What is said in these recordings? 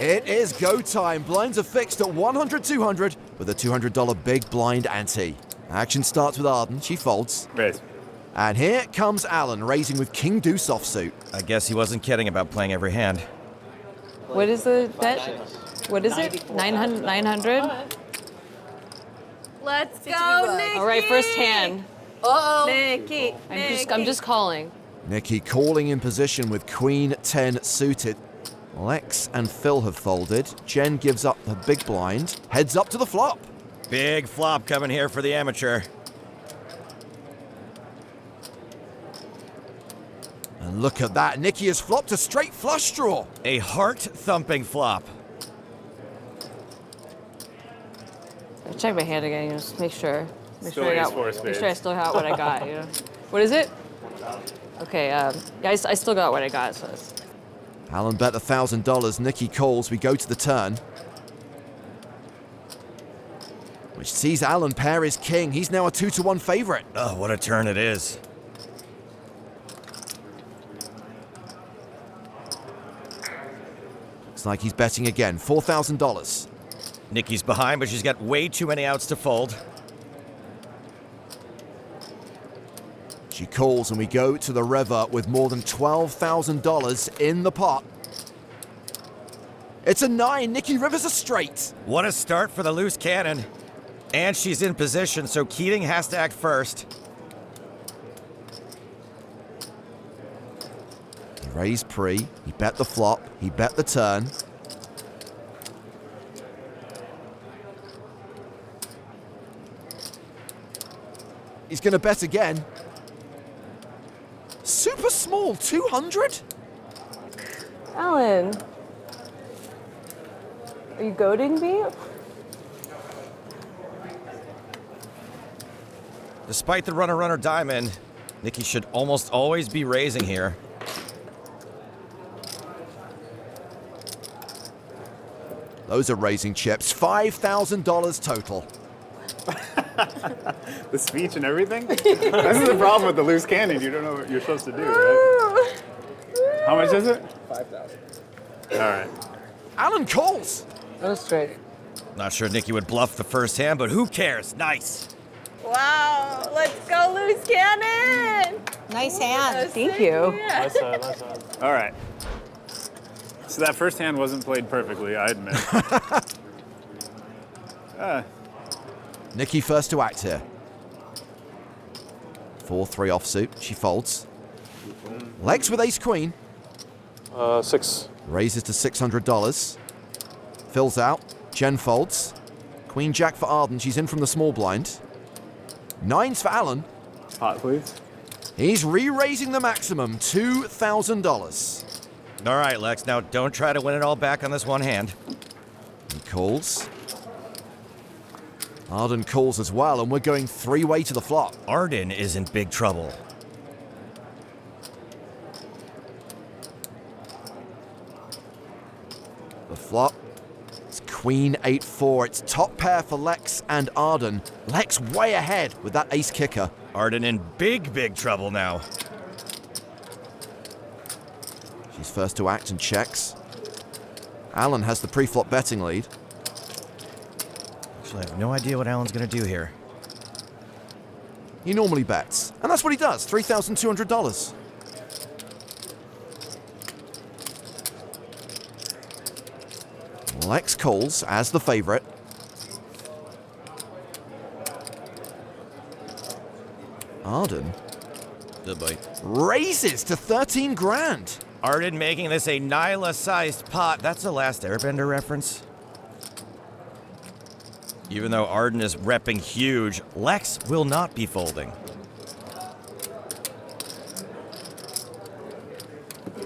It is go time. Blinds are fixed at 100, 200 with a $200 big blind ante. Action starts with Arden. She folds. Raise. And here comes Alan, raising with King Deuce offsuit. I guess he wasn't kidding about playing every hand. What is the bet? What is it? 900? 900? Let's go, Nikki. All right, first hand. Uh-oh. Nikki. I'm just calling. Nikki calling in position with Queen 10 suited. Lex and Phil have folded. Jen gives up her big blind, heads up to the flop. Big flop coming here for the amateur. And look at that, Nikki has flopped a straight flush draw. A heart-thumping flop. I'll check my hand again, just make sure. Make Still sure ace four I spades. still got what I got, you know. What is it? Okay, guys, I still got what I got, so it's... Alan bet $1,000. Nikki calls. We go to the turn, which sees Alan pair his king. He's now a 2-1 favorite. Oh, what a turn it is. Looks like he's betting again. $4,000. Nikki's behind, but she's got way too many outs to fold. She calls and we go to the river with more than $12,000 in the pot. It's a 9. Nikki rivers a straight. What a start for the loose cannon. And she's in position, so Keating has to act first. He raised pre. He bet the flop. He bet the turn. He's going to bet again. Super small, 200? Alan, are you goading me? Despite the runner diamond, Nikki should almost always be raising here. Those are raising chips. $5,000 total. The speech and everything? This is the problem with the loose cannon. You don't know what you're supposed to do, right? How much is it? 5,000. All right. Alan calls. That was straight. Not sure Nikki would bluff the first hand, but who cares? Nice. Wow. Let's go, loose cannon. Nice hand. Thank you. Yeah. All right. So that first hand wasn't played perfectly, I admit. Nikki first to act here. 4-3 offsuit. She folds. Lex with ace queen. 6. Raises to $600. Fills out. Jen folds. Queen jack for Arden. She's in from the small blind. 9s for Alan. Pot, please. He's re-raising the maximum, $2,000. All right, Lex, now don't try to win it all back on this one hand. He calls. Arden calls as well, and we're going 3-way to the flop. Arden is in big trouble. The flop. It's Queen 8-4. It's top pair for Lex and Arden. Lex way ahead with that ace kicker. Arden in big trouble now. She's first to act and checks. Alan has the pre-flop betting lead. Actually, I have no idea what Alan's going to do here. He normally bets, and that's what he does, $3,200. Lex calls as the favorite. Arden Good boy. raises to 13 grand. Arden making this a Nyla-sized pot. That's a Last Airbender reference. Even though Arden is repping huge, Lex will not be folding.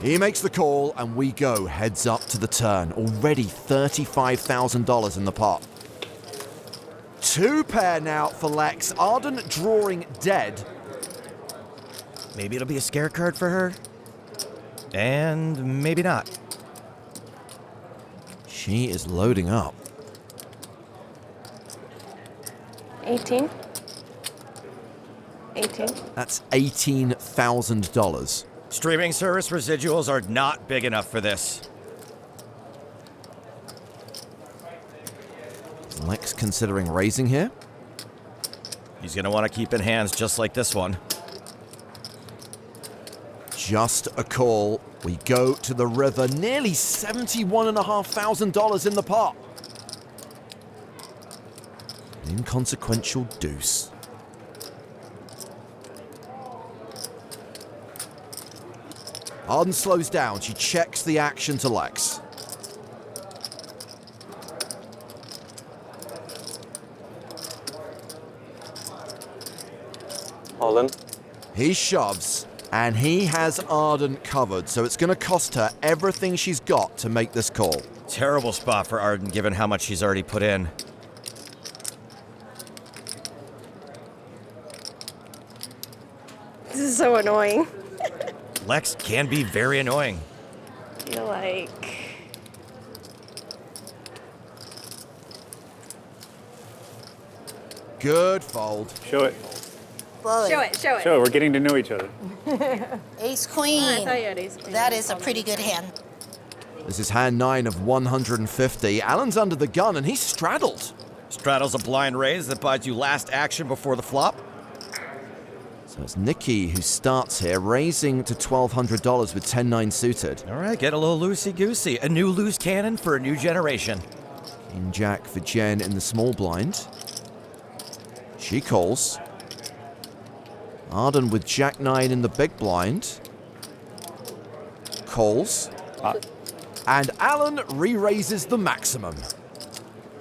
He makes the call, and we go heads up to the turn. Already $35,000 in the pot. 2 pair now for Lex. Arden drawing dead. Maybe it'll be a scare card for her. And maybe not. She is loading up. 18. 18. That's $18,000. Streaming service residuals are not big enough for this. considering raising here. He's going to want to keep in hands just like this one. Just a call. We go to the river. Nearly $71,500 in the pot. An inconsequential deuce. Arden slows down. She checks the action to Lex. All in. He shoves, and he has Arden covered, so it's going to cost her everything she's got to make this call. Terrible spot for Arden given how much she's already put in. This is so annoying. Lex can be very annoying. I feel like. Good fold. Show it. Bully. Show it, show it. Show it. We're getting to know each other. Ace queen. I thought you had ace queen. That is a pretty good hand. This is hand 9 of 150. Alan's under the gun, and he's straddled. Straddles a blind raise that buys you last action before the flop. So it's Nikki who starts here, raising to $1,200 with 10-9 suited. All right, get a little loosey-goosey. A new loose cannon for a new generation. King Jack for Jen in the small blind. She calls. Arden with Jack 9 in the big blind. Calls. And Alan re-raises the maximum.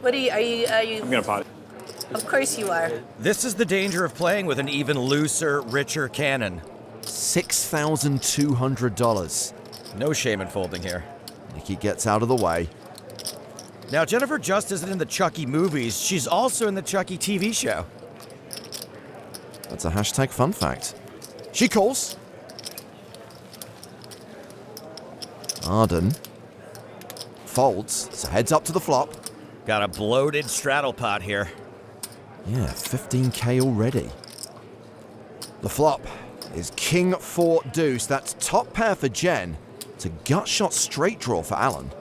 What are you? I'm gonna pot it. Of course you are. This is the danger of playing with an even looser, richer cannon. $6,200. No shame in folding here. Nikki gets out of the way. Now, Jennifer just isn't in the Chucky movies. She's also in the Chucky TV show. That's a hashtag fun fact. She calls. Arden folds, so heads up to the flop. Got a bloated straddle pot here. Yeah, 15K already. The flop is King 4 deuce. That's top pair for Jen. It's a gut shot straight draw for Alan.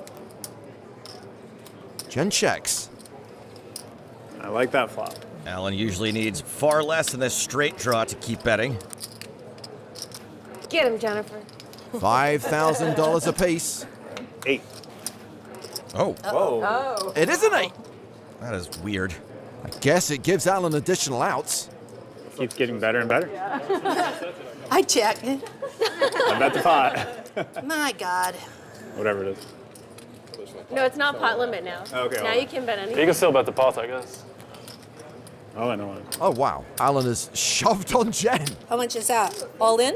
Jen checks. I like that flop. Alan usually needs far less than this straight draw to keep betting. Get him, Jennifer. $5,000 apiece. 8. Oh, Whoa. Oh. It is an 8. that is weird. I guess it gives Alan additional outs. Keeps getting better and better. I check. I bet the pot. My God. Whatever it is. No, it's not pot limit now. Okay, Now well. you can bet You anything. can still bet the pot, I guess. Oh, I know it. Oh, wow. Alan has shoved on Jen. How much is that? All in?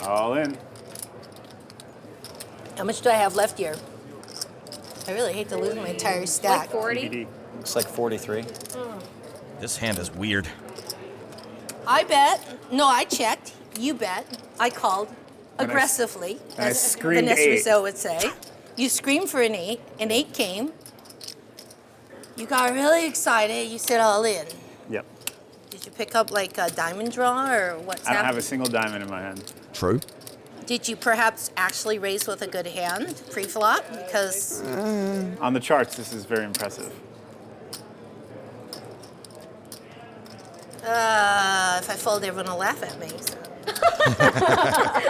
All in. How much do I have left here? I really hate to lose my entire stack. Like 40? BGOT. Looks like 43. This hand is weird. I bet. No, I checked. You bet. I called aggressively, and I as screamed Vanessa 8. Rizzo would say. You screamed for an 8. An 8 came. You got really excited. You said all in. Yep. Did you pick up like a diamond draw or what's I don't have happening? a single diamond in my hand. True. Did you perhaps actually raise with a good hand pre-flop? Because On the charts, this is very impressive. if I fold, everyone will laugh at me. So.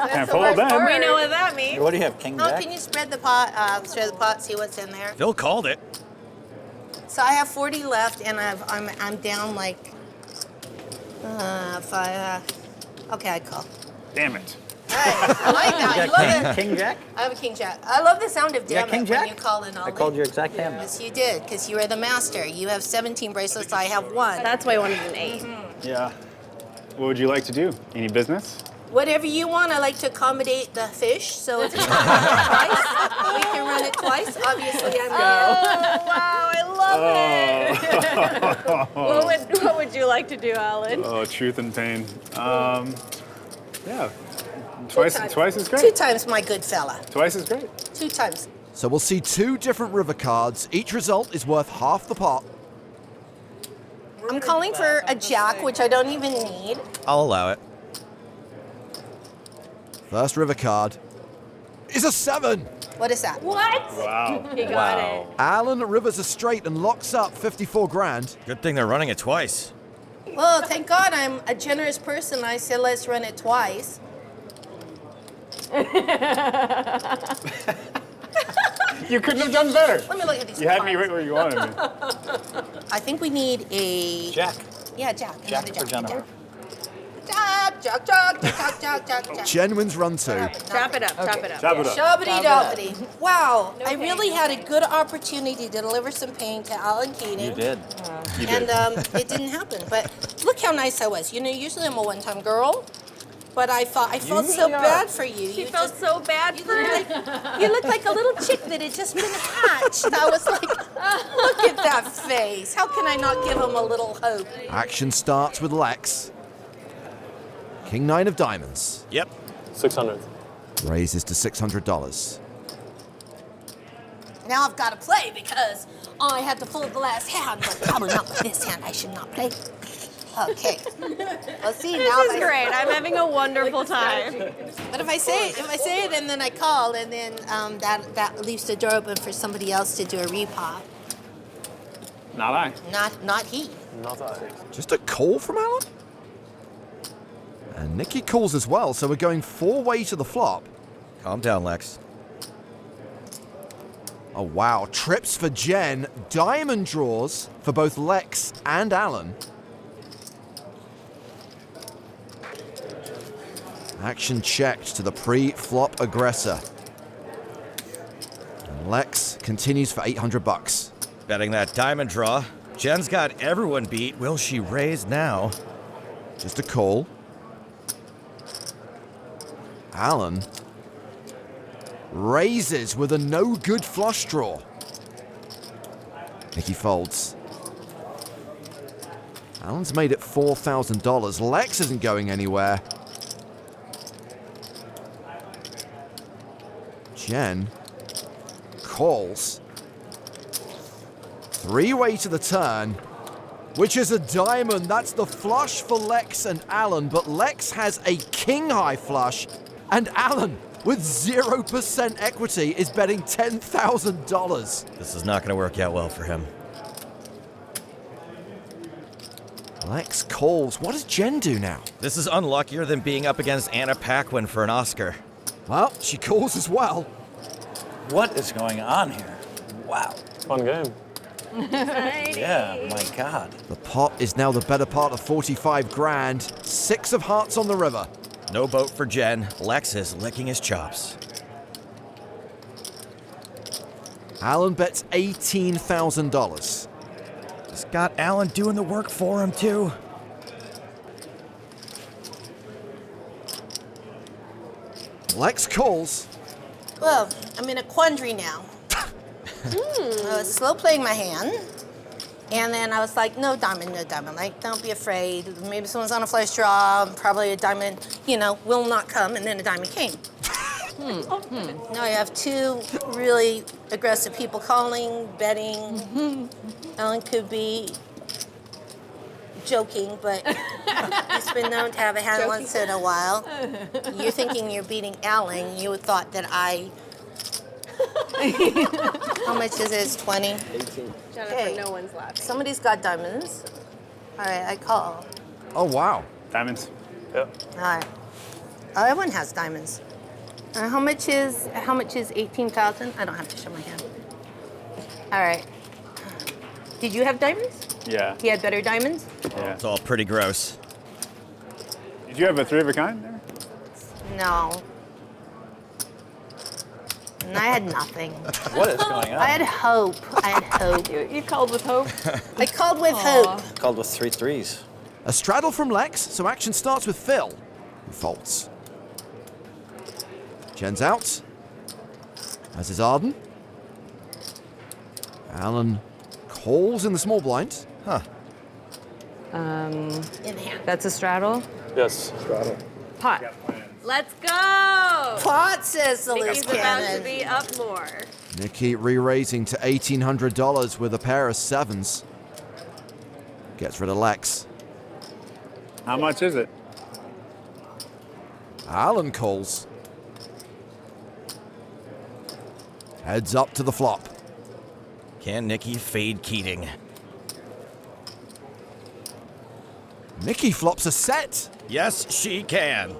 Can't fold then. We know what that means. What do you have, King Oh, Jack? can you spread the pot? Spread the pot, see what's in there. Phil called it. So I have 40 left, and I'm down like 5. Okay, I call. Damn it. All right, I like that. I love it. King Jack? I have a king jack. I love the sound of Yeah, damn king it when jack? you call in all I called in. your exact hand. Yes, you did, because you are the master. You have 17 bracelets. I have 1. That's why I wanted an 8. Yeah. What would you like to do? Any business? Whatever you want. I like to accommodate the fish. So if you can run it twice, we can run it twice. Obviously, I'm Oh, wow, I love it. What would you like to do, Alan? Oh, truth and pain. Yeah. Twice is 2 great. times, my good fella. Twice is great. 2 times. So we'll see 2 different river cards. Each result is worth half the pot. I'm calling for a jack, which I don't even need. I'll allow it. First river card is a 7. What is that? What? Wow. He got it. Alan rivers a straight and locks up 54 grand. Good thing they're running it twice. Well, thank God I'm a generous person. I said let's run it twice. You couldn't have done better. Let me look at these You had me cards. right where you wanted me. I think we need a... Jack. Yeah, Jack. Jack Another for Jennifer. Jack. Jen wins run 2. Chop it up, chop it up. Chop it up. Shobbity dobbity. Wow, No I pain, really no had a pain. good opportunity to deliver some pain to Alan Keating. You did. You And did. it didn't happen. But look how nice I was. You know, usually I'm a one-time girl, but I felt so usually are. bad for you. She You felt just- so bad you for look him. like you look like a little chick that had just been hatched. I was like, look at that face. How can I not give him a little hope? Action starts with Lex. King 9 of diamonds. Yep. 600. Raises to $600. Now I've got to play because I had the full glass hand, but probably not with this hand. I should not play. Okay. Let's see. This now is great. I'm having a wonderful time. But if I say it and then I call and then that leaves the door open for somebody else to do a repop. Not I. Not he. Not I. Just a call from Alan? And Nikki calls as well, so we're going 4-way to the flop. Calm down, Lex. Oh, wow. Trips for Jen. Diamond draws for both Lex and Alan. Action checked to the pre-flop aggressor. And Lex continues for $800. Betting that diamond draw. Jen's got everyone beat. Will she raise now? Just a call. Alan raises with a no-good flush draw. Nikki folds. Alan's made it $4,000. Lex isn't going anywhere. Jen calls. 3-way to the turn, which is a diamond. That's the flush for Lex and Alan, but Lex has a king-high flush, and Alan, with 0% equity, is betting $10,000. This is not going to work out well for him. Lex calls. What does Jen do now? This is unluckier than being up against Anna Paquin for an Oscar. Well, she calls as well. What is going on here? Wow. Fun game. Yeah, my God. The pot is now the better part of 45 grand. 6 of hearts on the river. No boat for Jen. Lex is licking his chops. Alan bets $18,000. He's got Alan doing the work for him, too. Lex calls. Well, I'm in a quandary now. I was slow playing my hand. And then I was like, no diamond, no diamond. Like, don't be afraid. Maybe someone's on a flush draw. Probably a diamond, will not come. And then a diamond came. Now I have 2 really aggressive people calling, betting. Alan could be joking, but he's been known to have a hand once in a while. You're thinking you're beating Alan. You thought that I... How much is this? 20? Jennifer, Okay. no one's laughing. Somebody's got diamonds. All right, I call. Oh, wow. Diamonds. Yep. All right. Everyone has diamonds. How much is 18,000? I don't have to show my hand. All right. Did you have diamonds? Yeah. He had better diamonds? Yeah. It's all pretty gross. Did you have a 3 of a kind there? No. And I had nothing. What is going I on? had hope. You called with hope? I called with hope. Called with 3 threes. A straddle from Lex, so action starts with Phil, who folds. Jen's out, as is Arden. Alan calls in the small blind. Huh. In hand. That's a straddle? Yes. Pot. Let's go! Pot, says the loose Nikki's about to cannon. be up more. Nikki re-raising to $1,800 with a pair of 7s. Gets rid of Lex. How much is it? Alan calls. Heads up to the flop. Can Nikki fade Keating? Nikki flops a set. Yes, she can.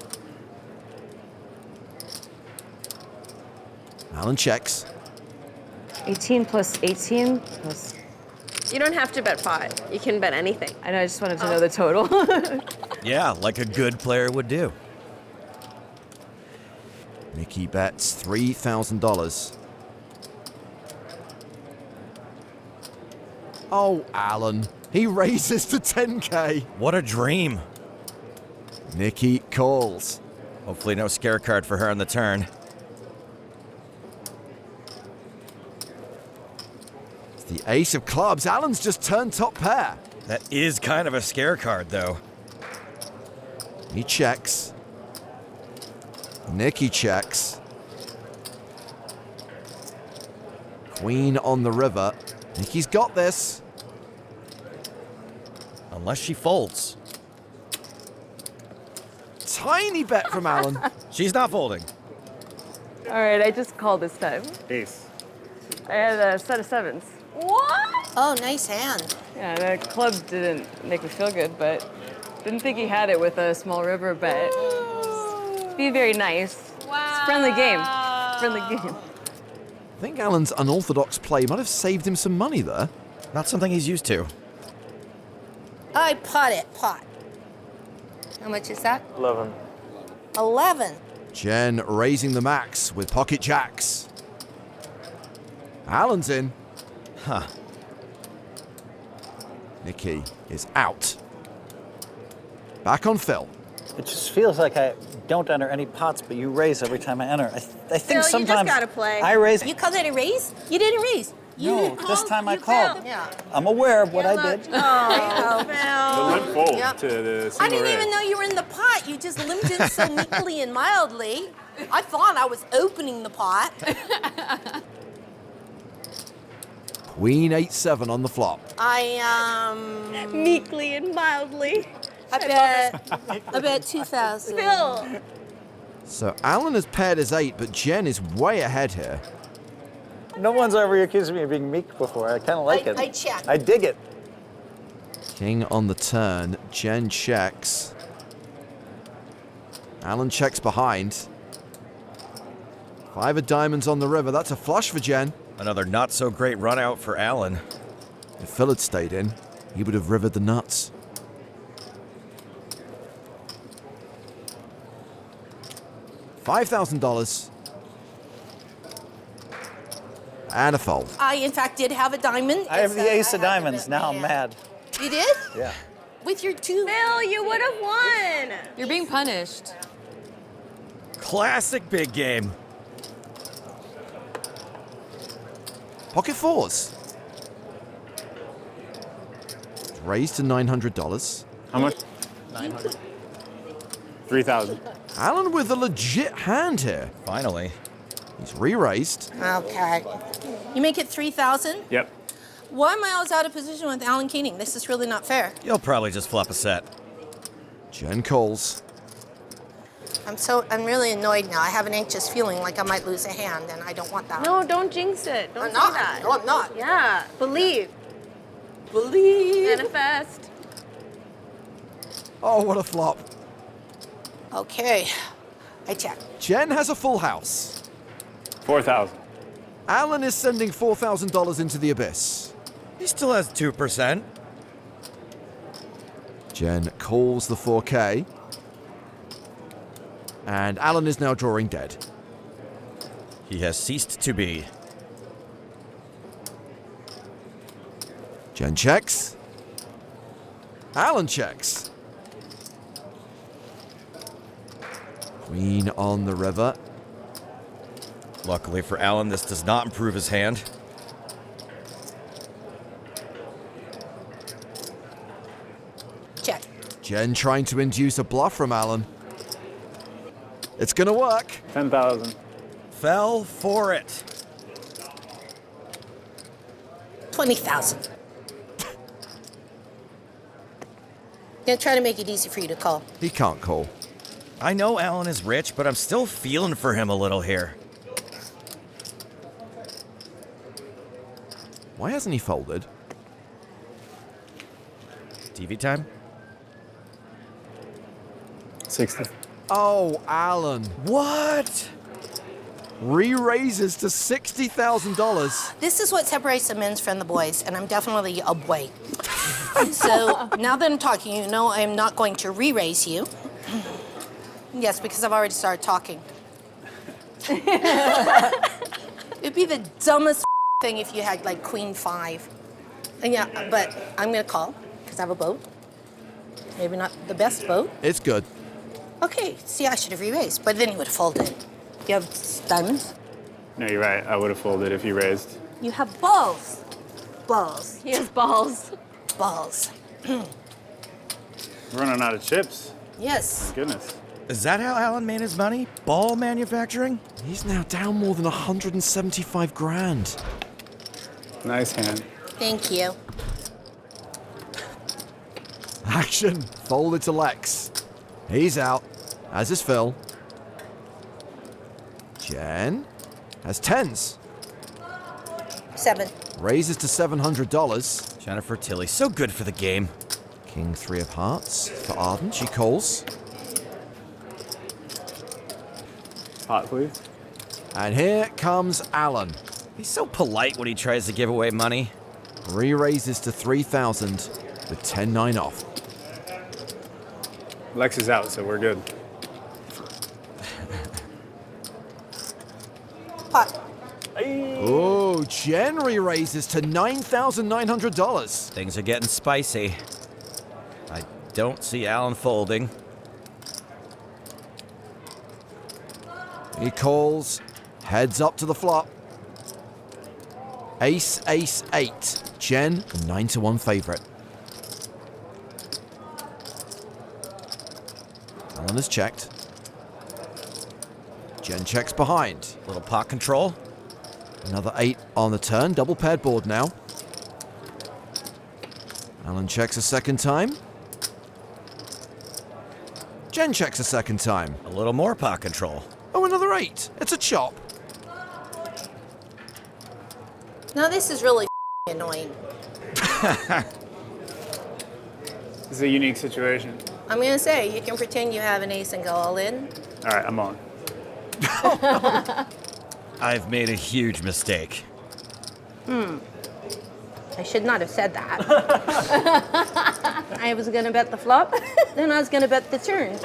Alan checks. 18 plus 18 plus. You don't have to bet pot. You can bet anything. I know, I just wanted to know the total. Yeah, like a good player would do. Nikki bets $3,000. Oh, Alan. He raises to 10K. What a dream. Nikki calls. Hopefully no scare card for her on the turn. It's the ace of clubs. Alan's just turned top pair. That is kind of a scare card, though. He checks. Nikki checks. Queen on the river. Nikki's got this. Unless she folds. Tiny bet from Alan. She's not folding. All right, I just called this time. Ace. I had a set of sevens. What? Oh, nice hand. Yeah, the club didn't make me feel good, but didn't think he had it with a small river bet. Be very nice. Wow. It's a friendly game. Friendly game. I think Alan's unorthodox play might have saved him some money there. Not something he's used to. I pot it. Pot. How much is that? 11. 11. Jen raising the max with pocket jacks. Alan's in. Huh. Nikki is out. Back on Phil. It just feels like I don't enter any pots, but you raise every time I enter. I think Phil, you just sometimes gotta play. I raise. You called it a raise? You didn't raise. You No, this time I you called. failed. Yeah. I'm aware of what Yeah, I look. did. Oh, The Phil. limp fold Yep. to the I single didn't raise. even know you were in the pot. You just limped in so meekly and mildly. I thought I was opening the pot. Queen 8-7 on the flop. Meekly and mildly. I bet 2,000. Phil. So Alan has paired his 8, but Jen is way ahead here. No one's ever accused me of being meek before. I kind of like it. I check. I dig it. King on the turn. Jen checks. Alan checks behind. 5 of diamonds on the river. That's a flush for Jen. Another not so great run out for Alan. If Phil had stayed in, he would have rivered the nuts. $5,000. And a fold. I, in fact, did have a diamond. I have It's, the ace of I had to diamonds. bet Now my I'm hand. mad. You did? Yeah. With your 2. Phil, you would have won. You're being punished. Classic big game. Pocket 4s. Raised to $900. How much? 900. 3,000. Alan with a legit hand here. Finally. He's re-raised. Okay. You make it 3,000? Yep. Why am I always out of position with Alan Keating? This is really not fair. You'll probably just flop a set. Jen calls. I'm really annoyed now. I have an anxious feeling like I might lose a hand, and I don't want that. No, don't jinx it. Don't I'm say not. that. No, I'm not. Yeah, believe. Believe. Manifest. Oh, what a flop. Okay. I check. Jen has a full house. 4,000. Alan is sending $4,000 into the abyss. He still has 2%. Jen calls the 4K. And Alan is now drawing dead. He has ceased to be. Jen checks. Alan checks. Queen on the river. Luckily for Alan, this does not improve his hand. Check. Jen trying to induce a bluff from Alan. It's gonna work. 10,000. Fell for it. 20,000. Gonna try to make it easy for you to call. He can't call. I know Alan is rich, but I'm still feeling for him a little here. Why hasn't he folded? TV time? 60. Oh, Alan. What? Re-raises to $60,000. This is what separates the men's from the boys, and I'm definitely a boy. So now that I'm talking, you know I'm not going to re-raise you. Yes, because I've already started talking. It'd be the dumbest thing if you had like queen 5. And yeah, but I'm gonna call because I have a boat. Maybe not the best boat. It's good. Okay, see, I should have re-raised, but then you would have folded. You have diamonds? No, you're right. I would have folded if you raised. You have balls. Balls. He has balls. Balls. We're running out of chips. Yes. Goodness. Is that how Alan made his money? Ball manufacturing? He's now down more than 175 grand. Nice hand. Thank you. Action. Folded to Lex. He's out, as is Phil. Jen has 10s. 7. Raises to $700. Jennifer Tilly, so good for the game. King 3 of hearts for Arden. She calls. Pot, please. And here comes Alan. He's so polite when he tries to give away money. Re-raises to 3,000 with 10-9 off. Lex is out, so we're good. Pot. Oh, Jen re-raises to $9,900. Things are getting spicy. I don't see Alan folding. He calls, heads up to the flop. Ace, ace, 8. Jen, the 9-1 favorite. Alan has checked. Jen checks behind. Little pot control. Another 8 on the turn. Double paired board now. Alan checks a second time. Jen checks a second time. A little more pot control. Oh, another 8. It's a chop. Now this is really annoying. This is a unique situation. I'm gonna say, you can pretend you have an ace and go all in. All right, I'm on. I've made a huge mistake. I should not have said that. I was gonna bet the flop, then I was gonna bet the turn.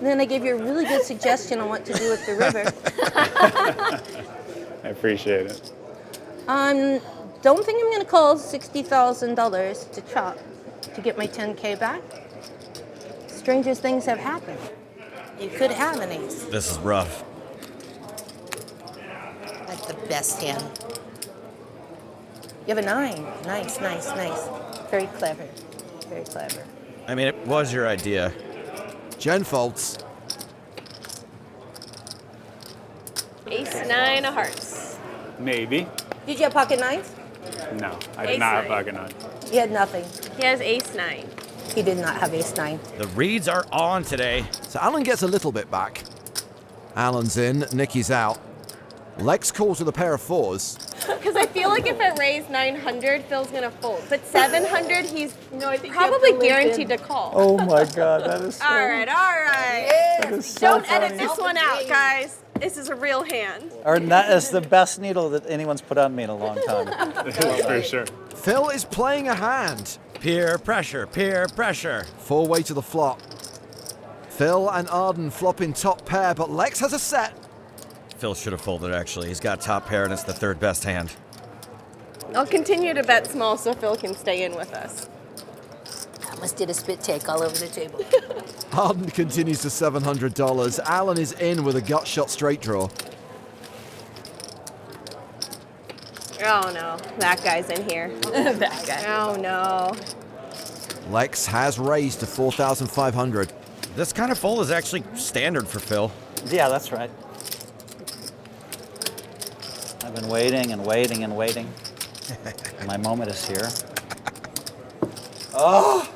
Then I gave you a really good suggestion on what to do with the river. I appreciate it. Don't think I'm gonna call $60,000 to chop to get my 10K back. Stranger things have happened. You could have an ace. This is rough. That's the best hand. You have a 9. Nice, nice, nice. Very clever. Very clever. I mean, it was your idea. Jen folds. Ace 9 of hearts. Maybe. Did you have pocket 9s? No, I did Ace not have nine. pocket 9. He had nothing. He has ace 9. He did not have ace 9. The reads are on today. So Alan gets a little bit back. Alan's in, Nikki's out. Lex calls with a pair of 4s. Because I feel like if it raised 900, Phil's going to fold. But 700, he's probably to guaranteed to call. Oh my God, that is so. All right, all right. That is so Don't edit funny. this one out, guys. This is a real hand. Arden, that is the best needle that anyone's put on me in a long time. For sure. Phil is playing a hand. Peer pressure, peer pressure. 4-way to the flop. Phil and Arden flop in top pair, but Lex has a set. Phil should have folded, actually. He's got top pair, and it's the third best hand. I'll continue to bet small so Phil can stay in with us. I almost did a spit take all over the table. Arden continues to $700. Alan is in with a gut shot straight draw. Oh no, that guy's in here. That guy. Oh no. Lex has raised to 4,500. This kind of fold is actually standard for Phil. Yeah, that's right. I've been waiting and waiting and waiting. My moment is here. Oh!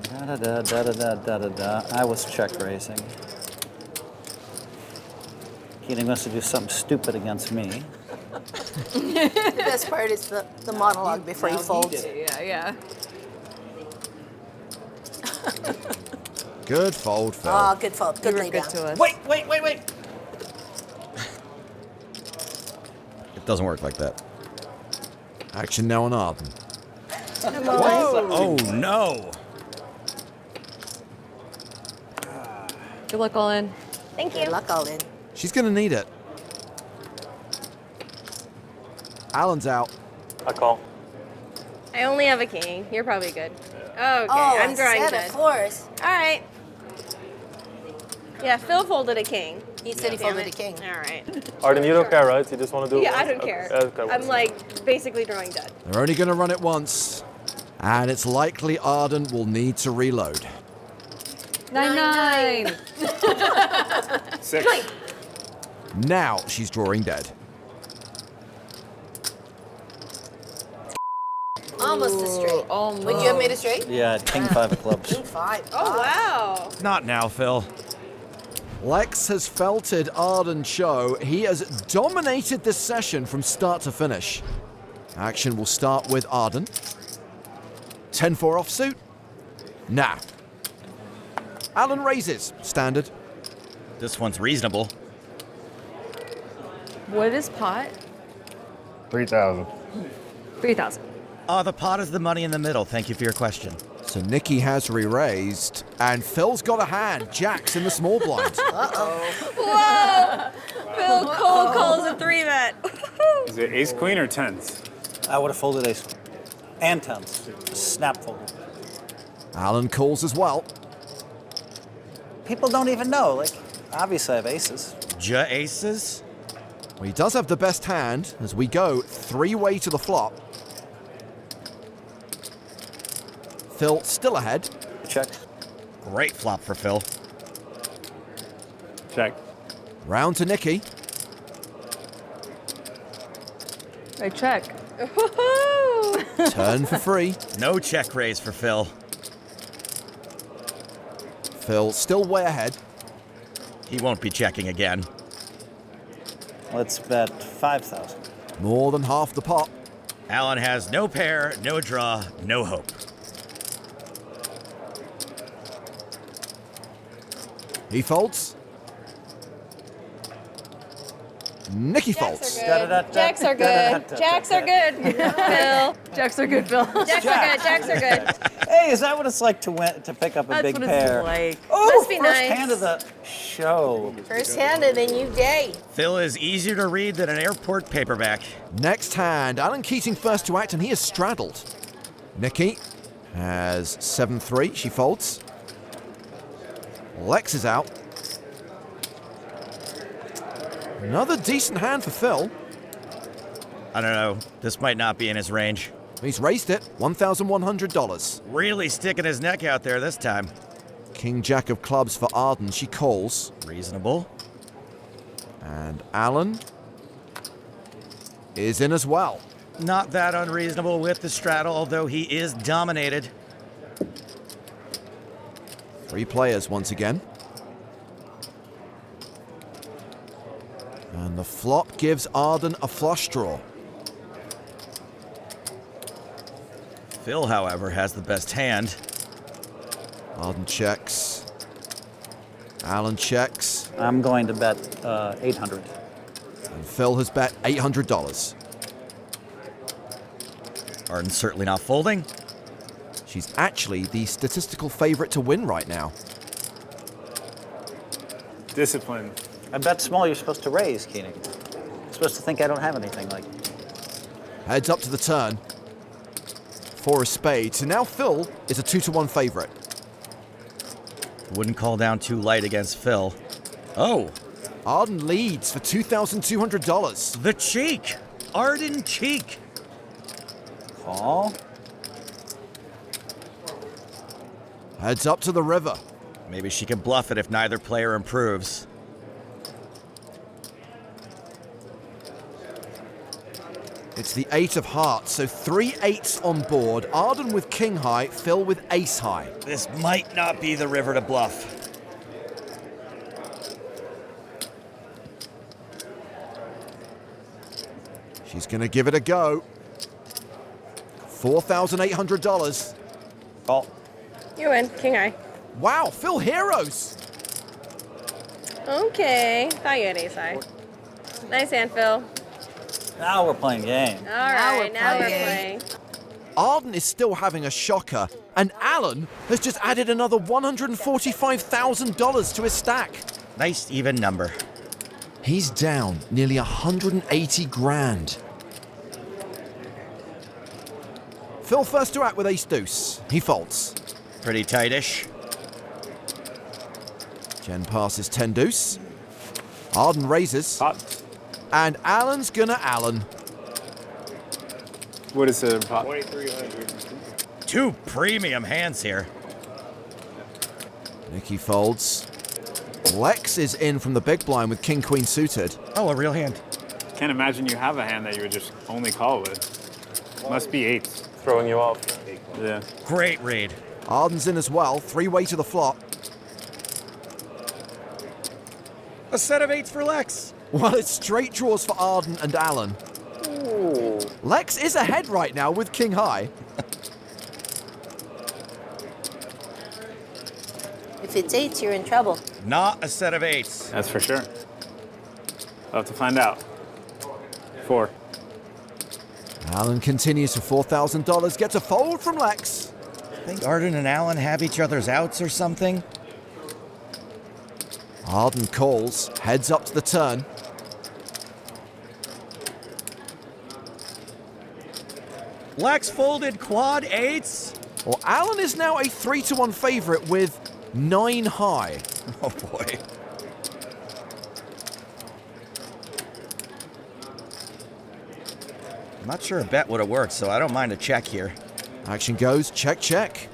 Da da da da da da da da. I was check raising. Keating wants to do something stupid against me. The best part is the monologue before he folds. Yeah. Good fold, Phil. Oh, good fold. Good You lay were good down. to us. Wait. It doesn't work like that. Action now on Arden. Oh, no. Good luck, all in. Thank Good you. luck all in. She's going to need it. Alan's out. I call. I only have a king. You're probably good. Okay, Oh, I'm drawing I said dead. of course. All right. Yeah, Phil folded a king. He said he Damn folded a it. king. All right. Arden, you don't care, right? You just want to do it Yeah, I once? don't care. Okay, I'm like basically drawing dead. They're only going to run it once. And it's likely Arden will need to reload. 9-9. 6. Now she's drawing dead. Almost a straight. Almost. Would you have made a straight? Yeah, king 5 of clubs. King 5. Oh, wow. Not now, Phil. Lex has felted Arden Cho. He has dominated this session from start to finish. Action will start with Arden. 10-4 offsuit. Nah. Alan raises. Standard. This one's reasonable. What is pot? 3,000. 3,000. The pot is the money in the middle. Thank you for your question. So Nikki has re-raised. And Phil's got a hand. Jack's in the small blind. Whoa! Phil cold calls a 3-bet. Is it ace queen or tens? I would have folded ace and tens. Just snap folded. Alan calls as well. People don't even know. Like, obviously I have aces. Aces? Well, he does have the best hand as we go 3-way to the flop. Phil still ahead. Check. Great flop for Phil. Check. Round to Nikki. I check. Turn for free. No check raise for Phil. Phil still way ahead. He won't be checking again. Let's bet 5,000. More than half the pot. Alan has no pair, no draw, no hope. He folds. Nikki folds. Jacks are good. Jacks are good. Phil. Jacks are good, Phil. Jacks are good. Jacks are good. Hey, is that what it's like to win, to pick up a That's big what pair? it's like. Oh, Must be first nice. hand of the show. First hand and then you day. Phil is easier to read than an airport paperback. Next hand. Alan Keating first to act and he is straddled. Nikki has 7-3. She folds. Lex is out. Another decent hand for Phil. I don't know. This might not be in his range. He's raised it. $1,100. Really sticking his neck out there this time. King Jack of clubs for Arden. She calls. Reasonable. And Alan is in as well. Not that unreasonable with the straddle, although he is dominated. 3 players once again. And the flop gives Arden a flush draw. Phil, however, has the best hand. Arden checks. Alan checks. I'm going to bet 800. And Phil has bet $800. Arden's certainly not folding. She's actually the statistical favorite to win right now. Discipline. I bet small you're supposed to raise, Keating. You're supposed to think I don't have anything like. Heads up to the turn. 4 of spades. So now Phil is a 2-1 favorite. Wouldn't call down too light against Phil. Oh, Arden leads for $2,200. the cheek. Arden cheek. Call. Heads up to the river. Maybe she can bluff it if neither player improves. It's the 8 of hearts, so 3 8s on board. Arden with king high, Phil with ace high. This might not be the river to bluff. She's going to give it a go. $4,800. Call. You win. King high. Wow, Phil heroes. Okay. Thought you had ace high. Nice hand, Phil. Now we're playing game. All right, now we're playing. Arden is still having a shocker, and Alan has just added another $145,000 to his stack. Nice even number. He's down nearly 180 grand. Phil first to act with ace deuce. He folds. Pretty tightish. Jen passes 10 deuce. Arden raises. Pot. And Alan's gonna Alan. What is the pot? 2,300. Two premium hands here. Nikki folds. Lex is in from the big blind with king queen suited. Oh, a real hand. Can't imagine you have a hand that you would just only call with. Must be eights. Throwing you off. Yeah. Great read. Arden's in as well, three-way to the flop. A set of eights for Lex. Well, it's straight draws for Arden and Alan. Ooh. Lex is ahead right now with king high. If it's eights, you're in trouble. Not a set of eights. That's for sure. I'll have to find out. 4. Alan continues for $4,000, gets a fold from Lex. I think Arden and Alan have each other's outs or something. Arden calls, heads up to the turn. Lex folded quad eights. Well, Alan is now a 3-1 favorite with 9 high. Oh boy. I'm not sure a bet would have worked, so I don't mind a check here. Action goes, check, check.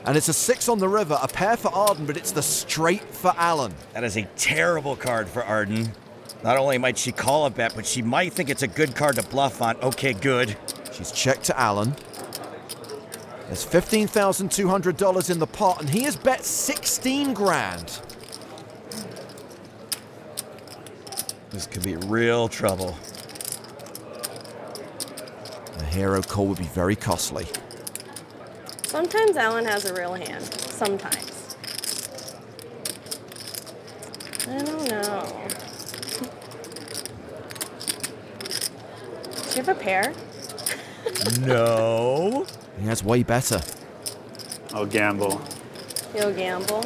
And it's a 6 on the river, a pair for Arden, but it's the straight for Alan. That is a terrible card for Arden. Not only might she call a bet, but she might think it's a good card to bluff on. Okay, good. She's checked to Alan. There's $15,200 in the pot, and he has bet 16 grand. This could be real trouble. The hero call would be very costly. Sometimes Alan has a real hand. Sometimes. I don't know. Do you have a pair? No. He has way better. I'll gamble. You'll gamble.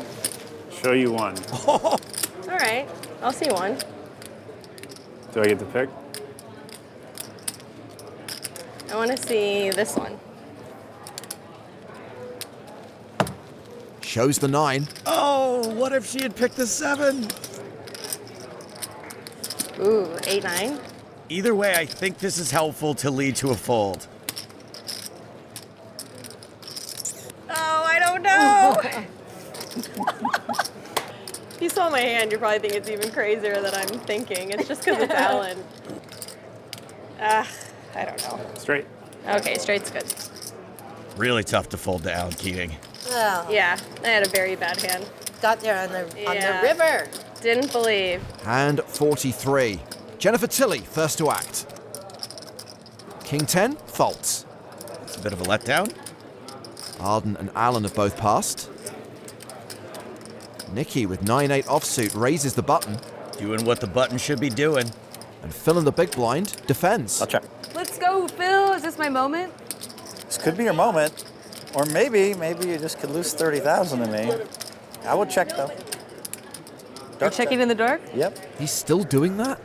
Show you one. All right. I'll see one. Do I get to pick? I want to see this one. Shows the 9. Oh, what if she had picked the 7? Ooh, 8, 9. Either way, I think this is helpful to lead to a fold. Oh, I don't know. If you saw my hand, you probably think it's even crazier than I'm thinking. It's just because it's Alan. I don't know. Straight. Okay, straight's good. Really tough to fold to Alan Keating. Oh, Yeah, I had a very bad hand. got there on the Yeah. river. Didn't believe. Hand 43. Jennifer Tilley, first to act. King 10, faults. It's a bit of a letdown. Arden and Alan have both passed. Nikki with 9-8 offsuit raises the button, Doing what the button should be doing. and Phil in the big blind defends. I'll check. Let's go, Phil. Is this my moment? This could be your moment. Or maybe you just could lose 30,000 to me. I would check though. You're checking in the dark? Yep. He's still doing that?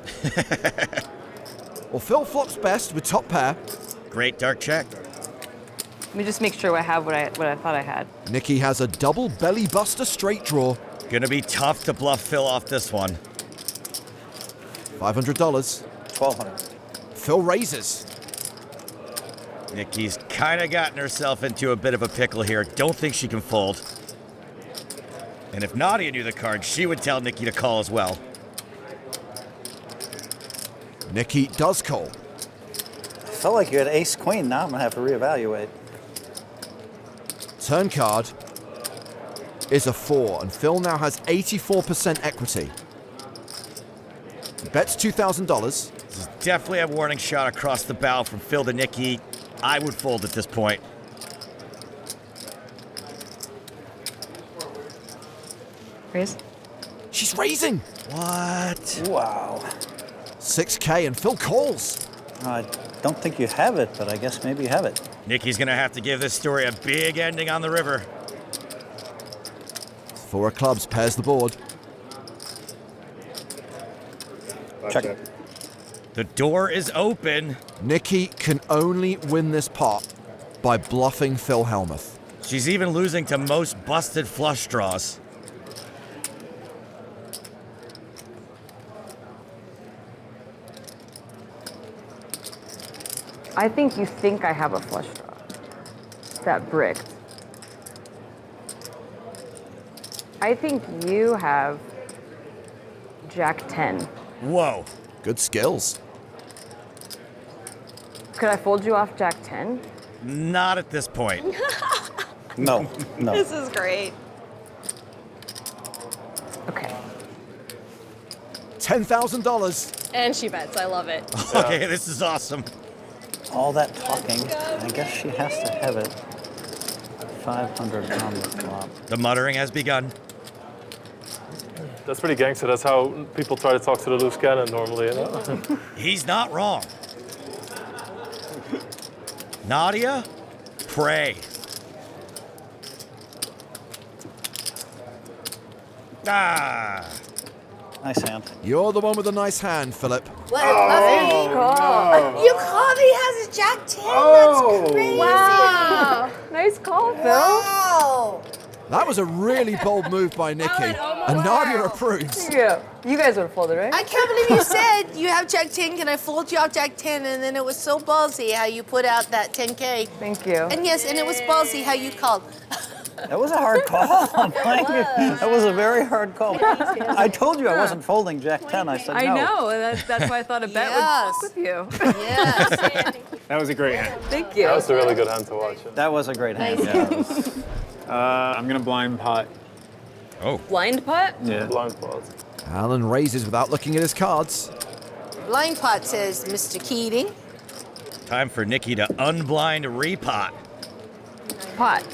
Well, Phil flops best with top pair. Great dark check. Let me just make sure I have what I thought I had. Nikki has a double belly buster straight draw. Gonna be tough to bluff Phil off this one. $500. 1,200. Phil raises. Nikki's kind of gotten herself into a bit of a pickle here. Don't think she can fold. And if Nadia knew the card, she would tell Nikki to call as well. Nikki does call. I felt like you had ace queen. Now I'm gonna have to reevaluate. Turn card is a 4, and Phil now has 84% equity. He bets $2,000. This is definitely a warning shot across the bow from Phil to Nikki. I would fold at this point. Raise. She's raising. What? Wow. 6K and Phil calls. I don't think you have it, but I guess maybe you have it. Nikki's gonna have to give this story a big ending on the river. 4 of clubs pairs the board. Check. The door is open. Nikki can only win this pot by bluffing Phil Hellmuth. She's even losing to most busted flush draws. I think you think I have a flush draw. That bricked. I think you have Jack 10. Whoa. Good skills. Could I fold you off Jack 10? Not at this point. No, no. This is great. Okay. $10,000. And she bets. I love it. Okay, this is awesome. All that talking, I guess she has to have it. 500 on the flop. The muttering has begun. That's pretty gangster. That's how people try to talk to the loose cannon normally, you know? He's not wrong. Nadia, pray. Ah. Nice hand. You're the one with a nice hand, Philip. What? Call. You called he has a Jack 10? That's crazy. Wow. Nice call, Phil. Wow. That was a really bold move by Nikki. And Nadia approves. Yeah. You guys would have folded, right? I can't believe you said you have Jack 10. Can I fold you off Jack 10? And then it was so ballsy how you put out that 10K. Thank you. And yes, and it was ballsy how you called. That was a hard call. That was a very hard call. I told you I wasn't folding Jack 10. I said no. I know. That's why I thought a bet Yes. would fuck with you. Yes. That was a great hand. Thank you. That was a really good hand to watch. That was a great hand. I'm gonna blind pot. Oh. Blind putt? Yeah. Blind pause. Alan raises without looking at his cards. Blind pot says Mr. Keating. Time for Nikki to unblind repot. Pot.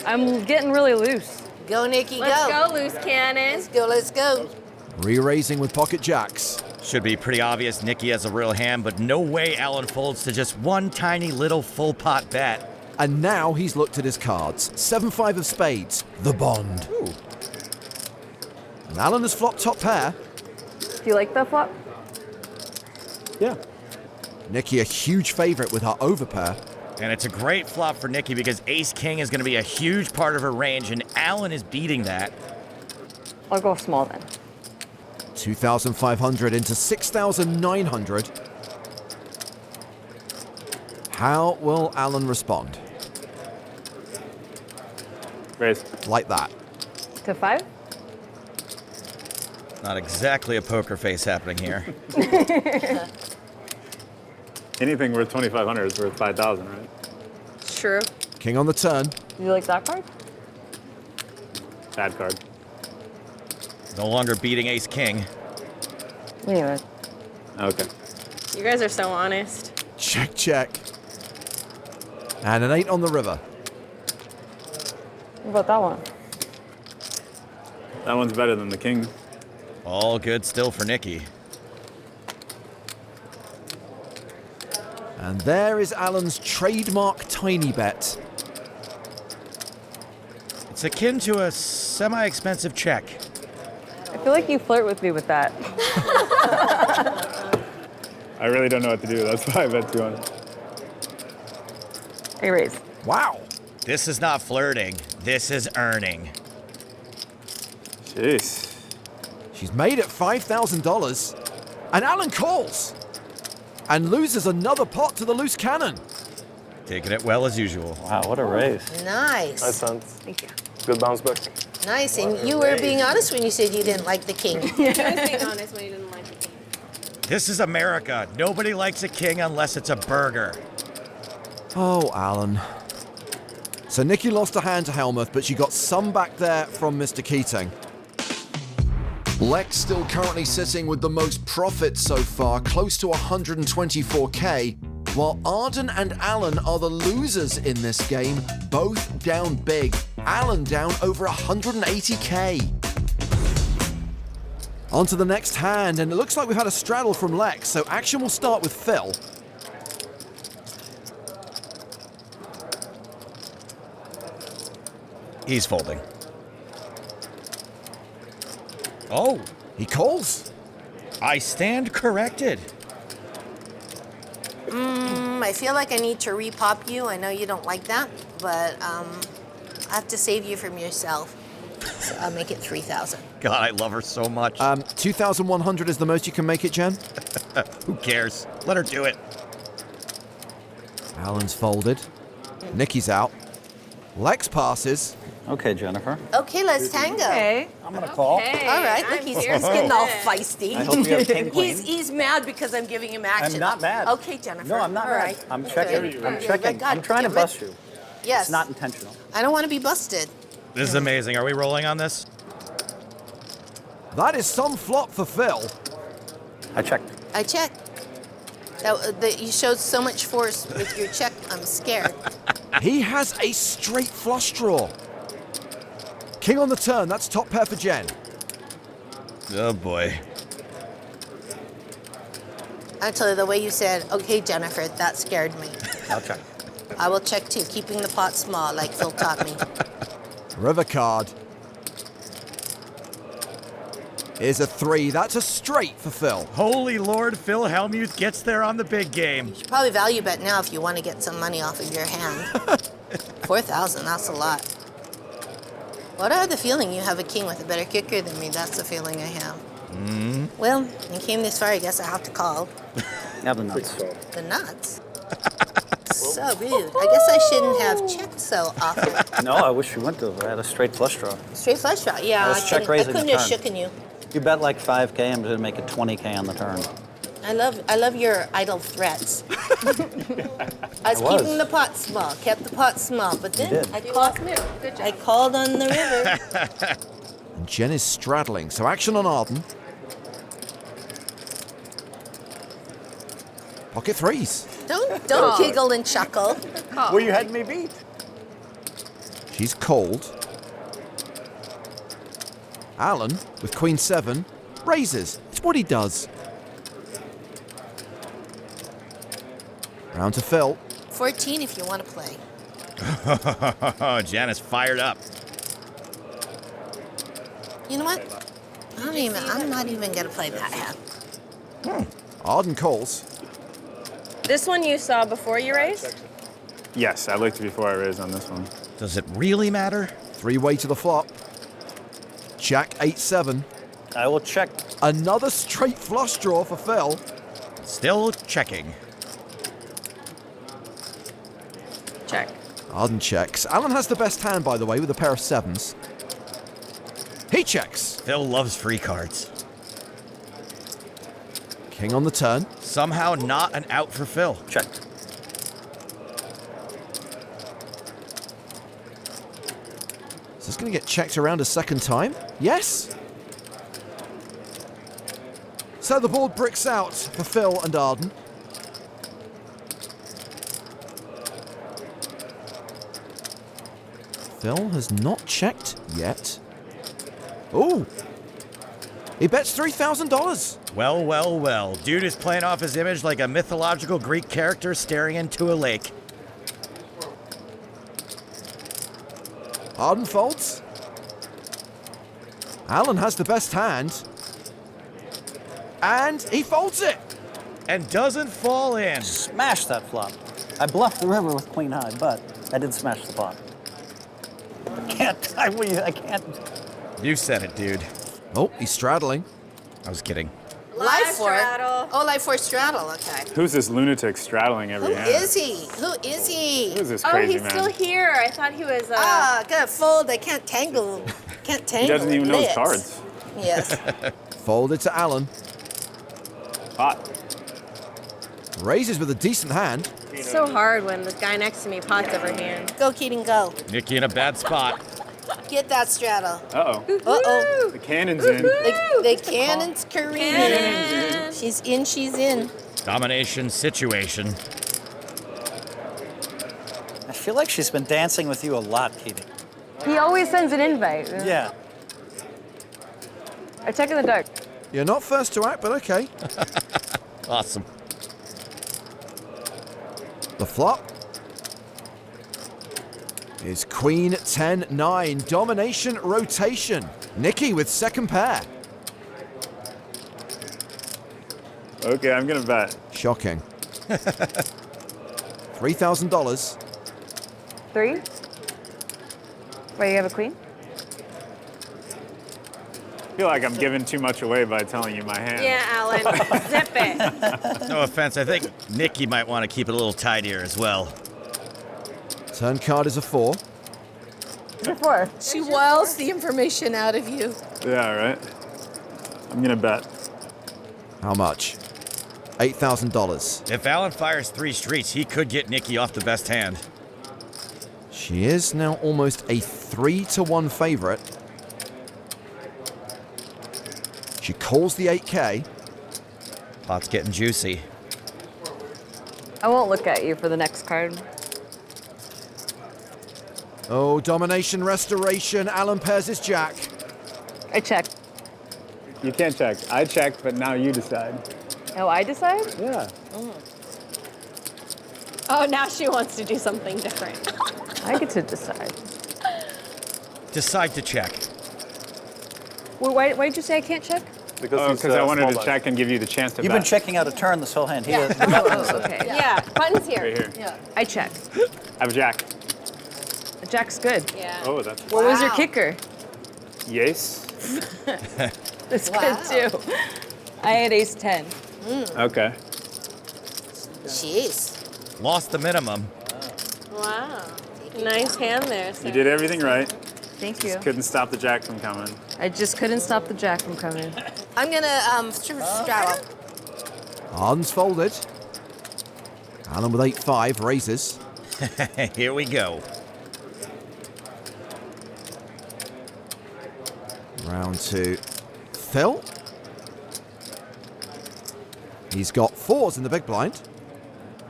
I'm getting really loose. Go, Nikki, Let's go. go, loose cannon. Let's go, let's go. Re-raising with pocket jacks. Should be pretty obvious Nikki has a real hand, but no way Alan folds to just one tiny little full pot bet. And now he's looked at his cards. 7-5 of spades, the bond. Ooh. And Alan has flopped top pair. Do you like that flop? Yeah. Nikki a huge favorite with her overpair. And it's a great flop for Nikki because ace-king is going to be a huge part of her range, and Alan is beating that. I'll go small then. 2,500 into 6,900. How will Alan respond? Raise. Like that. To 5? Not exactly a poker face happening here. Anything worth 2,500 is worth 5,000, right? It's true. King on the turn. Do you like that card? Bad card. No longer beating ace-king. Anyway. Okay. You guys are so honest. Check, check. And an 8 on the river. What about that one? That one's better than the king. All good still for Nikki. And there is Alan's trademark tiny bet. It's akin to a semi-expensive check. I feel like you flirt with me with that. I really don't know what to do. That's why I bet 200. Hey, raise. Wow. This is not flirting. This is earning. Jeez. She's made it $5,000. And Alan calls. And loses another pot to the loose cannon. Taking it well as usual. Wow, what a raise. Nice Nice. hand. Thank you. Good bounce back. Nice. And you were being honest when you said you didn't like the king. I was being honest when you didn't like the king. This is America. Nobody likes a king unless it's a burger. Oh, Alan. So Nikki lost a hand to Helmuth, but she got some back there from Mr. Keating. Lex still currently sitting with the most profit so far, close to 124k, while Arden and Alan are the losers in this game, both down big. Alan down over 180k. On to the next hand, and it looks like we've had a straddle from Lex, so action will start with Phil. He's folding. Oh, He calls. I stand corrected. I feel like I need to repop you. I know you don't like that, but I have to save you from yourself. So I'll make it 3,000. God, I love her so much. 2,100 is the most you can make it, Jen? Who cares? Let her do it. Alan's folded. Nikki's out. Lex passes. Okay, Jennifer. Okay, let's tango. Okay. I'm gonna call. Hey, All right, look, I'm he's here getting for all it. feisty. I hope you have king queen. He's mad because I'm giving him action. I'm not mad. Okay, Jennifer. No, I'm not All mad. right. I'm Good. checking. I'm Good. checking. God I'm trying to damn it. bust you. Yes. It's not intentional. I don't want to be busted. This is amazing. Are we rolling on this? That is some flop for Phil. I checked. I checked. You showed so much force with your check. I'm scared. He has a straight flush draw. King on the turn, that's top pair for Jen. Oh boy. Actually, the way you said, okay, Jennifer, that scared me. I'll check. I will check too, keeping the pot small, like Phil taught me. River card. Here's a 3, that's a straight for Phil. Holy Lord, Phil Hellmuth gets there on the big game. You should probably value bet now if you want to get some money off of your hand. 4,000, that's a lot. What I have the feeling you have a king with a better kicker than me. That's the feeling I have. Well, you came this far, I guess I have to call. Have the nuts. The nuts? So rude. I guess I shouldn't have checked so often. No, I wish you went to. I had a straight flush draw. Straight flush draw. Yeah, Let's check I raising couldn't the have turn. shooken you. You bet like 5K. I'm going to make it 20K on the turn. I love your idle threats. I was keeping the pot small, kept the pot small, but then did. I called on the river. And Jen is straddling, so action on Arden. Pocket 3s. Don't giggle and chuckle. Well, you had me beat. She's called. Alan, with Queen 7, raises. It's what he does. Round to Phil. 14 if you want to play. Janice fired up. You know what? I'm not even gonna play that hand. Arden calls. This one you saw before you raised? Yes, I looked before I raised on this one. Does it really matter? 3-way to the flop. Jack 8-7. I will check. Another straight flush draw for Phil. Still checking. Check. Arden checks. Alan has the best hand, by the way, with a pair of 7s. He checks. Phil loves free cards. King on the turn. Somehow not an out for Phil. Check. Is this going to get checked around a second time? Yes. So the board bricks out for Phil and Arden. Phil has not checked yet. Ooh. He bets $3,000. Well, well, well. Dude is playing off his image like a mythological Greek character staring into a lake. Arden folds. Alan has the best hand. And he folds it. And doesn't fall in. Smash that flop. I bluffed the river with queen high, but I did smash the pot. I can't. You said it, dude. Oh, he's straddling. I was kidding. Live for straddle. Oh, live for straddle. Okay. Who's this lunatic straddling Who every hand? is he? Who is he? Who is this Oh, crazy he's man? still here. I thought he was. Gotta fold. I can't tangle. Can't He tangle. doesn't even know his lips. cards. Yes. Folded to Alan. Pot. Raises with a decent hand. It's so hard when the guy next to me pots over hand. Go, Keating, go. Nikki in a bad spot. get that straddle. Uh-oh. Uh-oh. The cannon's in. The cannon's careening. Cannon. She's in, she's in. Domination situation. I feel like she's been dancing with you a lot, Keating. He always sends an invite. Yeah. I check in the dark. You're not first to act, but okay. Awesome. The flop is Queen 10-9. Domination rotation. Nikki with second pair. Okay, I'm gonna bet. Shocking. $3,000. 3. Wait, you have a queen? I feel like I'm giving too much away by telling you my hand. Yeah, Alan, zip it. No offense, I think Nikki might want to keep it a little tidier as well. Turn card is a 4. You're 4. She wiles the information out of you. Yeah, right. I'm gonna bet. How much? $8,000. If Alan fires 3 streets, he could get Nikki off the best hand. She is now almost a 3-1 favorite. She calls the 8K. Pot's getting juicy. I won't look at you for the next card. Oh, domination restoration. Alan pairs his jack. I check. You can't check. I checked, but now you decide. Oh, I decide? Yeah. Oh, now she wants to do something different. I get to decide. Decide to check. Well, why did you say I can't check? Because I wanted to check and give you the chance to You've bet. been checking out a turn this whole hand. He Yeah. has Okay. Yeah, buttons here. Right here. Yeah. I check. I have a jack. The jack's good. Yeah. Oh, that's What was your Wow. kicker? yes. It's Wow. good too. I had ace 10. Okay. Jeez. Lost the minimum. Wow. Nice hand there, sir. You did everything right. Thank you. Couldn't stop the jack from coming. I just couldn't stop the jack from coming. I'm gonna straddle. Arden's folded. Alan with 8-5 raises. Here we go. Round 2. Phil. He's got 4s in the big blind.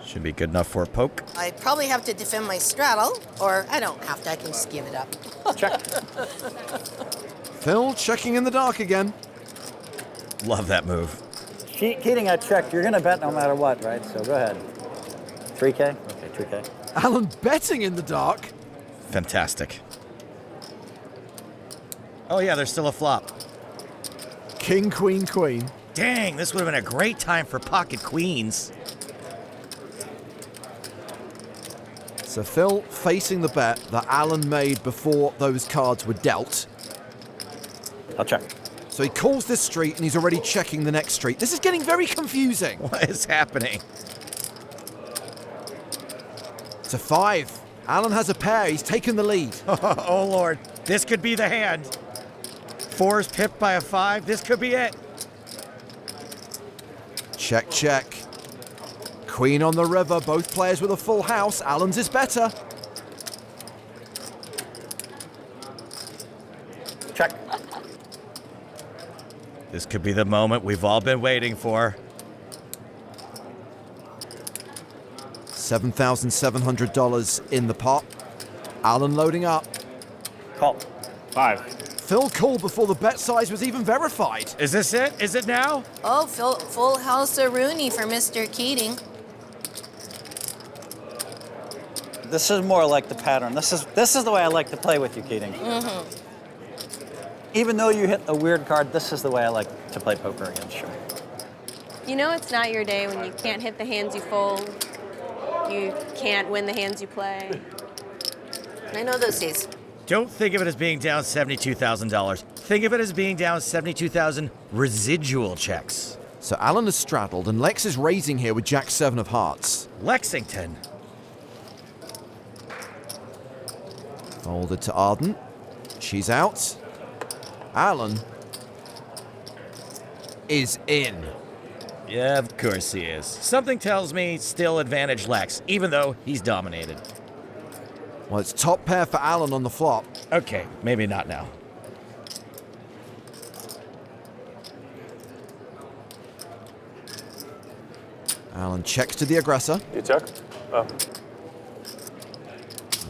Should be good enough for a poke. I probably have to defend my straddle, or I don't have to. I can just give it up. Check. Phil checking in the dark again. Love that move. Keating, I checked. You're going to bet no matter what, right? So go ahead. 3K? Okay, 3K. Alan betting in the dark. Fantastic. Oh yeah, there's still a flop. King, queen, queen. Dang, this would have been a great time for pocket queens. So Phil facing the bet that Alan made before those cards were dealt. I'll check. So he calls this street and he's already checking the next street. This is getting very confusing. What is happening? To 5. Alan has a pair. He's taken the lead. Oh Lord, this could be the hand. 4's pipped by a 5. This could be it. Check, check. Queen on the river. Both players with a full house. Alan's is better. Check. This could be the moment we've all been waiting for. $7,700 in the pot. Alan loading up. Call. 5. Phil called before the bet size was even verified. Is this it? Is it now? Oh, full house of Rooney for Mr. Keating. This is more like the pattern. This is the way I like to play with you, Keating. Even though you hit a weird card, this is the way I like to play poker against you. You know it's not your day when you can't hit the hands you fold. You can't win the hands you play. I know those days. Don't think of it as being down $72,000. Think of it as being down 72,000 residual checks. So Alan has straddled and Lex is raising here with Jack 7 of hearts. Lexington. Folded to Arden. She's out. Alan is in. Yeah, of course he is. Something tells me still advantage Lex, even though he's dominated. Well, it's top pair for Alan on the flop. Okay, maybe not now. Alan checks to the aggressor. You check? Oh.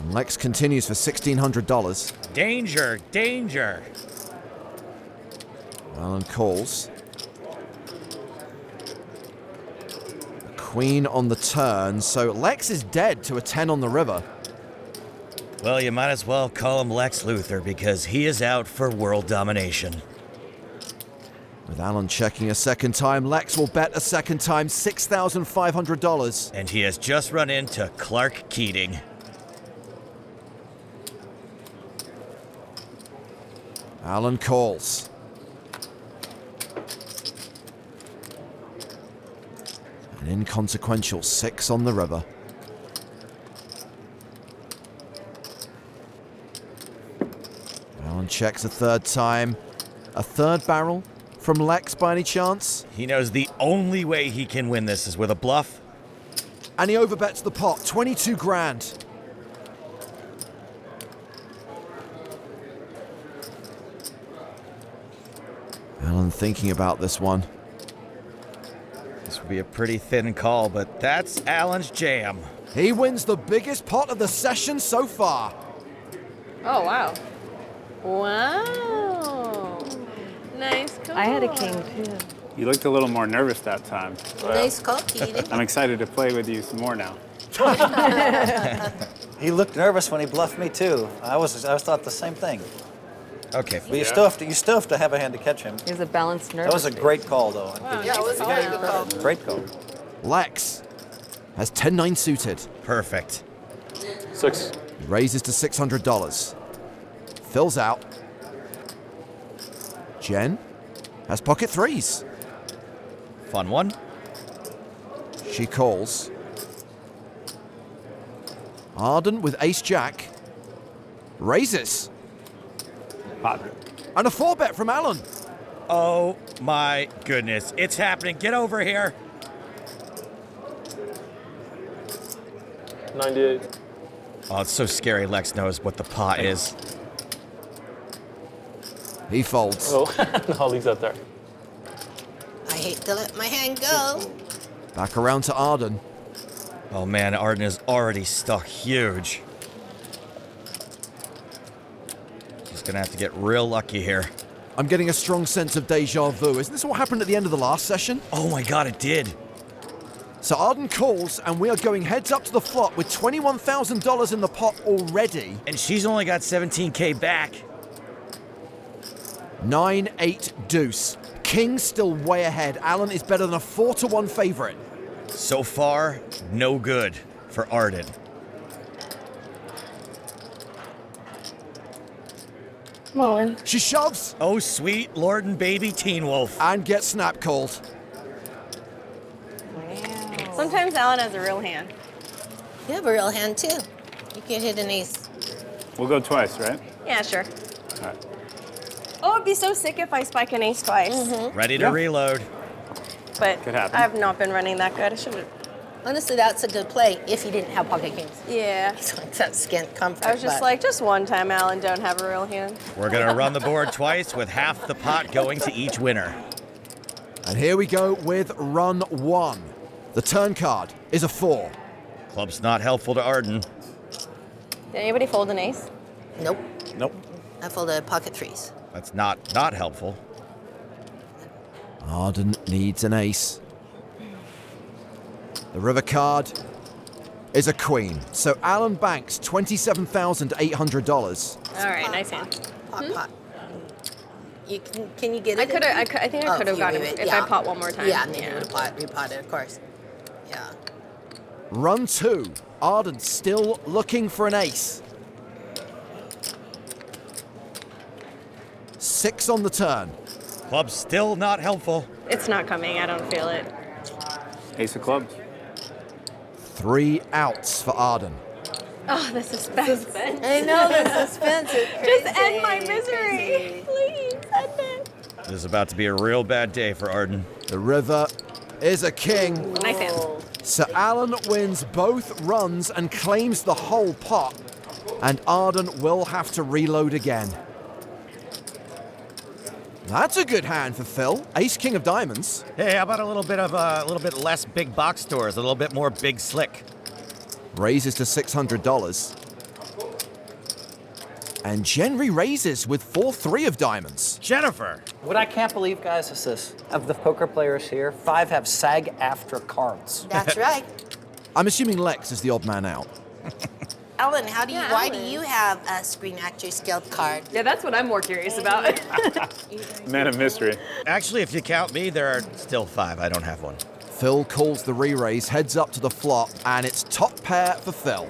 And Lex continues for $1,600. Danger, danger. Alan calls. Queen on the turn, so Lex is dead to a 10 on the river. Well, you might as well call him Lex Luthor because he is out for world domination. With Alan checking a second time, Lex will bet a second time, $6,500. And he has just run into Clark Keating. Alan calls. An inconsequential 6 on the river. Alan checks a third time. A third barrel from Lex by any chance? He knows the only way he can win this is with a bluff. And he overbets the pot, 22 grand. Alan thinking about this one. This would be a pretty thin call, but that's Alan's jam. He wins the biggest pot of the session so far. Oh, wow. Wow. Nice call. I had a king too. You looked a little more nervous that time. Nice call, Keating. I'm excited to play with you some more now. He looked nervous when he bluffed me too. I thought the same thing. Okay, But you still have to have a hand to catch him. He was a balanced nerve. That was a great call though. Yeah, it was a very good call. Great call. Lex has 10-9 suited. perfect. 6. He raises to $600. Phil's out. Jen has pocket threes. Fun one. She calls. Arden with ace-jack. Raises. Pot. And a 4-bet from Alan. Oh my goodness. It's happening. Get over here. 98. Oh, it's so scary. Lex knows what the pot is. He folds. Oh, no, I'll leave that there. I hate to let my hand go. Back around to Arden. Oh man, Arden is already stuck huge. He's gonna have to get real lucky here. I'm getting a strong sense of deja vu. Isn't this what happened at the end of the last session? Oh my god, it did. So Arden calls, and we are going heads up to the flop with $21,000 in the pot already. And she's only got 17K back. 9-8 deuce. King still way ahead. Alan is better than a 4-1 favorite. So far, no good for Arden. Come on. She shoves Oh sweet Lord and baby Teen Wolf. and gets snap called. Sometimes Alan has a real hand. You have a real hand too. You can hit an ace. We'll go twice, right? Yeah, sure. All right. Oh, it'd be so sick if I spike an ace twice. Ready to Yeah. reload. But Could happen. I have not been running that good. I should have. Honestly, that's a good play if you didn't have pocket kings. Yeah. It's like that scant comfort. I was just but- like, just one time Alan don't have a real hand. We're gonna run the board twice with half the pot going to each winner. And here we go with run 1. The turn card is a 4. Club's not helpful to Arden. Did anybody fold an ace? Nope. Nope. I folded pocket threes. That's not helpful. Arden needs an ace. The river card is a queen. So Alan banks $27,800. All right, nice hand. Pot. You can you get it? I could have. I think I Oh, could have you gotten leave it, if yeah. I pot one more time. Yeah, and then you would have repotted, of course. Yeah. Run 2. Arden still looking for an ace. 6 on the turn. Club's still not helpful. It's not coming. I don't feel it. Ace of clubs. 3 outs for Arden. Oh, the suspense. I know the suspense is crazy. Just end my misery. Please end it. This is about to be a real bad day for Arden. The river is a king. Nice hand. So Alan wins both runs and claims the whole pot. And Arden will have to reload again. That's a good hand for Phil. Ace-king of diamonds. Hey, how about a little bit less big box stores, a little bit more big slick? Raises to $600. And Jen re-raises with 4-3 of diamonds. Jennifer! What I can't believe, guys, is this. Of the poker players here, 5 have SAG-AFTRA cards. That's right. I'm assuming Lex is the odd man out. Alan, why do Alan. you have a Screen Actors Guild card? Yeah, that's what I'm more curious about. Man of mystery. Actually, if you count me, there are still 5. I don't have one. Phil calls the re-raise, heads up to the flop, and it's top pair for Phil.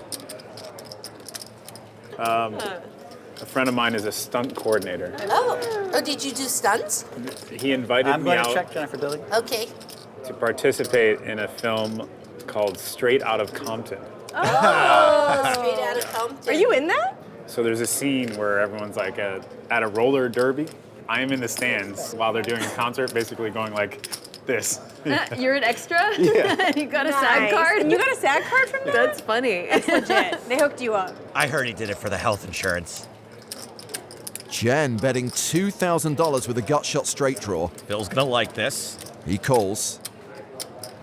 A friend of mine is a stunt coordinator. Oh, did you do stunts? He invited I'm me going to out check Jennifer Dilly. Okay. to participate in a film called Straight Outta Compton. Oh, straight out of Compton. Are you in that? So there's a scene where everyone's like at a roller derby. I am in the stands while they're doing a concert, basically going like this. You're an extra? Yeah. You got a SAG card? And you got a SAG card from them? That's funny. Legit. They hooked you up. I heard he did it for the health insurance. Jen betting $2,000 with a gut shot straight draw. Phil's gonna like this. He calls.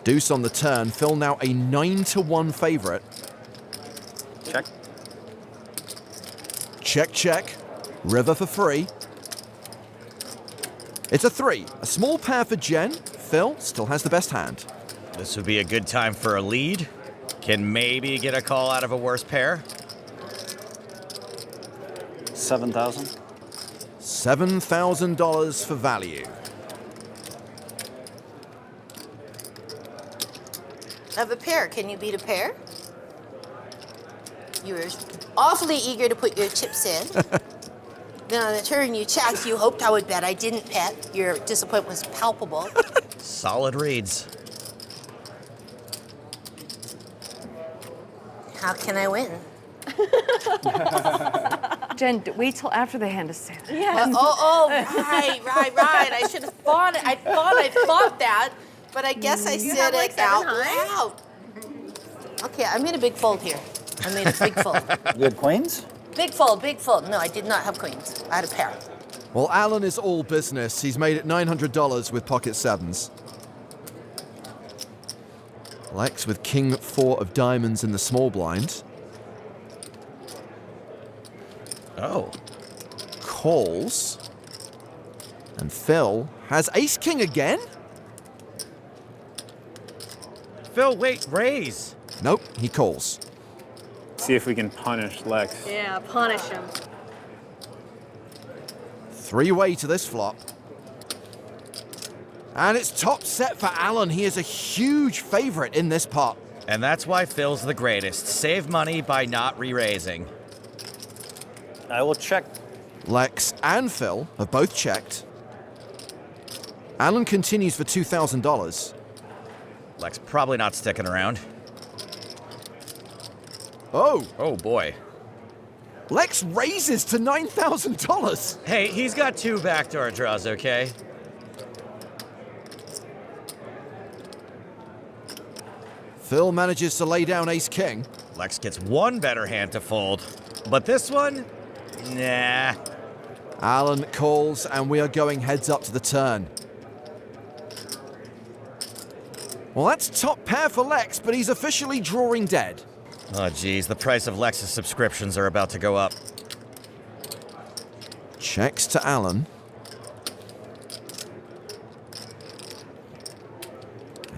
Deuce on the turn. Phil now a 9-1 favorite. Check. Check, check. River for free. It's a 3. A small pair for Jen. Phil still has the best hand. This would be a good time for a lead. Can maybe get a call out of a worse pair. 7,000. $7,000 for value. Of a pair. Can you beat a pair? You were awfully eager to put your chips in. Then on the turn you checked, you hoped I would bet. I didn't bet. Your disappointment was palpable. Solid reads. How can I win? Jen, wait till after the hand is set. Yeah. Right. I should have thought it. I thought that, but I guess I You said have, like, it out 7 high? loud. Okay, I made a big fold here. I made a big fold. You had queens? Big fold, big fold. No, I did not have queens. I had a pair. Well, Alan is all business. He's made it $900 with pocket sevens. Lex with king 4 of diamonds in the small blind. Oh. Calls. And Phil has ace-king again? Phil, wait, raise. Nope, he calls. See if we can punish Lex. Yeah, punish him. 3-way to this flop. And it's top set for Alan. He is a huge favorite in this pot. And that's why Phil's the greatest. Save money by not re-raising. I will check. Lex and Phil have both checked. Alan continues for $2,000. Lex probably not sticking around. Oh, Oh boy. Lex raises to $9,000. Hey, he's got 2 backdoor draws, okay? Phil manages to lay down ace-king. Lex gets 1 better hand to fold. But this one? Nah. Alan calls, and we are going heads up to the turn. Well, that's top pair for Lex, but he's officially drawing dead. Oh, geez, the price of Lex's subscriptions are about to go up. Checks to Alan.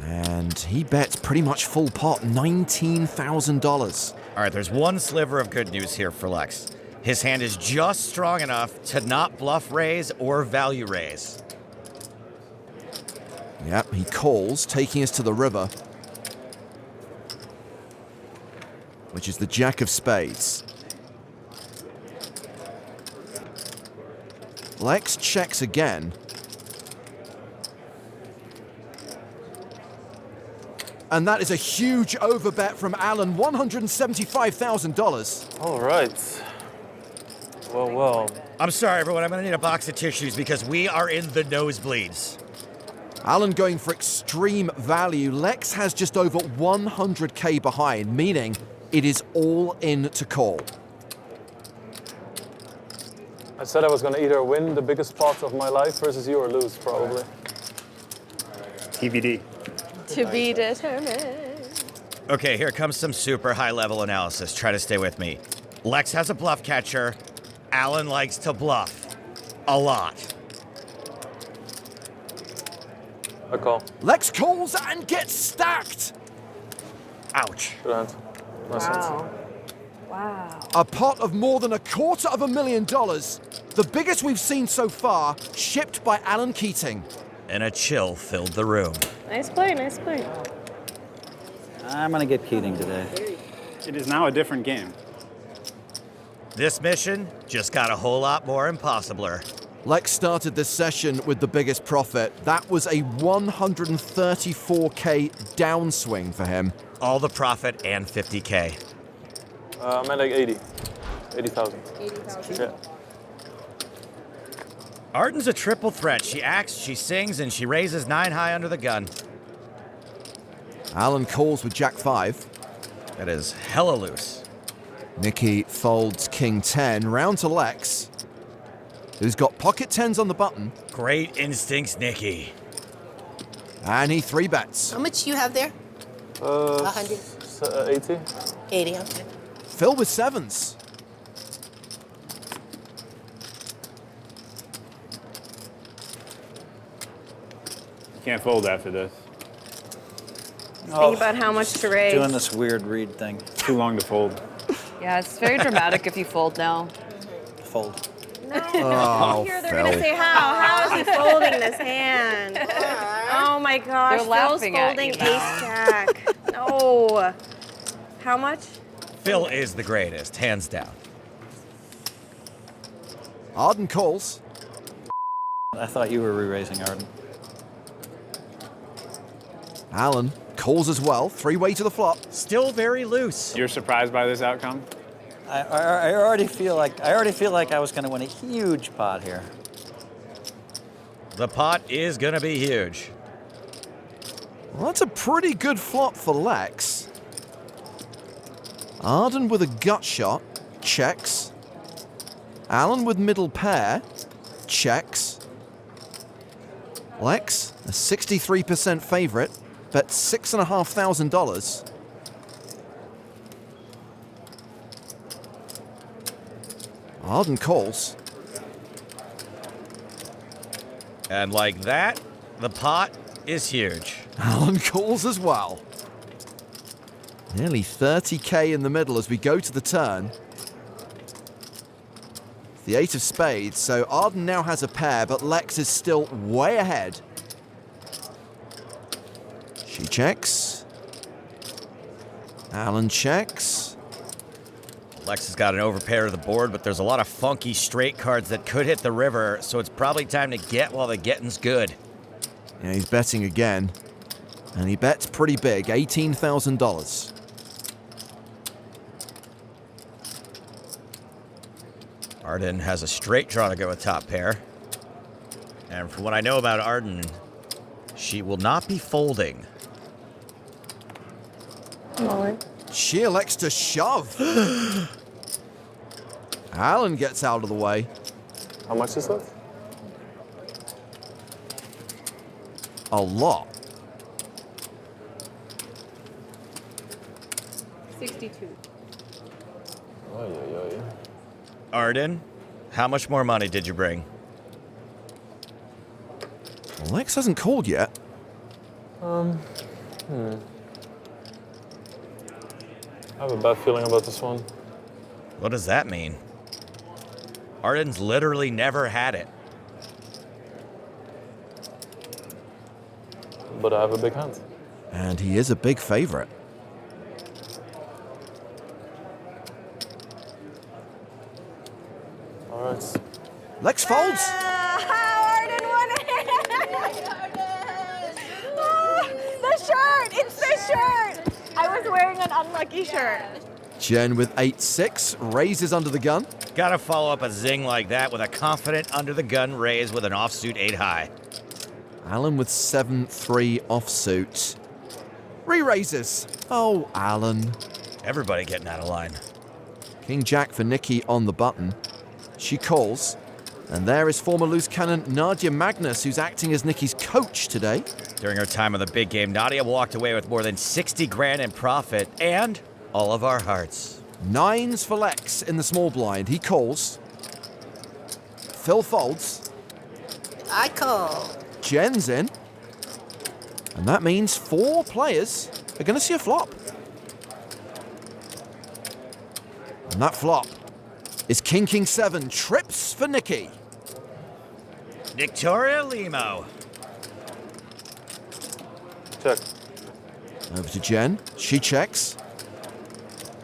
And he bets pretty much full pot, $19,000. All right, there's one sliver of good news here for Lex. His hand is just strong enough to not bluff raise or value raise. Yep, he calls, taking us to the river, which is the jack of spades. Lex checks again. And that is a huge overbet from Alan, $175,000. All right. Well. I'm sorry, everyone. I'm going to need a box of tissues because we are in the nosebleeds. Alan going for extreme value. Lex has just over 100K behind, meaning it is all in to call. I said I was going to either win the biggest pot of my life versus you or lose, probably. TBD. To be determined. Okay, here comes some super high-level analysis. Try to stay with me. Lex has a bluff catcher. Alan likes to bluff. A lot. I call. Lex calls and gets stacked. Ouch. Good hand. Nice hand. Wow. A pot of more than $250,000. The biggest we've seen so far, shipped by Alan Keating. And a chill filled the room. Nice play, nice play. I'm going to get Keating today. It is now a different game. This mission just got a whole lot more impossibler. Lex started this session with the biggest profit. That was a 134K downswing for him. All the profit and 50K. I'm at like 80. 80,000. 80,000. Yeah. Arden's a triple threat. She acts, she sings, and she raises 9 high under the gun. Alan calls with Jack 5. That is hella loose. Nikki folds King 10, round to Lex, who's got pocket 10s on the button, Great instincts, Nikki. and he 3-bets. How much you have there? 100. 80. 80, okay. Phil with 7s. You can't fold after this. Think about how much to raise. Doing this weird read thing. Too long to fold. Yeah, it's very dramatic if you fold now. Fold. Oh, Here they're Phil. gonna say how. How is he folding this hand? Oh my gosh, They're Phil's laughing at folding you ace now. jack. No. How much? Phil is the greatest, hands down. Arden calls. I thought you were re-raising Arden. Alan calls as well. 3-way to the flop. Still very loose. You're surprised by this outcome? I already feel like I was going to win a huge pot here. The pot is gonna be huge. Well, that's a pretty good flop for Lex. Arden with a gut shot. Checks. Alan with middle pair. Checks. Lex, a 63% favorite. Bets $6,500. Arden calls. And like that, the pot is huge. Alan calls as well. Nearly 30K in the middle as we go to the turn. The 8 of spades, so Arden now has a pair, but Lex is still way ahead. She checks. Alan checks. Lex has got an overpair of the board, but there's a lot of funky straight cards that could hit the river, so it's probably time to get while the getting's good. Yeah, he's betting again. And he bets pretty big, $18,000. Arden has a straight draw to go with top pair. And from what I know about Arden, she will not be folding. She elects to shove. Alan gets out of the way. How much is that? A lot. 62. Arden, how much more money did you bring? Lex hasn't called yet. I have a bad feeling about this one. What does that mean? Arden's literally never had it. But I have a big hand. And he is a big favorite. All right. Lex folds. Arden won it! The shirt! It's the shirt! I was wearing an unlucky shirt. Jen with 8-6 raises under the gun. Gotta follow up a zing like that with a confident under the gun raise with an offsuit 8 high. Alan with 7-3 offsuit. Re-raises. Oh, Alan. Everybody getting out of line. King Jack for Nikki on the button. She calls. And there is former loose cannon Nadia Magnus, who's acting as Nikki's coach today. During her time on the big game, Nadia walked away with more than 60 grand in profit and all of our hearts. Nines for Lex in the small blind. He calls. Phil folds. I call. Jen's in. And that means 4 players are going to see a flop. And that flop is King King 7 trips for Nikki. Victoria Limo. Check. Over to Jen. She checks.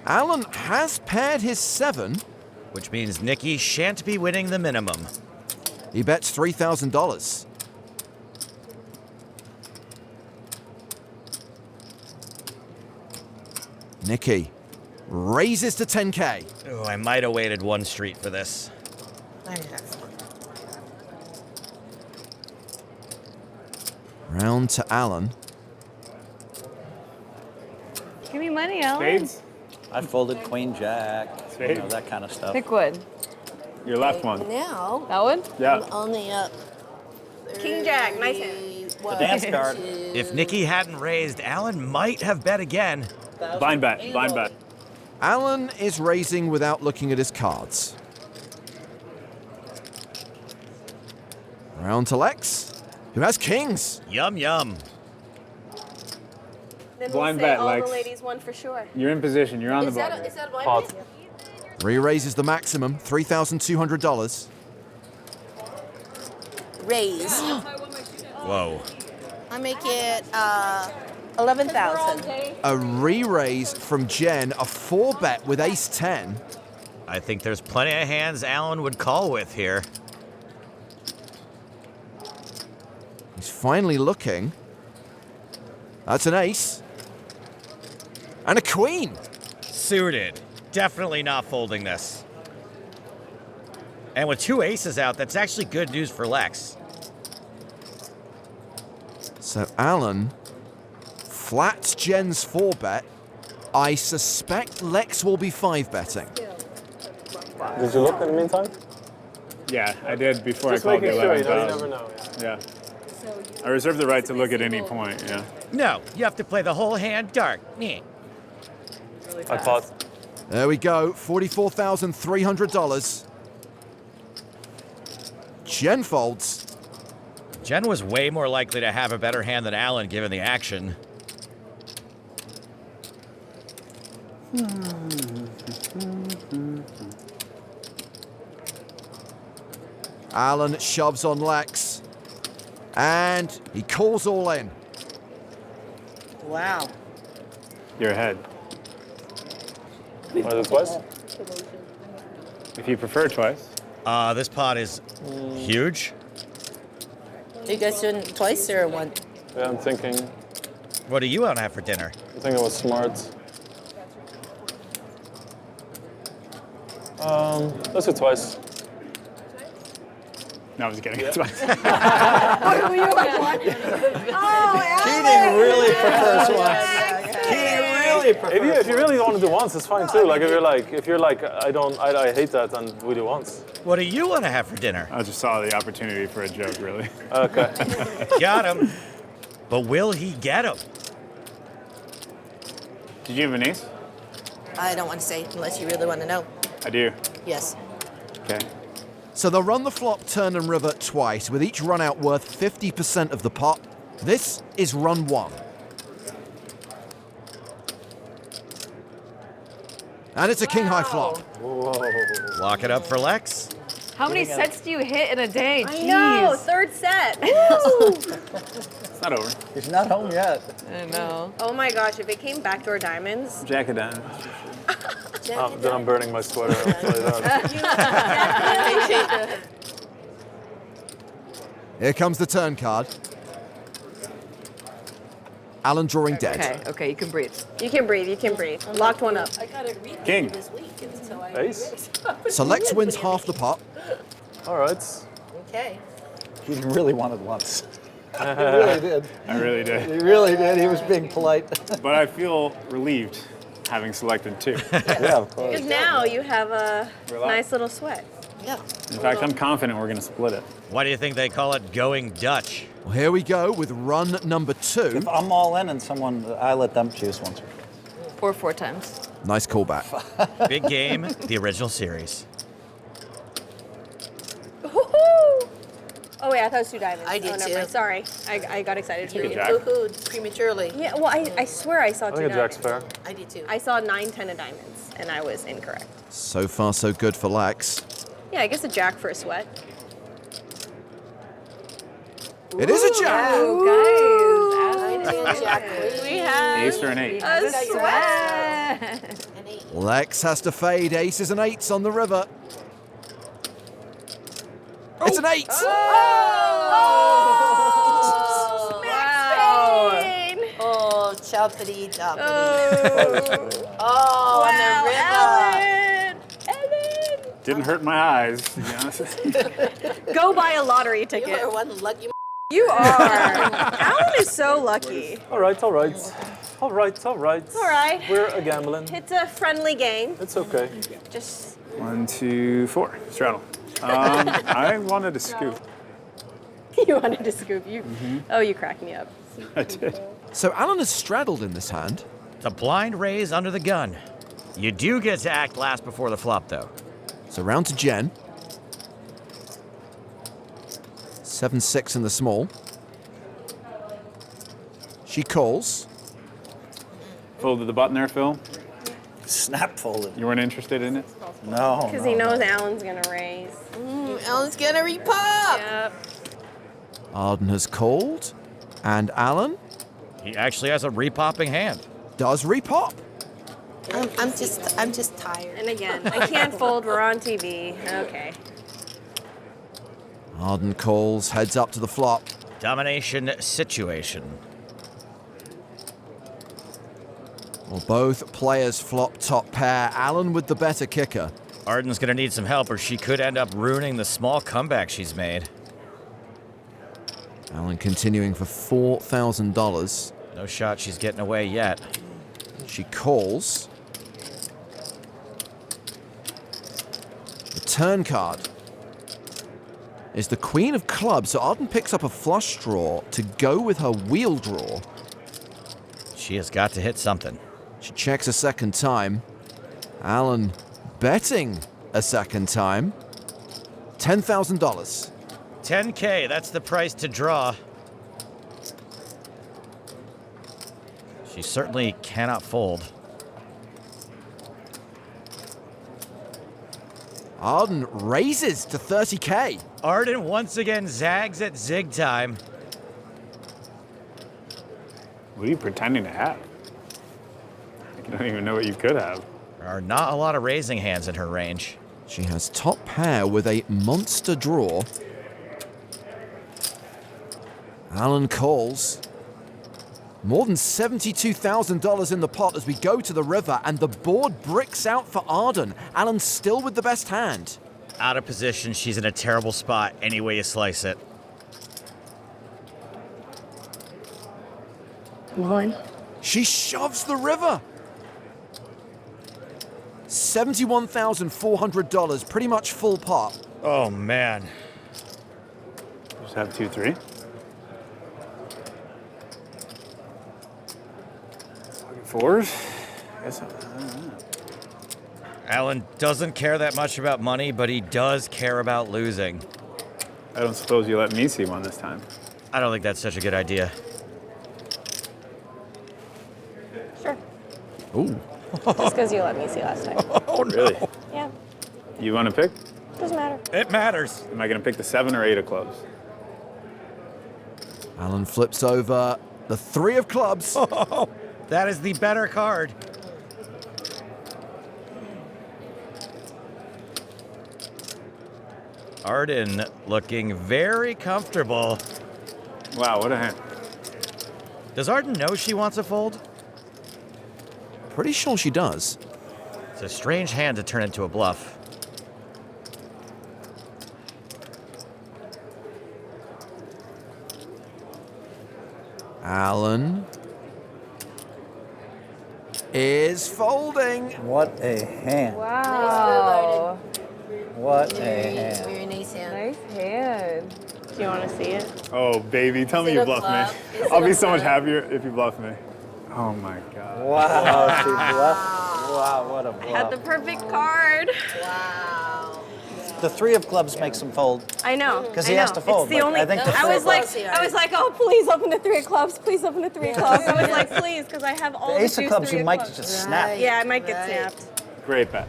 Alan has paired his 7. Which means Nikki shan't be winning the minimum. He bets $3,000. Nikki raises to 10K. Oh, I might have waited one street for this. Round to Alan. Give me money, Alan. Spades? I folded queen jack, you Spade. know, that kind of stuff. Pick one. Your left one. Now, That one? Yeah. I'm only up. King Jack, nice hand. The dance card. If Nikki hadn't raised, Alan might have bet again. Blind bet. Blind bet. Alan is raising without looking at his cards. Round to Lex, who has kings. Yum, yum. Then Blind we'll say bet, all Lex. the ladies won for sure. You're in position. You're on the board. Is that a blind Pot. bet? Re-raises the maximum, $3,200. Raise. Whoa. I make it 11,000. A re-raise from Jen, a 4-bet with ace-10. I think there's plenty of hands Alan would call with here. He's finally looking. That's an ace. And a queen. Suited. Definitely not folding this. And with 2 aces out, that's actually good news for Lex. So Alan flats Jen's 4-bet. I suspect Lex will be 5-betting. Did you look in the meantime? Yeah, I did before Just I called the making sure, you 11,000. never know. Yeah. I reserve the right to look at any point, yeah. No, you have to play the whole hand dark. Meh. I pot. There we go, $44,300. Jen folds. Jen was way more likely to have a better hand than Alan given the action. Alan shoves on Lex. And he calls all in. Wow. You're ahead. Want to do twice? If you prefer twice. This pot is huge. You guys doing twice or one? Yeah, I'm thinking. What do you want to have for dinner? I think it was smart. Let's do twice. No, I was kidding. Twice. Keating really prefers once. Keating really prefers If you really want to do once, it's fine too. Like if you're like I hate that, then we do once. What do you want to have for dinner? I just saw the opportunity for a joke, really. Okay. Got him. But will he get him? Did you have an ace? I don't want to say unless you really want to know. I do. Yes. Okay. So they'll run the flop, turn and river twice, with each run out worth 50% of the pot. This is run 1. And it's a king high flop. Lock it up for Lex. How many sets do you hit in a day? I know, Jeez. third set. It's not over. He's not home yet. I know. Oh my gosh, if it came backdoor diamonds. Jack of diamonds. Then I'm burning my sweater. I'll tell you that. Here comes the turn card. Alan drawing dead. Okay, you can breathe. You can breathe, you can breathe. Locked one up. I got it read King. this week, and so I. Ace. So Lex wins half the pot. All right. Okay. He really wanted once. He really did. I really did. He really did. He was being polite. But I feel relieved having selected 2. Yeah, of course. Because now you have a Relax. nice little sweat. Yeah. In fact, I'm confident we're going to split it. Why do you think they call it going Dutch? Well, here we go with run number 2. If I'm all in and I let them choose once. Or 4 times. Nice callback. Big game, the original series. Woohoo! Oh wait, I thought it was 2 diamonds. I did oh, never too. mind. Sorry, I got excited for Good you. jack. Woohoo, prematurely. Yeah, well, I swear I saw I 2 think a jack's diamonds. fair. I did too. I saw 9, 10 of diamonds, and I was incorrect. So far, so good for Lex. Yeah, I guess a jack for a sweat. It is a jack. Oh, guys. Nine, 10, jack, queen. We have Ace or an 8? a sweat. An 8. Lex has to fade aces and 8s on the river. It's an 8. Oh, choppity choppity. Oh, Oh, on wow, the river. Ellen! Didn't hurt my eyes, to be honest. Go buy a lottery You ticket. are one lucky. You are. Alan is so lucky. All right, all right. All right, all right. All right. We're a gambling. It's a friendly game. It's okay. Just 1, 2, 4. Straddle. I wanted to scoop. you wanted to scoop you. Oh, you cracked me up. I did. So Alan has straddled in this hand. It's a blind raise under the gun. You do get to act last before the flop, though. So round to Jen. 7-6 in the small. She calls. Folded the button there, Phil. Snap folded. You weren't interested in it? No. Because no, he knows no. Alan's gonna raise. Alan's gonna repop. Yep. Arden has called. And Alan He actually has a repopping hand. does repop. I'm just tired. And again, I can't fold. We're on TV. Okay. Arden calls, heads up to the flop. Domination situation. Well, both players flop top pair. Alan with the better kicker. Arden's gonna need some help, or she could end up ruining the small comeback she's made. Alan continuing for $4,000. No shot she's getting away yet. She calls. The turn card is the Queen of Clubs. So Arden picks up a flush draw to go with her wheel draw. She has got to hit something. She checks a second time. Alan betting a second time. $10,000. 10K, that's the price to draw. She certainly cannot fold. Arden raises to 30K. Arden once again zags at zig time. What are you pretending to have? You don't even know what you could have. There are not a lot of raising hands in her range. She has top pair with a monster draw. Alan calls. More than $72,000 in the pot as we go to the river, and the board bricks out for Arden. Alan still with the best hand. Out of position, she's in a terrible spot any way you slice it. One. She shoves the river. $71,400, pretty much full pot. Oh, man. Just have 2, 3. Fours? I guess I don't know. Alan doesn't care that much about money, but he does care about losing. I don't suppose you let me see one this time. I don't think that's such a good idea. Sure. Ooh. Just because you let me see last time. Oh, Really? Yeah. You want to pick? Doesn't matter. It matters. Am I going to pick the 7 or 8 of clubs? Alan flips over the 3 of clubs. That is the better card. Arden looking very comfortable. Wow, what a hand. Does Arden know she wants a fold? Pretty sure she does. It's a strange hand to turn into a bluff. Alan is folding. What a hand. Wow. What a hand. Very nice hand. Nice hand. Do you want to see it? Oh, baby, tell me it you a bluff bluff? me. Is I'll it be a so much bluff? happier if you bluff me. Oh my God. Wow, she bluffed. Wow, what a bluff. Had the perfect card. Wow. The 3 of clubs makes him fold. I know. Because I he has know. to fold, It's the but only. I think the I was three like, of clubs I was like, oh, please open the 3 of clubs. Please open the 3 of clubs. I was like, please, because I have all The ace the of clubs, three you might clubs. just snap. Yeah, I might get Right. snapped. Great bet.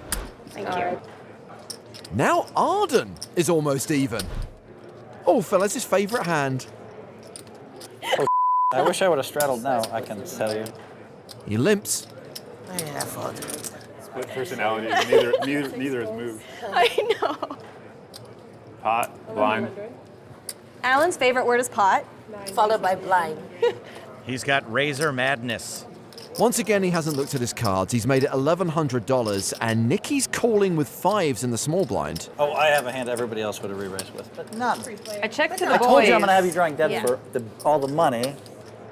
Thank you. Now Arden is almost even. Oh, Phil, his favourite hand. I wish I would have straddled now, I can tell you. He limps. Where did I fold? Split personality. Neither has moved. I know. Pot, blind. Alan's favorite word is pot. Followed by blind. He's got razor madness. Once again, he hasn't looked at his cards. He's made it $1,100, and Nikki's calling with 5s in the small blind. Oh, I have a hand everybody else would have re-raised with, but none. I checked to the I boys. told you I'm going to have you drawing dead Yeah. for all the money.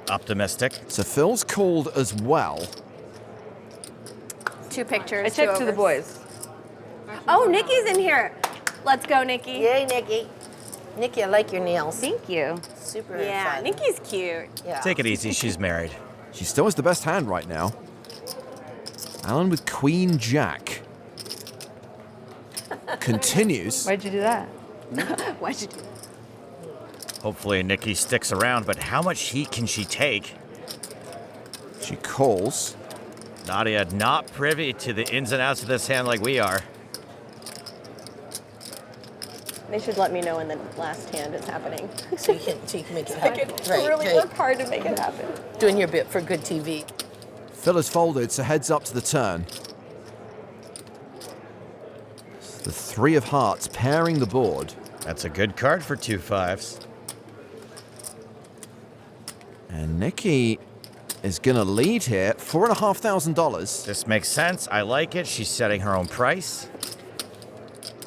Optimistic. So Phil's called as well. 2 pictures. I checked to the boys. Oh, Nikki's in here. Let's go, Nikki. Yay, Nikki. Nikki, I like your nails. Thank you. Super Yeah, fun. Nikki's cute. Yeah. Take it easy, she's married. She still has the best hand right now. Alan with Queen Jack. Continues. Why'd you do that? Why'd you do? Hopefully Nikki sticks around, but how much heat can she take? She calls. Nadia not privy to the ins and outs of this hand like we are. They should let me know when the last hand is happening. So you can make it I happen. could Right, really right. work hard to make it happen. Doing your bit for good TV. Phil has folded, so heads up to the turn. The 3 of hearts pairing the board. That's a good card for 2 5s. And Nikki is going to lead here, $4,500. This makes sense. I like it. She's setting her own price.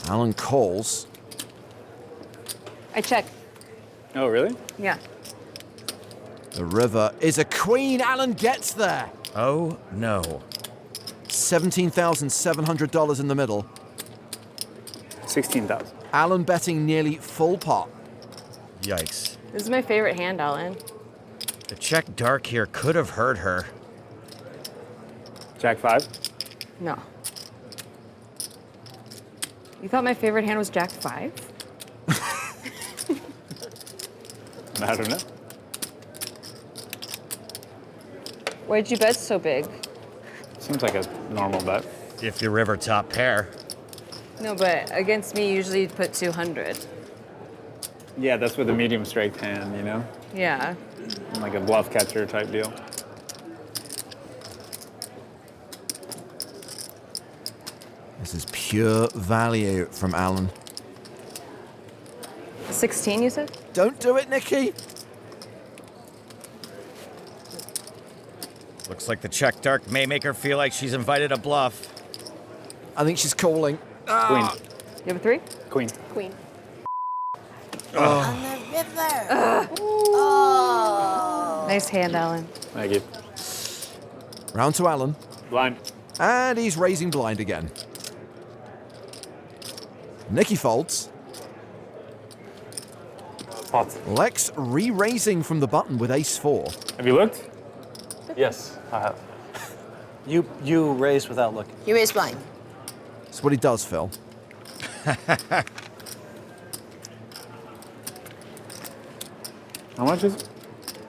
Alan calls. I checked. Oh, really? Yeah. The river is a queen. Alan gets there. Oh, no. $17,700 in the middle. 16,000. Alan betting nearly full pot. Yikes. This is my favorite hand, Alan. The check dark here could have hurt her. Jack 5. No. You thought my favorite hand was Jack 5? I don't know. Why'd you bet so big? Seems like a normal bet. If your river top pair. No, but against me, usually you'd put 200. Yeah, that's with a medium strength hand, you know? Yeah. Like a bluff catcher type deal. This is pure value from Alan. 16, you said? Don't do it, Nikki. Looks like the check dark may make her feel like she's invited a bluff. I think she's calling. Queen. You have a 3? Queen. Queen. On the river. Oh. Nice hand, Alan. Thank you. Round to Alan. Blind. And he's raising blind again. Nikki folds. Pot. Lex re-raising from the button with ace 4. Have you looked? Yes, I have. You raised without looking. You raise blind. That's what he does, Phil. How much is it?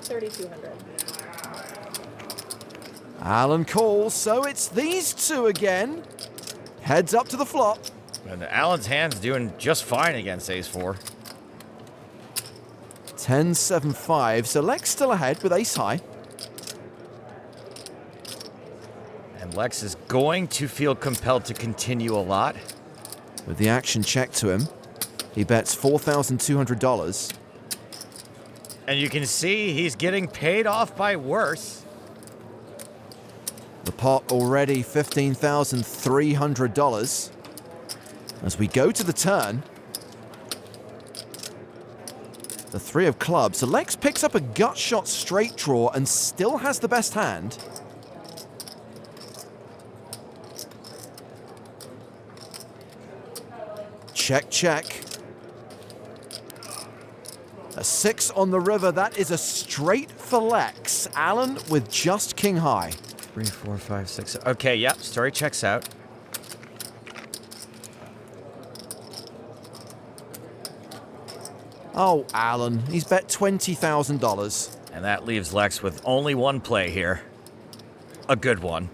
3,200. Alan calls, so it's these two again. Heads up to the flop. And Alan's hand's doing just fine against ace 4. 10-7-5, so Lex still ahead with ace high. And Lex is going to feel compelled to continue a lot. With the action check to him, he bets $4,200. And you can see he's getting paid off by worse. The pot already $15,300. As we go to the turn, the 3 of clubs. So Lex picks up a gut shot straight draw and still has the best hand. Check, check. A 6 on the river. That is a straight for Lex. Alan with just king high. 3, 4, 5, 6. Okay, yep, story checks out. Oh, Alan, he's bet $20,000. And that leaves Lex with only one play here. A good one.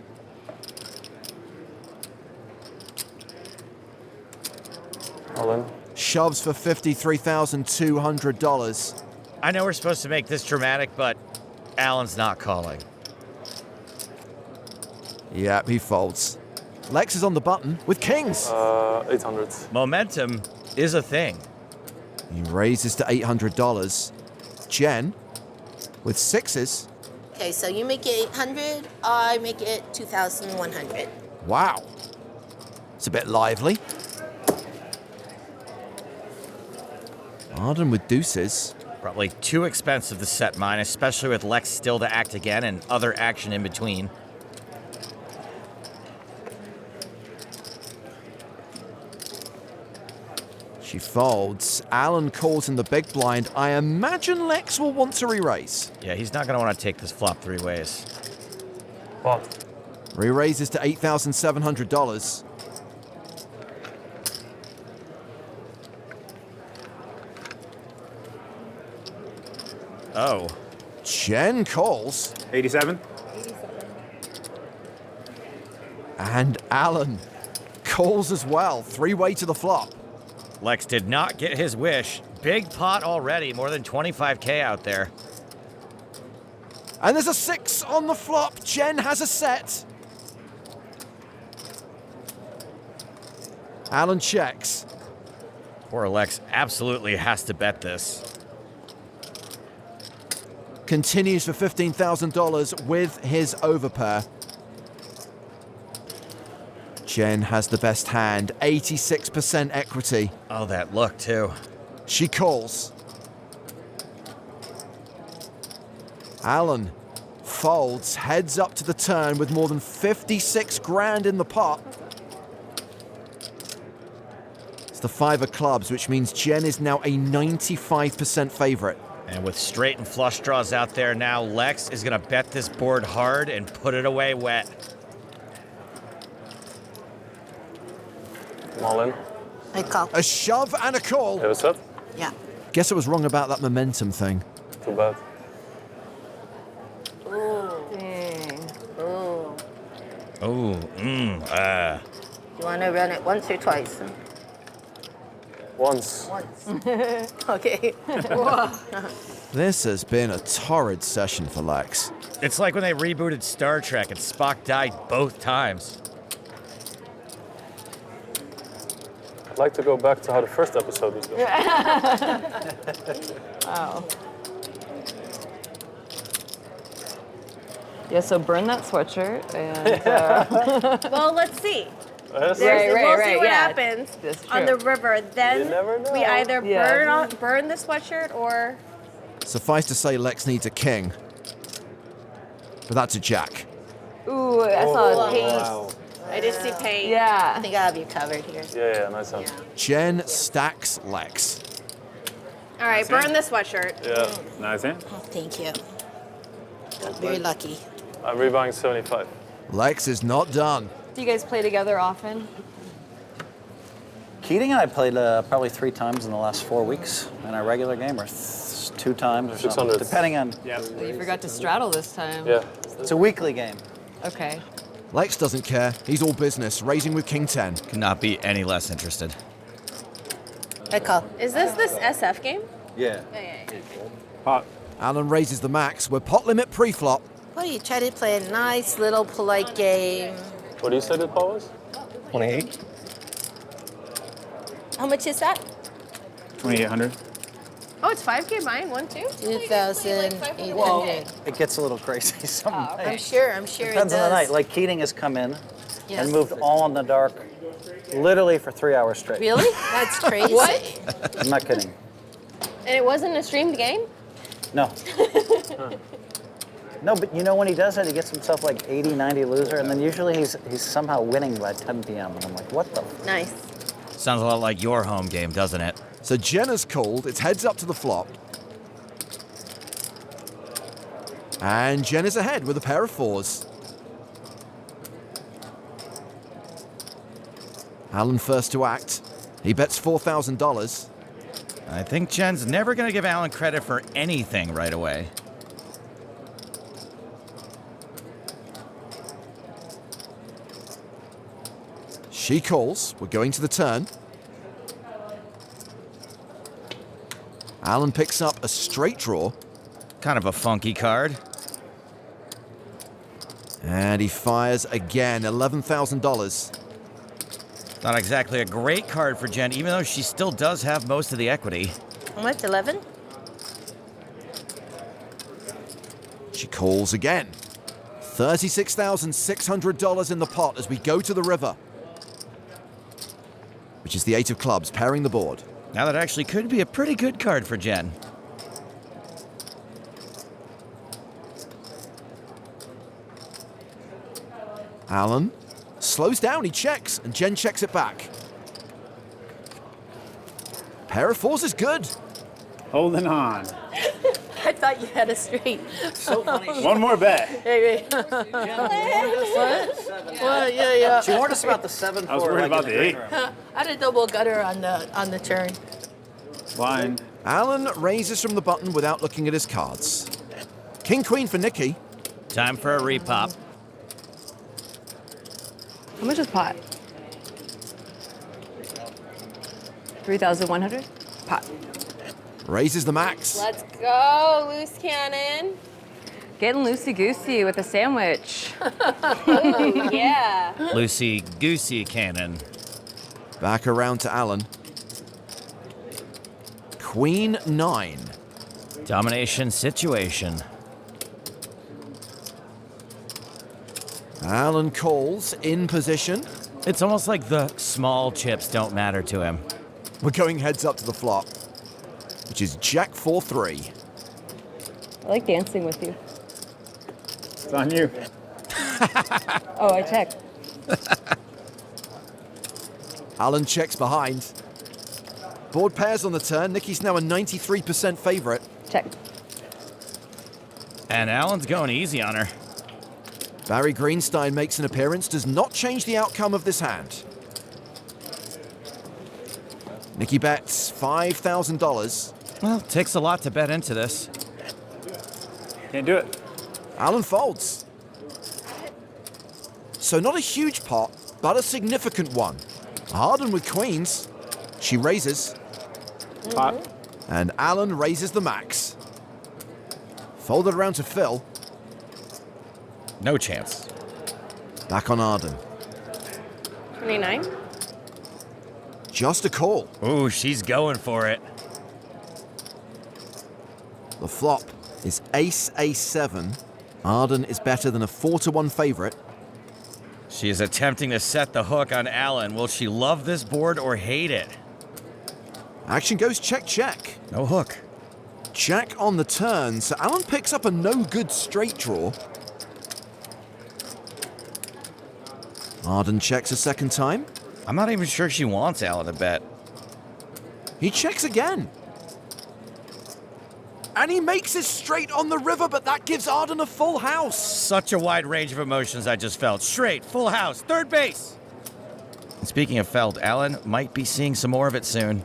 All in. Shoves for $53,200. I know we're supposed to make this dramatic, but Alan's not calling. Yep, he folds. Lex is on the button with kings. 800. Momentum is a thing. He raises to $800. Jen with sixes. Okay, so you make it 800, I make it 2,100. Wow. It's a bit lively. Arden with deuces. Probably too expensive to set mine, especially with Lex still to act again and other action in between. She folds. Alan calls in the big blind. I imagine Lex will want to re-raise. Yeah, he's not going to want to take this flop 3 ways. What? Re-raises to $8,700. Oh. Jen calls. 87. And Alan calls as well. 3-way to the flop. Lex did not get his wish. Big pot already, more than 25K out there. And there's a 6 on the flop. Jen has a set. Alan checks. Poor Lex absolutely has to bet this. Continues for $15,000 with his overpair. Jen has the best hand, 86% equity. Oh, that look too. She calls. Alan folds, heads up to the turn with more than 56 grand in the pot. It's the 5 of clubs, which means Jen is now a 95% favorite. And with straight and flush draws out there now, Lex is going to bet this board hard and put it away wet. I'm all in. I call. A shove and a call. You have a set? Yeah. Guess I was wrong about that momentum thing. Too bad. Dang. Ooh. Oh, You want to run it once or twice? Once. Once. Okay. This has been a torrid session for Lex. It's like when they rebooted Star Trek and Spock died both times. I'd like to go back to how the first episode was going. Wow. Yeah, so burn that sweatshirt and Well, let's see. Yes. We'll see what yeah. happens That's on true. the river. Then You never know. we either Yeah. burn the sweatshirt or Suffice to say, Lex needs a king. But that's a jack. ooh, I saw a paint. Wow. I just see paint. I Yeah. think I have you covered here. Yeah, nice one. Jen stacks Lex. All right, burn the sweatshirt. Yeah. Nice hand. Oh, thank you. Got very lucky. I'm rebuying 75. Lex is not done. Do you guys play together often? Keating and I played probably 3 times in the last 4 weeks in our regular game, or 2 times or something, 600. depending on. Yeah. You forgot to straddle this time. Yeah. It's a weekly game. Okay. Lex doesn't care. He's all business, raising with king 10. Could not be any less interested. I call. Is this SF game? Yeah. Pot. Alan raises the max. We're pot limit pre-flop. Well, you try to play a nice little polite game. What do you say the pot was? 28. How much is that? 2,800. Oh, it's 5K buying 1 too. 2,800. It gets a little crazy some I'm nights. sure Depends it does. on the night. Like Keating has come in Yes. and moved all in the dark, literally for 3 hours straight. Really? That's crazy. What? I'm not kidding. And it wasn't a streamed game? No. No, but you know when he does it, he gets himself like 80, 90 loser, and then usually he's somehow winning by 10 p.m. And I'm like, what the? Nice. Sounds a lot like your home game, doesn't it? So Jen has called. It's heads up to the flop. And Jen is ahead with a pair of fours. Alan first to act. He bets $4,000. I think Jen's never going to give Alan credit for anything right away. She calls. We're going to the turn. Alan picks up a straight draw. Kind of a funky card. And he fires again, $11,000. Not exactly a great card for Jen, even though she still does have most of the equity. How much? 11? She calls again. $36,600 in the pot as we go to the river. Which is the 8 of clubs, pairing the board. Now that actually could be a pretty good card for Jen. Alan slows down, he checks, and Jen checks it back. Pair of fours is good. Holding on. I thought you had a straight. So funny. One more bet. Hey, What? well, yeah. She warned us about the 7-4. I was worried about the 8. I had a double gutter on the turn. Blind. Alan raises from the button without looking at his cards. King Queen for Nikki. Time for a repop. How much is pot? 3,100? Pot. Raises the max. Let's go, loose cannon. Getting loosey-goosey with a sandwich. Ooh, yeah. Lucy Goosey Cannon. Back around to Alan. Queen 9. Domination situation. Alan calls in position. It's almost like the small chips don't matter to him. We're going heads up to the flop, which is Jack 4-3. I like dancing with you. It's on you. Oh, I checked. Alan checks behind. Board pairs on the turn. Nikki's now a 93% favorite. Check. And Alan's going easy on her. Barry Greenstein makes an appearance, does not change the outcome of this hand. Nikki bets $5,000. Well, takes a lot to bet into this. Can't do it. Alan folds. So not a huge pot, but a significant one. Arden with queens. She raises. Pot. And Alan raises the max. Folded around to Phil. No chance. Back on Arden. 29. Just a call. Ooh, she's going for it. The flop is ace, ace-7. Arden is better than a 4-1 favorite. She is attempting to set the hook on Alan. Will she love this board or hate it? Action goes check, check. No hook. Jack on the turn, so Alan picks up a no-good straight draw. Arden checks a second time. I'm not even sure she wants Alan to bet. He checks again. And he makes it straight on the river, but that gives Arden a full house. Such a wide range of emotions I just felt. Straight, full house, third base. And speaking of felt, Alan might be seeing some more of it soon.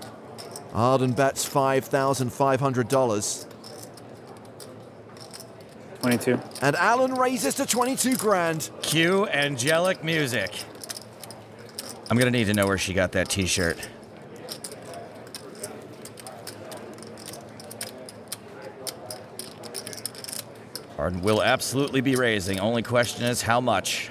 Arden bets $5,500. 22. And Alan raises to 22 grand. Cue angelic music. I'm gonna need to know where she got that t-shirt. Arden will absolutely be raising. Only question is how much.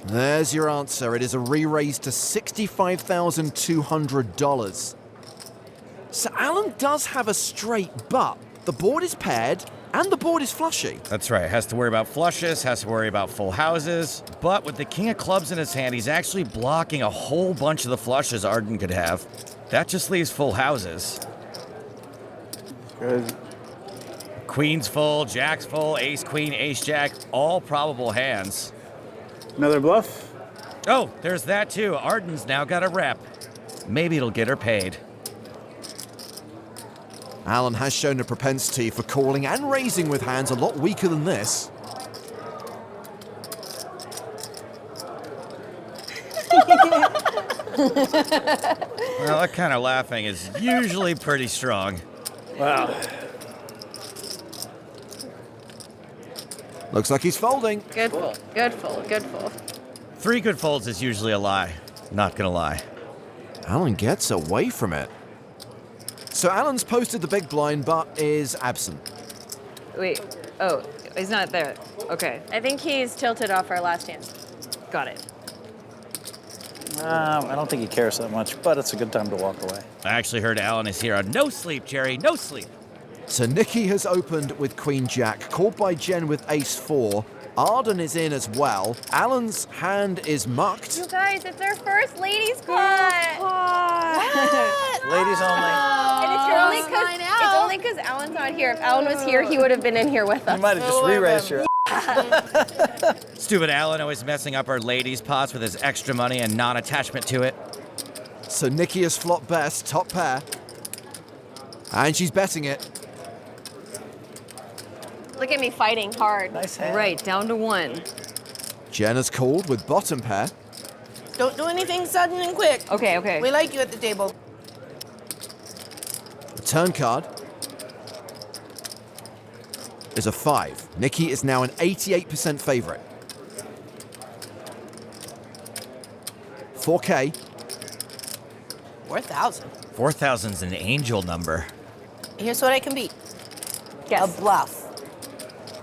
There's your answer. It is a re-raise to $65,200. So Alan does have a straight, but the board is paired and the board is flushy. That's right. Has to worry about flushes, has to worry about full houses. But with the king of clubs in his hand, he's actually blocking a whole bunch of the flushes Arden could have. That just leaves full houses. Good. Queen's full, Jack's full, Ace, Queen, Ace, Jack, all probable hands. Another bluff? Oh, there's that too. Arden's now got a rep. Maybe it'll get her paid. Alan has shown a propensity for calling and raising with hands a lot weaker than this. Well, that kind of laughing is usually pretty strong. Wow. Looks like he's folding. Good full, good full, good full. 3 good folds is usually a lie. Not gonna lie. Alan gets away from it. So Alan's posted the big blind, but is absent. Wait, oh, he's not there. Okay, I think he's tilted off our last hand. got it. I don't think he cares that much, but it's a good time to walk away. I actually heard Alan is here on no sleep, Jerry, no sleep. So Nikki has opened with Queen Jack, called by Jen with Ace 4. Arden is in as well. Alan's hand is mucked. You guys, it's our first ladies' pot. Ladies only. And it's only because Alan's not here. If Alan was here, he would have been in here with us. You might have just re-raised your. Stupid Alan always messing up our ladies' pots with his extra money and non-attachment to it. So Nikki has flopped best, top pair. And she's betting it. Look at me fighting hard. Nice hand. Right, down to 1. Jen has called with bottom pair. Don't do anything sudden and quick. Okay, okay. We like you at the table. The turn card is a 5. Nikki is now an 88% favorite. 4K. 4,000. 4,000's an angel number. Here's what I can beat. Yes. A bluff.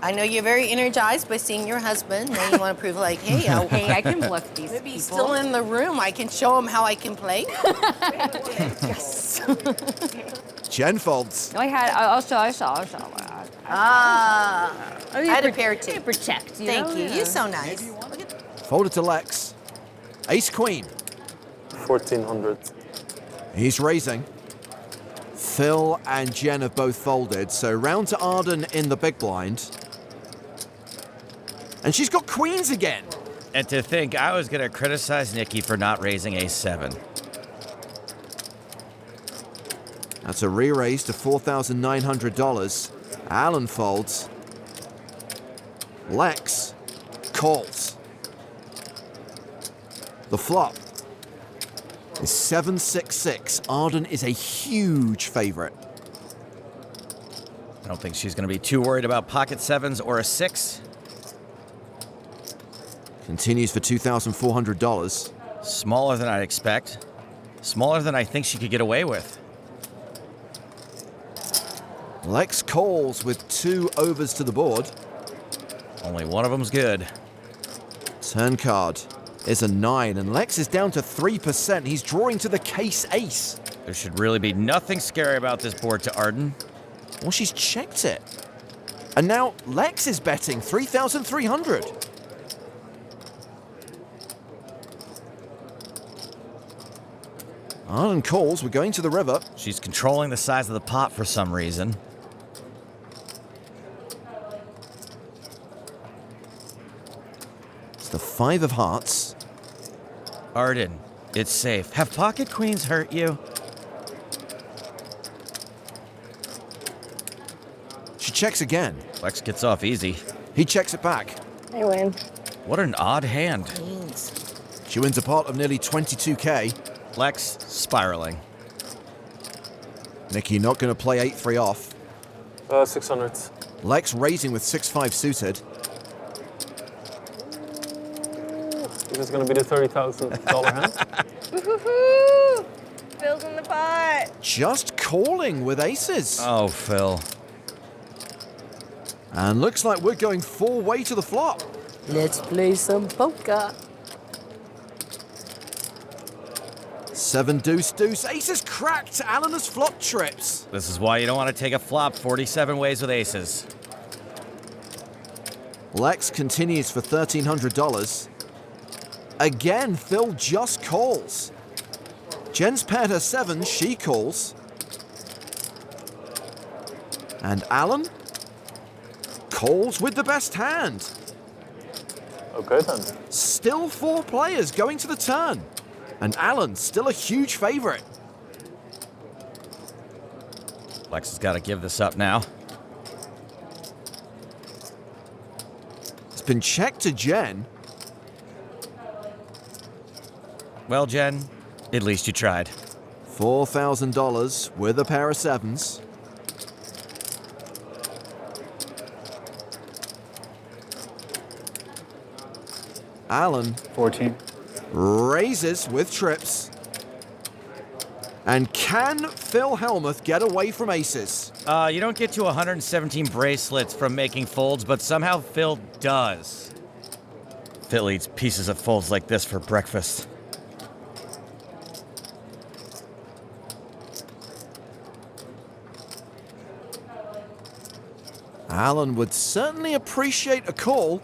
I know you're very energized by seeing your husband. Now you want to prove like, hey, Hey, I can bluff these maybe he's people. still in the room. I can show him how I can play. Yes. Jen folds. No, I'll show. Ah, I had a pair to too. protect, you Thank know? you. Yeah. You're so nice. Folded to Lex. Ace Queen. 1,400. He's raising. Phil and Jen have both folded, so round to Arden in the big blind. And she's got queens again. And to think I was gonna criticize Nikki for not raising Ace 7. That's a re-raise to $4,900. Alan folds. Lex calls. The flop is 766. Arden is a huge favorite. I don't think she's gonna be too worried about pocket 7s or a 6. Continues for $2,400. Smaller than I'd expect. Smaller than I think she could get away with. Lex calls with 2 overs to the board. Only one of them's good. Turn card is a 9, and Lex is down to 3%. He's drawing to the case ace. There should really be nothing scary about this board to Arden. Well, she's checked it. And now Lex is betting 3,300. Arden calls, we're going to the river. She's controlling the size of the pot for some reason. It's the 5 of hearts. Arden, it's safe. Have pocket queens hurt you? She checks again. Lex gets off easy. He checks it back. I win. What an odd hand. She wins a pot of nearly 22K. Lex spiraling. Nikki not going to play 8-3 off. 600. Lex raising with 6-5 suited. This is going to be the $30,000 hand. Woohoo! Phil's in the pot. Just calling with aces. Oh, Phil. And looks like we're going 4-way to the flop. Let's play some poker. 7 deuce deuce. Aces cracked. Alan has flop trips. This is why you don't want to take a flop 47 ways with aces. Lex continues for $1,300. Again, Phil just calls. Jen's paired her 7s. She calls. And Alan calls with the best hand. Okay then. Still 4 players going to the turn. And Alan still a huge favorite. Lex has got to give this up now. It's been checked to Jen. Well, Jen, at least you tried. $4,000 with a pair of sevens. Alan 14. raises with trips. And can Phil Hellmuth get away from aces? You don't get to 117 bracelets from making folds, but somehow Phil does. Phil eats pieces of folds like this for breakfast. Alan would certainly appreciate a call.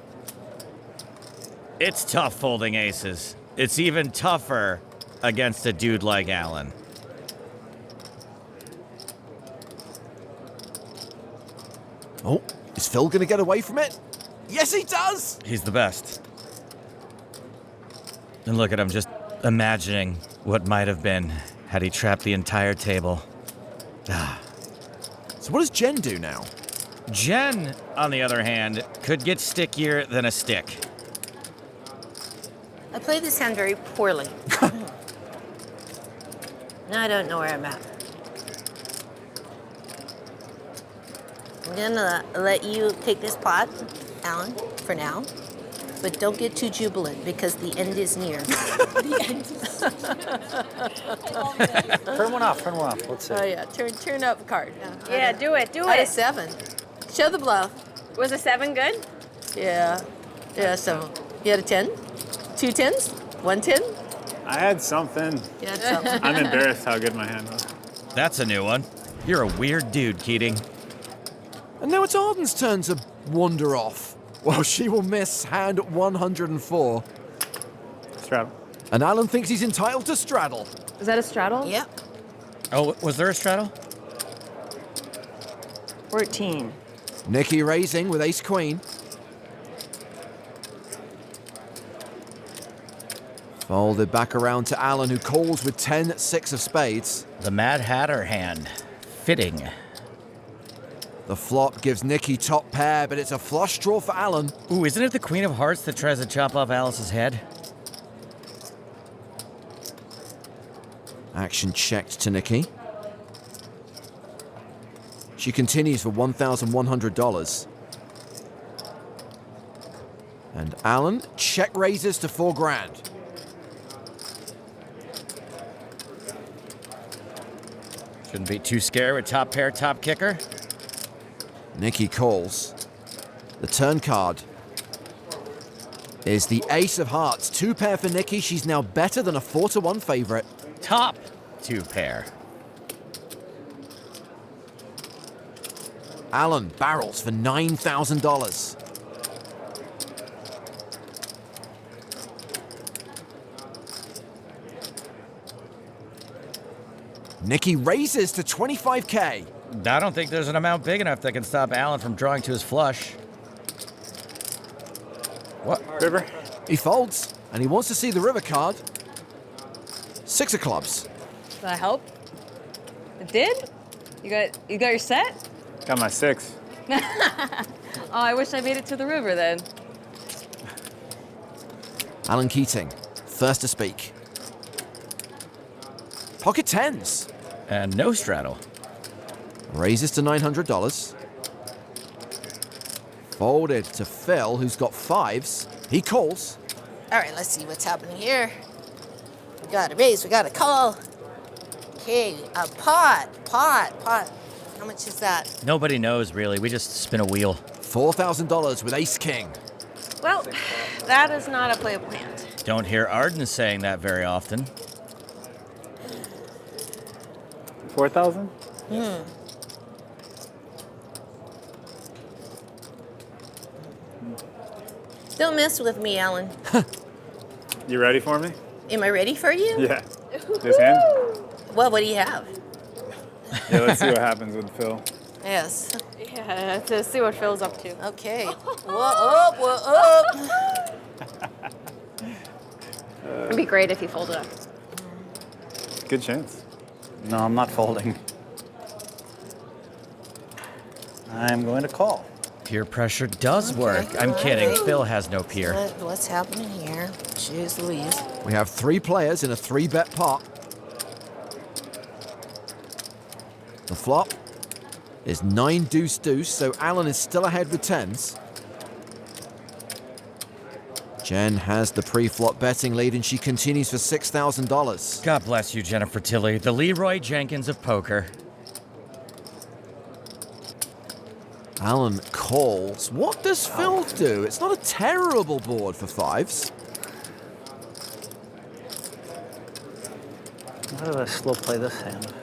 It's tough folding aces. It's even tougher against a dude like Alan. Oh, is Phil going to get away from it? Yes, he does! He's the best. And look at him just imagining what might have been had he trapped the entire table. So what does Jen do now? Jen, on the other hand, could get stickier than a stick. I play this hand very poorly. Now I don't know where I'm at. I'm gonna let you take this pot, Alan, for now. But don't get too jubilant because the end is near. Turn one off. Let's see. Oh yeah, turn up a card. Yeah, do it. Out of 7. Show the bluff. Was a 7 good? Yeah, 7. You had a 10? 2 10s? 1 10? I had something. You had something. I'm embarrassed how good my hand was. That's a new one. You're a weird dude, Keating. And now it's Arden's turn to wander off. Well, she will miss hand 104. Straddle. And Alan thinks he's entitled to straddle. Is that a straddle? Yep. Oh, was there a straddle? 14. Nikki raising with ace-queen. Folded back around to Alan, who calls with 10-6 of spades. The Mad Hatter hand. Fitting. The flop gives Nikki top pair, but it's a flush draw for Alan. Ooh, isn't it the Queen of Hearts that tries to chop off Alice's head? Action checked to Nikki. She continues for $1,100. And Alan check raises to $4,000. Shouldn't be too scared with top pair, top kicker. Nikki calls. The turn card is the ace of hearts. 2 pair for Nikki. She's now better than a 4-1 favorite. Top 2 pair. Alan barrels for $9,000. Nikki raises to $25K. I don't think there's an amount big enough that can stop Alan from drawing to his flush. What? River. He folds, and he wants to see the river card. 6 of clubs. Did that help? It did? You got your set? Got my 6. Oh, I wish I made it to the river then. Alan Keating, first to speak. Pocket 10s. And no straddle. Raises to $900. Folded to Phil, who's got 5s. He calls. All right, let's see what's happening here. We got a raise, we got a call. Okay, a pot. How much is that? Nobody knows, really. We just spin a wheel. $4,000 with ace-king. Well, that is not a play of planned. Don't hear Arden saying that very often. 4,000? Don't mess with me, Alan. You ready for me? Am I ready for you? Yeah. This hand? Well, what do you have? Yeah, let's see what happens with Phil. Yes. Yeah, to see what Phil's up to. Okay. What up? It'd be great if he folded up. Good chance. No, I'm not folding. I'm going to call. Peer pressure does work. I'm kidding. Okay. Phil has no peer. What's happening here? Jeez Louise. We have 3 players in a 3-bet pot. The flop is 9 deuce deuce, so Alan is still ahead with 10s. Jen has the pre-flop betting lead and she continues for $6,000. God bless you, Jennifer Tilly, the Leroy Jenkins of poker. Alan calls. What does Phil do? It's not a terrible board for 5s. Why did I slow play this hand?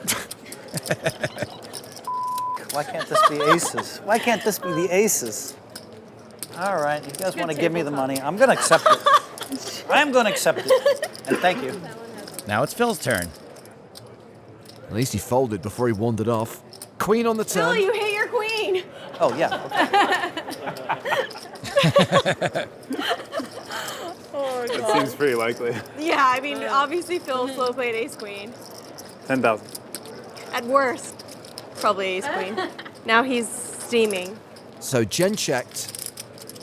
Why can't this be aces? Why can't this be the aces? All right, you guys want to give me the money? I'm going to accept it. I'm going to accept it. And thank you. Now it's Phil's turn. At least he folded before he wandered off. Queen on the Phil, turn. you hit your queen. Oh, yeah. Okay. Oh, It God. seems pretty likely. Yeah, I mean, obviously Phil slow played ace queen. 10,000. At worst, probably ace queen. Now he's steaming. So Jen checked.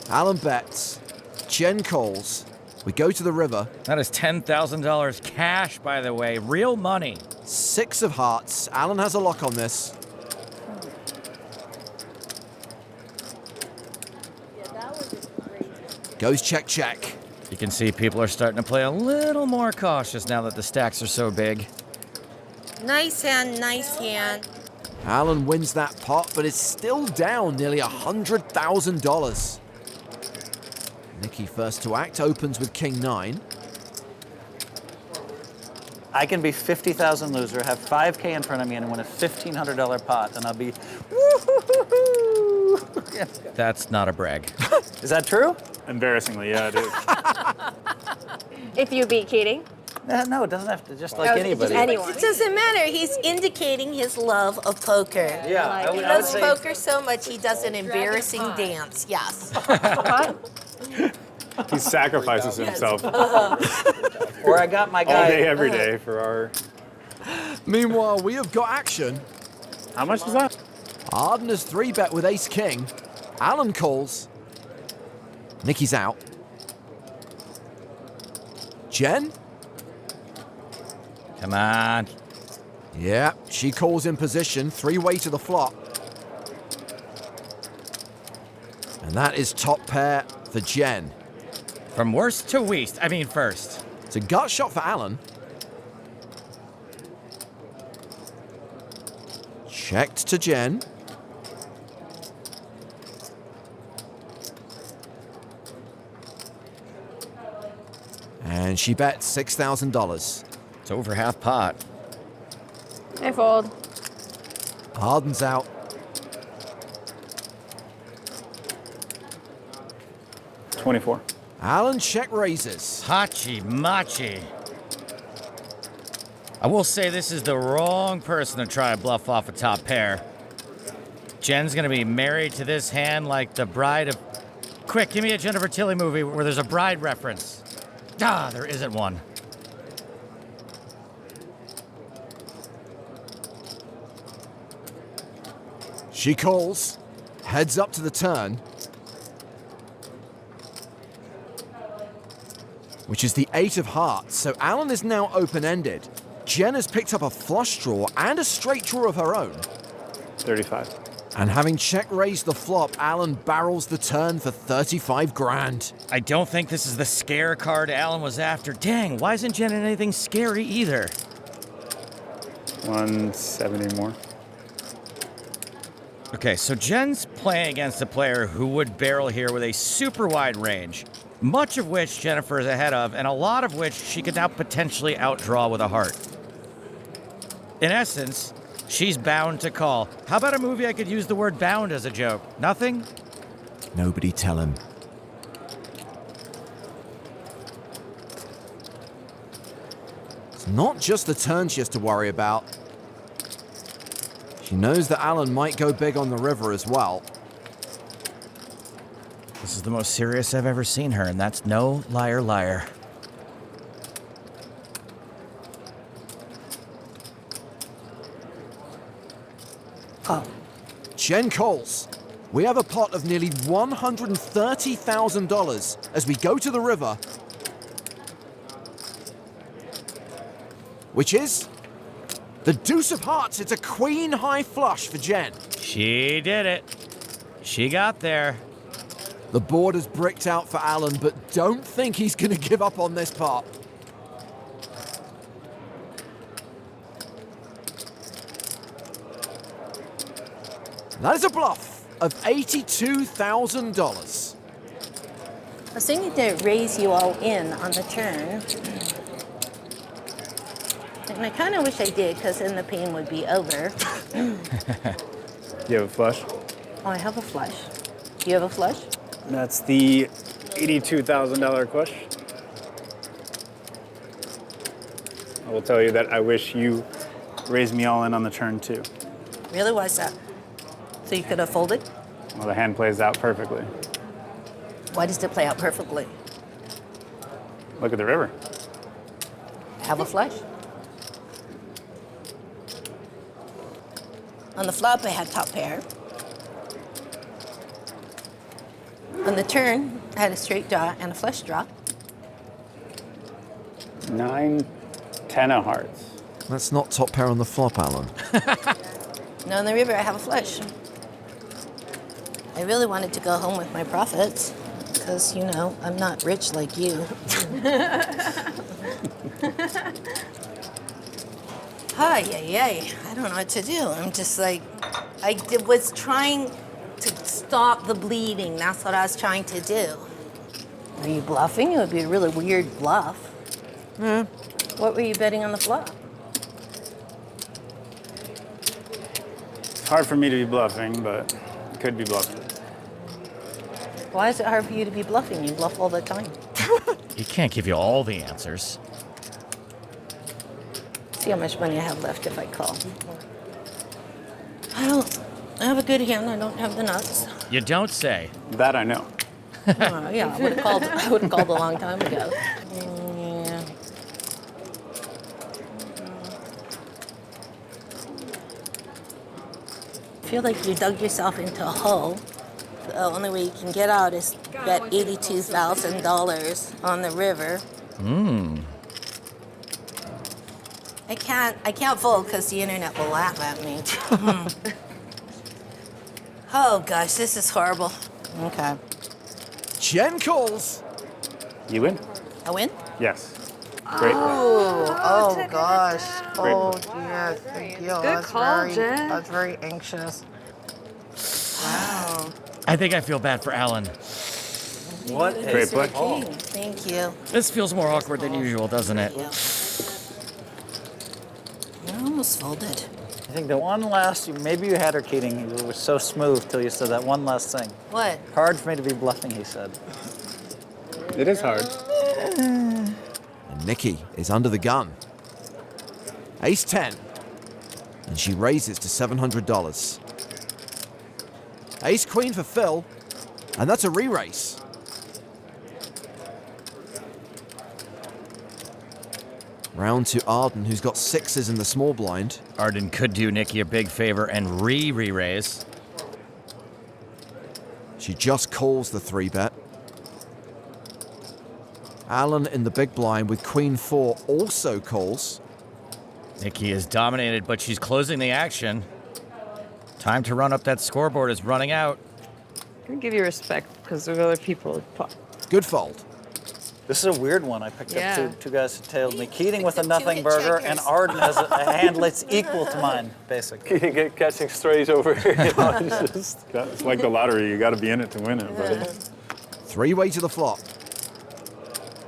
Alan bets. Jen calls. We go to the river. That is $10,000 cash, by the way. Real money. 6 of hearts. Alan has a lock on this. Goes check, check. You can see people are starting to play a little more cautious now that the stacks are so big. Nice hand, nice hand. Alan wins that pot, but is still down nearly $100,000. Nikki first to act, opens with King 9. I can be 50,000 loser, have 5K in front of me, and win a $1,500 pot, and I'll be woo-hoo-hoo-hoo. That's not a brag. Is that true? Embarrassingly, yeah, it is. If you beat Keating. No, it doesn't have to, just like Just anybody. anyone. It doesn't matter. He's indicating his love of poker. Yeah, He I would loves say, poker so much he does an embarrassing dance. Yes. He sacrifices himself or I got my all guy. day, every day for our. Meanwhile, we have got action. How much is that? Arden has 3-bet with Ace King. Alan calls. Nikki's out. Jen? Come on. Yeah, she calls in position. 3-way to the flop. And that is top pair for Jen. From worst to least. I mean, first. It's a gut shot for Alan. Checked to Jen. And she bets $6,000. It's over half pot. I fold. Arden's out. $24. Alan check raises. Hachi machi. I will say this is the wrong person to try to bluff off a top pair. Jen's gonna be married to this hand like the bride of... Quick, give me a Jennifer Tilly movie where there's a bride reference. Ah, there isn't one. She calls. Heads up to the turn. Which is the 8 of hearts, so Alan is now open-ended. Jen has picked up a flush draw and a straight draw of her own. 35. And having check-raised the flop, Alan barrels the turn for 35 grand. I don't think this is the scare card Alan was after. Dang, why isn't Jen in anything scary either? 170 more. Okay, so Jen's playing against a player who would barrel here with a super wide range, much of which Jennifer is ahead of, and a lot of which she could now potentially outdraw with a heart. In essence, she's bound to call. How about a movie I could use the word bound as a joke? Nothing? Nobody tell him. It's not just the turn she has to worry about. She knows that Alan might go big on the river as well. This is the most serious I've ever seen her, and that's no liar liar. Call. Jen calls. We have a pot of nearly $130,000 as we go to the river, which is the deuce of hearts. It's a queen high flush for Jen. She did it. She got there. The board is bricked out for Alan, but don't think he's going to give up on this pot. That is a bluff of $82,000. I was thinking to raise you all in on the turn. And I kind of wish I did, because then the pain would be over. You have a flush? Oh, I have a flush. Do you have a flush? That's the $82,000 question. I will tell you that I wish you raised me all in on the turn too. Really? Why is that? So you could have folded? Well, the hand plays out perfectly. Why does it play out perfectly? Look at the river. Have a flush. On the flop, I had top pair. On the turn, I had a straight draw and a flush draw. 9, 10 of hearts. That's not top pair on the flop, Alan. No, on the river, I have a flush. I really wanted to go home with my profits, because, you know, I'm not rich like you. Ay, ay, ay. I don't know what to do. I'm just like, was trying to stop the bleeding. That's what I was trying to do. Are you bluffing? It would be a really weird bluff. What were you betting on the flop? It's hard for me to be bluffing, but it could be bluffing. Why is it hard for you to be bluffing? You bluff all the time. He can't give you all the answers. See how much money I have left if I call. I have a good hand. I don't have the nuts. You don't say. That I know. Yeah, I would have called. I would have called a long time ago. Yeah. I feel like you dug yourself into a hole. The only way you can get out is bet $82,000 on the river. I can't fold because the internet will laugh at me. Oh gosh, this is horrible. Okay. Jen calls. You win? I win? Yes. Great. Oh gosh. Great Oh play. dear. Thank you. Good call, Jen. I was very anxious. Wow. I think I feel bad for Alan. What a Great play. call. Thank you. This feels more awkward than usual, doesn't it? Yeah. I almost folded. I think the one last, maybe you had her, Keating. You were so smooth till you said that one last thing. What? Hard for me to be bluffing, he said. It is hard. And Nikki is under the gun. Ace 10. And she raises to $700. Ace Queen for Phil. And that's a re-race. Round to Arden, who's got sixes in the small blind. Arden could do Nikki a big favor and re-raise. She just calls the 3-bet. Alan in the big blind with Queen 4 also calls. Nikki is dominated, but she's closing the action. Time to run up that scoreboard is running out. I'm gonna give you respect because of other people. Good fold. This is a weird one. I picked Yeah. up two guys who tailed me. Keating with a Picked up two nothing hit burger, checkers. and Arden has a hand that's equal to mine, basically. You get catching straight over here. You know, it's just, It's like the lottery. You got to be in it to win it, buddy. 3-way to the flop.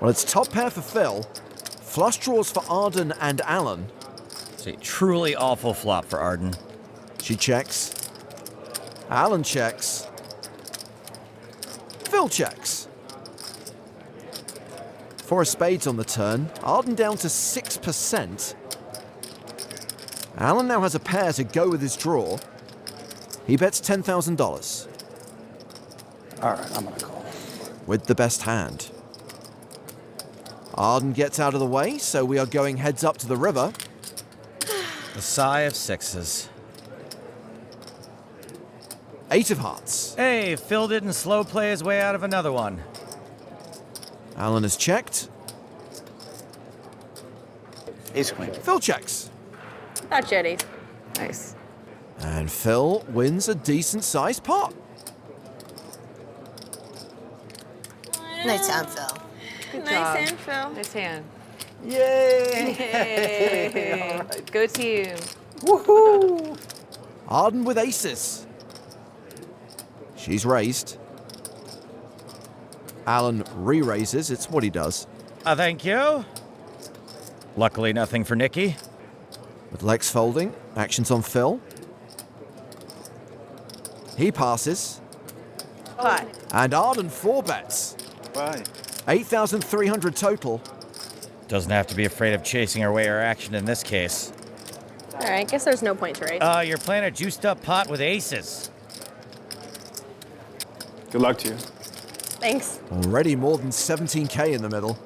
Well, it's top pair for Phil. Flush draws for Arden and Alan. It's a truly awful flop for Arden. She checks. Alan checks. Phil checks. 4 of spades on the turn. Arden down to 6%. Alan now has a pair to go with his draw. He bets $10,000 All right, I'm gonna call. with the best hand. Arden gets out of the way, so we are going heads up to the river. A sigh of sixes. 8 of hearts. Hey, Phil didn't slow play his way out of another one. Alan has checked. Ace queen. Phil checks. Not shitty. Nice. And Phil wins a decent-sized pot. Nice hand, Phil. Good Nice job. hand, Phil. Nice hand. Yay! Yay. Go team. Woohoo! Arden with aces. She's raised. Alan re-raises. It's what he does. Thank you. Luckily, nothing for Nikki. With Lex folding, actions on Phil. He passes. Pot. And Arden 4 bets. Why? 8,300 total. Doesn't have to be afraid of chasing her way or action in this case. All right, guess there's no point to raise. You're playing a juiced up pot with aces. Good luck to you. Thanks. Already more than 17k in the middle.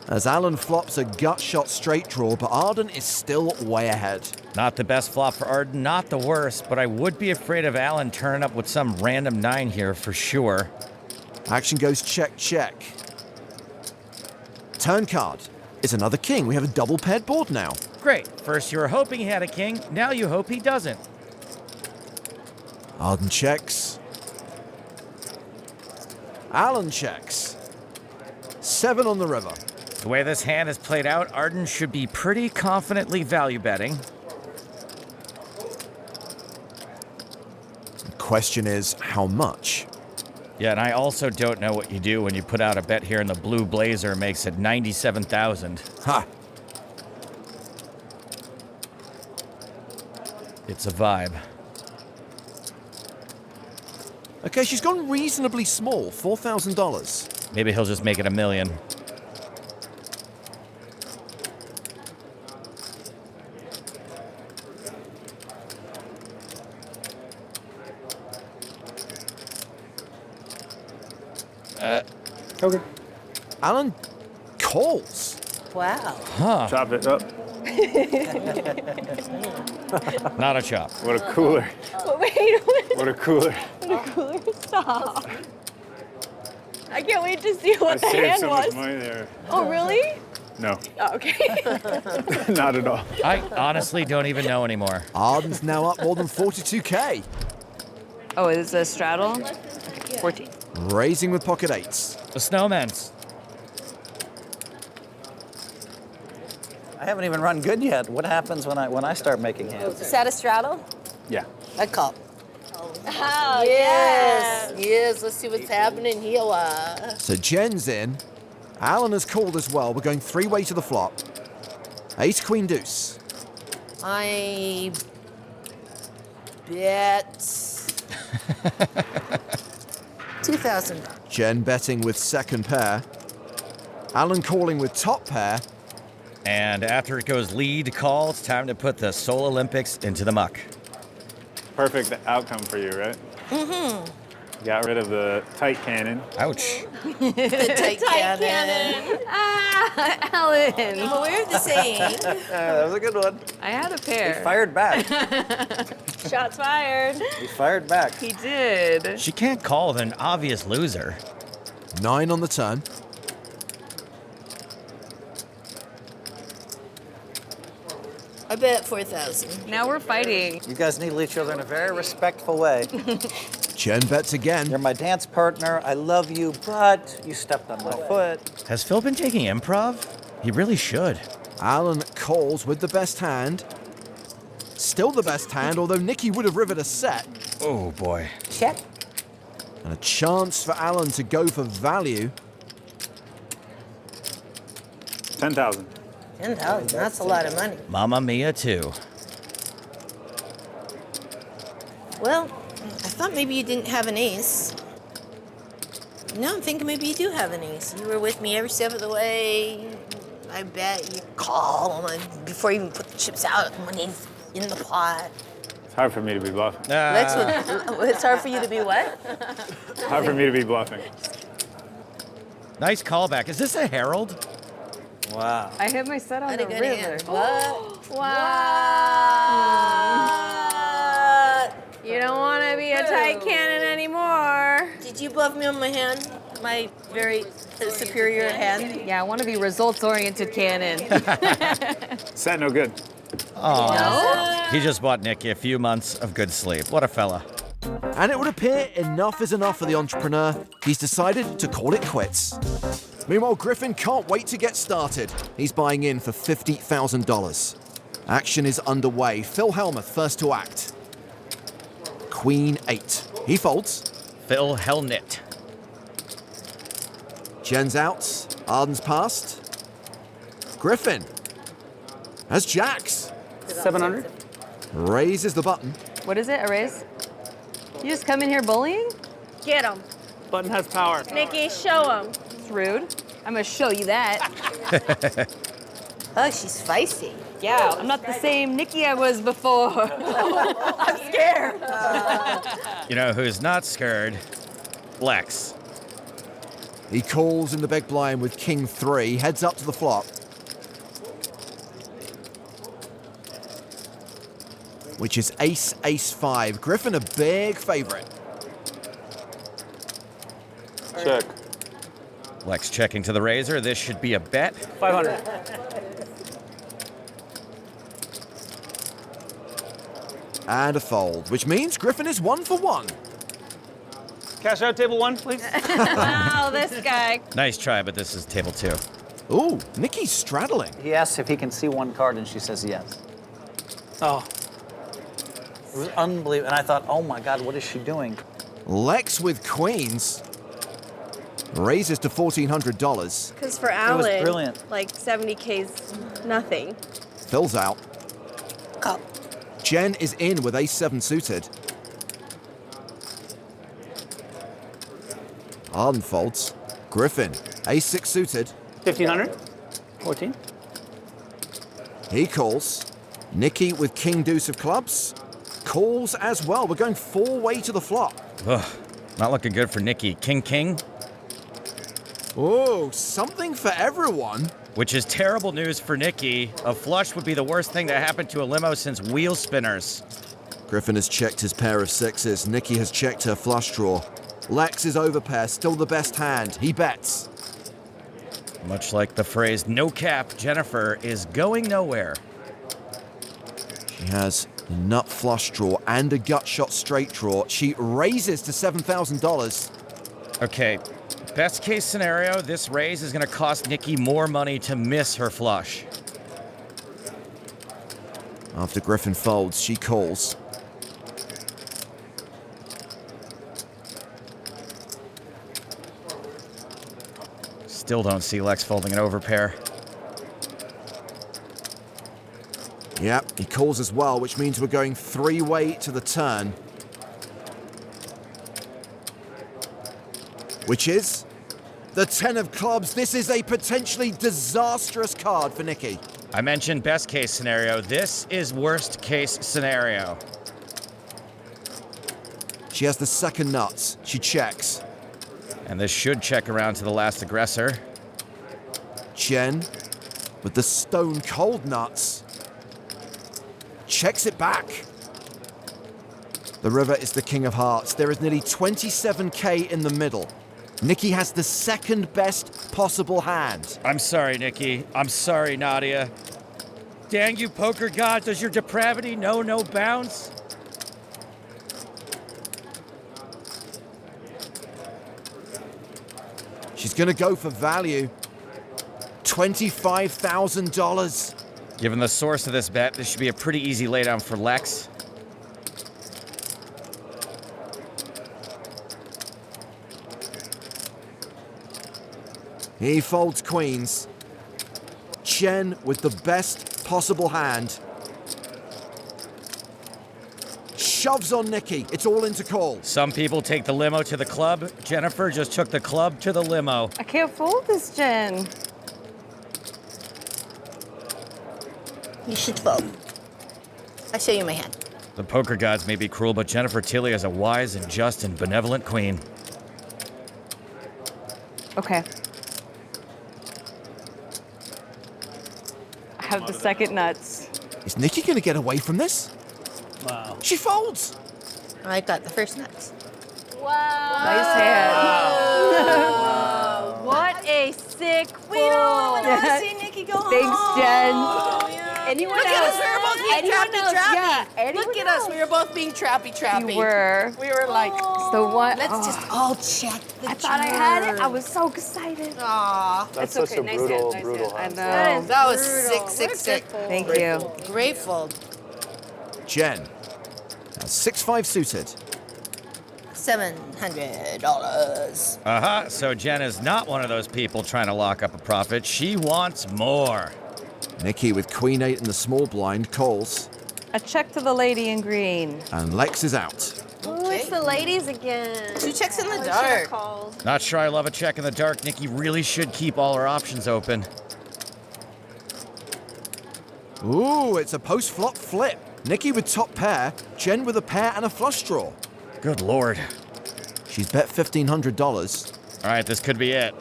As Alan flops a gut shot straight draw, but Arden is still way ahead. Not the best flop for Arden, not the worst, but I would be afraid of Alan turning up with some random 9 here for sure. Action goes check, check. Turn card is another king. We have a double paired board now. Great. First you were hoping he had a king, now you hope he doesn't. Arden checks. Alan checks. 7 on the river. The way this hand is played out, Arden should be pretty confidently value betting. The question is, how much? Yeah, and I also don't know what you do when you put out a bet here and the blue blazer makes it 97,000. Ha! It's a vibe. Okay, she's gone reasonably small, $4,000. Maybe he'll just make it $1 million. Okay. Alan calls. Wow. Chop it up. Not a chop. What a cooler. Wait, What a cooler. stop. I can't wait to see I what the saved hand so much was. money there. Oh, really? No, Oh, okay. not at all. I honestly don't even know anymore. Arden's now up more than 42k. Oh, is this a straddle? Okay, 14. Raising with pocket 8s. The snowman's. I haven't even run good yet. What happens when I start making hands? Is that a straddle? Yeah. I call. Oh, Yes. Yes. Let's see what's happening here. So Jen's in. Alan has called as well. We're going 3-way to the flop. Ace, queen, deuce. I bet 2,000. Jen betting with second pair. Alan calling with top pair. And after it goes lead call, it's time to put the Seoul Olympics into the muck. Perfect outcome for you, right? Mm-hmm. Got rid of the tight cannon. Ouch. The tight cannon. Ah, Alan. I'm aware of the saying. That was a good one. I had a He pair. fired back. Shots fired. He fired back. He did. She can't call with an obvious loser. 9 on the turn. I bet 4,000. Now we're fighting. You guys needle each other in a very respectful way. Jen bets again. You're my dance partner. I love you, but you stepped on my foot. Has Phil been taking improv? He really should. Alan calls with the best hand. Still the best hand, although Nikki would have rivered a set. Oh boy. Check. And a chance for Alan to go for value. 10,000. 10,000. That's a lot of money. Mamma mia too. Well, I thought maybe you didn't have an ace. No, I'm thinking maybe you do have an ace. You were with me every step of the way. I bet you call before you even put the chips out. Money's in the pot. It's hard for me to be bluffing. It's hard for you to be what? It's hard for me to be bluffing. Nice callback. Is this a herald? Wow. I hit my set on Not a the good river. hand. What? Wow. You don't want to be a tight cannon anymore. Did you bluff me on my hand? My very superior hand? Yeah, I want to be results-oriented cannon. Set no good. Oh, he just bought Nikki a few months of good sleep. What a fella. And it would appear enough is enough for the entrepreneur. He's decided to call it quits. Meanwhile, Griffin can't wait to get started. He's buying in for $50,000. Action is underway. Phil Hellmuth first to act. Queen 8. He folds. Phil Hellmuth. Jen's out. Arden's passed. Griffin has jacks. 700? Raises the button. What is it, a raise? You just come in here bullying? Get him. Button has power. Nikki, show him. It's rude. I'm going to show you that. Oh, she's feisty. Yeah, I'm not the same Nikki I was before. I'm scared. You know who's not scared? Lex. He calls in the big blind with King 3, heads up to the flop. Which is Ace, Ace 5. Griffin a big favorite. Check. Lex checking to the razor. This should be a bet. 500. And a fold, which means Griffin is 1 for 1. Cash out table 1, please. Wow, this guy. Nice try, but this is table 2. Ooh, Nikki's straddling. He asks if he can see one card, and she says yes. Oh. It was unbelievable. And I thought, oh my God, what is she doing? Lex with queens. Raises to $1,400. Because for Alan, brilliant. like 70K's nothing. Phil's out. Call. Jen is in with Ace 7 suited. Arden folds. Griffin, Ace 6 suited. 1,500? 14? He calls. Nikki with King Deuce of clubs. Calls as well. We're going 4-way to the flop. Ugh, not looking good for Nikki. King, king, Oh, something for everyone. which is terrible news for Nikki. A flush would be the worst thing that happened to a limo since wheel spinners. Griffin has checked his pair of sixes. Nikki has checked her flush draw. Lex is overpair, still the best hand. He bets. Much like the phrase, no cap, Jennifer is going nowhere. She has a nut flush draw and a gut shot straight draw. She raises to $7,000. Okay, best case scenario, this raise is going to cost Nikki more money to miss her flush. After Griffin folds, she calls. Still don't see Lex folding an overpair. Yep, he calls as well, which means we're going 3-way to the turn. Which is the 10 of clubs. This is a potentially disastrous card for Nikki. I mentioned best case scenario. This is worst case scenario. She has the second nuts. She checks. And this should check around to the last aggressor. Jen with the stone cold nuts. Checks it back. The river is the king of hearts. There is nearly 27K in the middle. Nikki has the second best possible hand. I'm sorry, Nikki. I'm sorry, Nadia. Dang you, poker god. Does your depravity know no bounds? She's gonna go for value. $25,000. Given the source of this bet, this should be a pretty easy laydown for Lex. He folds queens. Jen with the best possible hand. Shoves on Nikki. It's all into call. Some people take the limo to the club. Jennifer just took the club to the limo. I can't fold this, Jen. You should fold. I'll show you my hand. The poker gods may be cruel, but Jennifer Tilly is a wise and just and benevolent queen. Okay. I have the second nuts. Is Nikki going to get away from this? Wow. She folds. I got the first nuts. Nice hand. What a sick fold. We don't want to see Nikki go home. Thanks, Jen. Anyone Look else? at us, we were both being Anyone trappy, else? trappy. Yeah, anyone Look at us, else? we were both being trappy. You were. We were like, The one. let's just all check the I thought I had it. I was so excited. Aw, That's It's such okay. a Nice brutal, hand, nice brutal I hand. know. that was Brutal. sick. What a good fold. Thank you. Great fold. Jen. Now 6-5 suited. $700. So Jen is not one of those people trying to lock up a profit. She wants more. Nikki with Queen 8 in the small blind calls. A check to the lady in green. And Lex is out. Ooh, it's the ladies again. 2 checks in the I should've dark. called. Not sure I love a check in the dark. Nikki really should keep all her options open. Ooh, it's a post-flop flip. Nikki with top pair, Jen with a pair and a flush draw. Good lord. She's bet $1,500. All right, this could be it.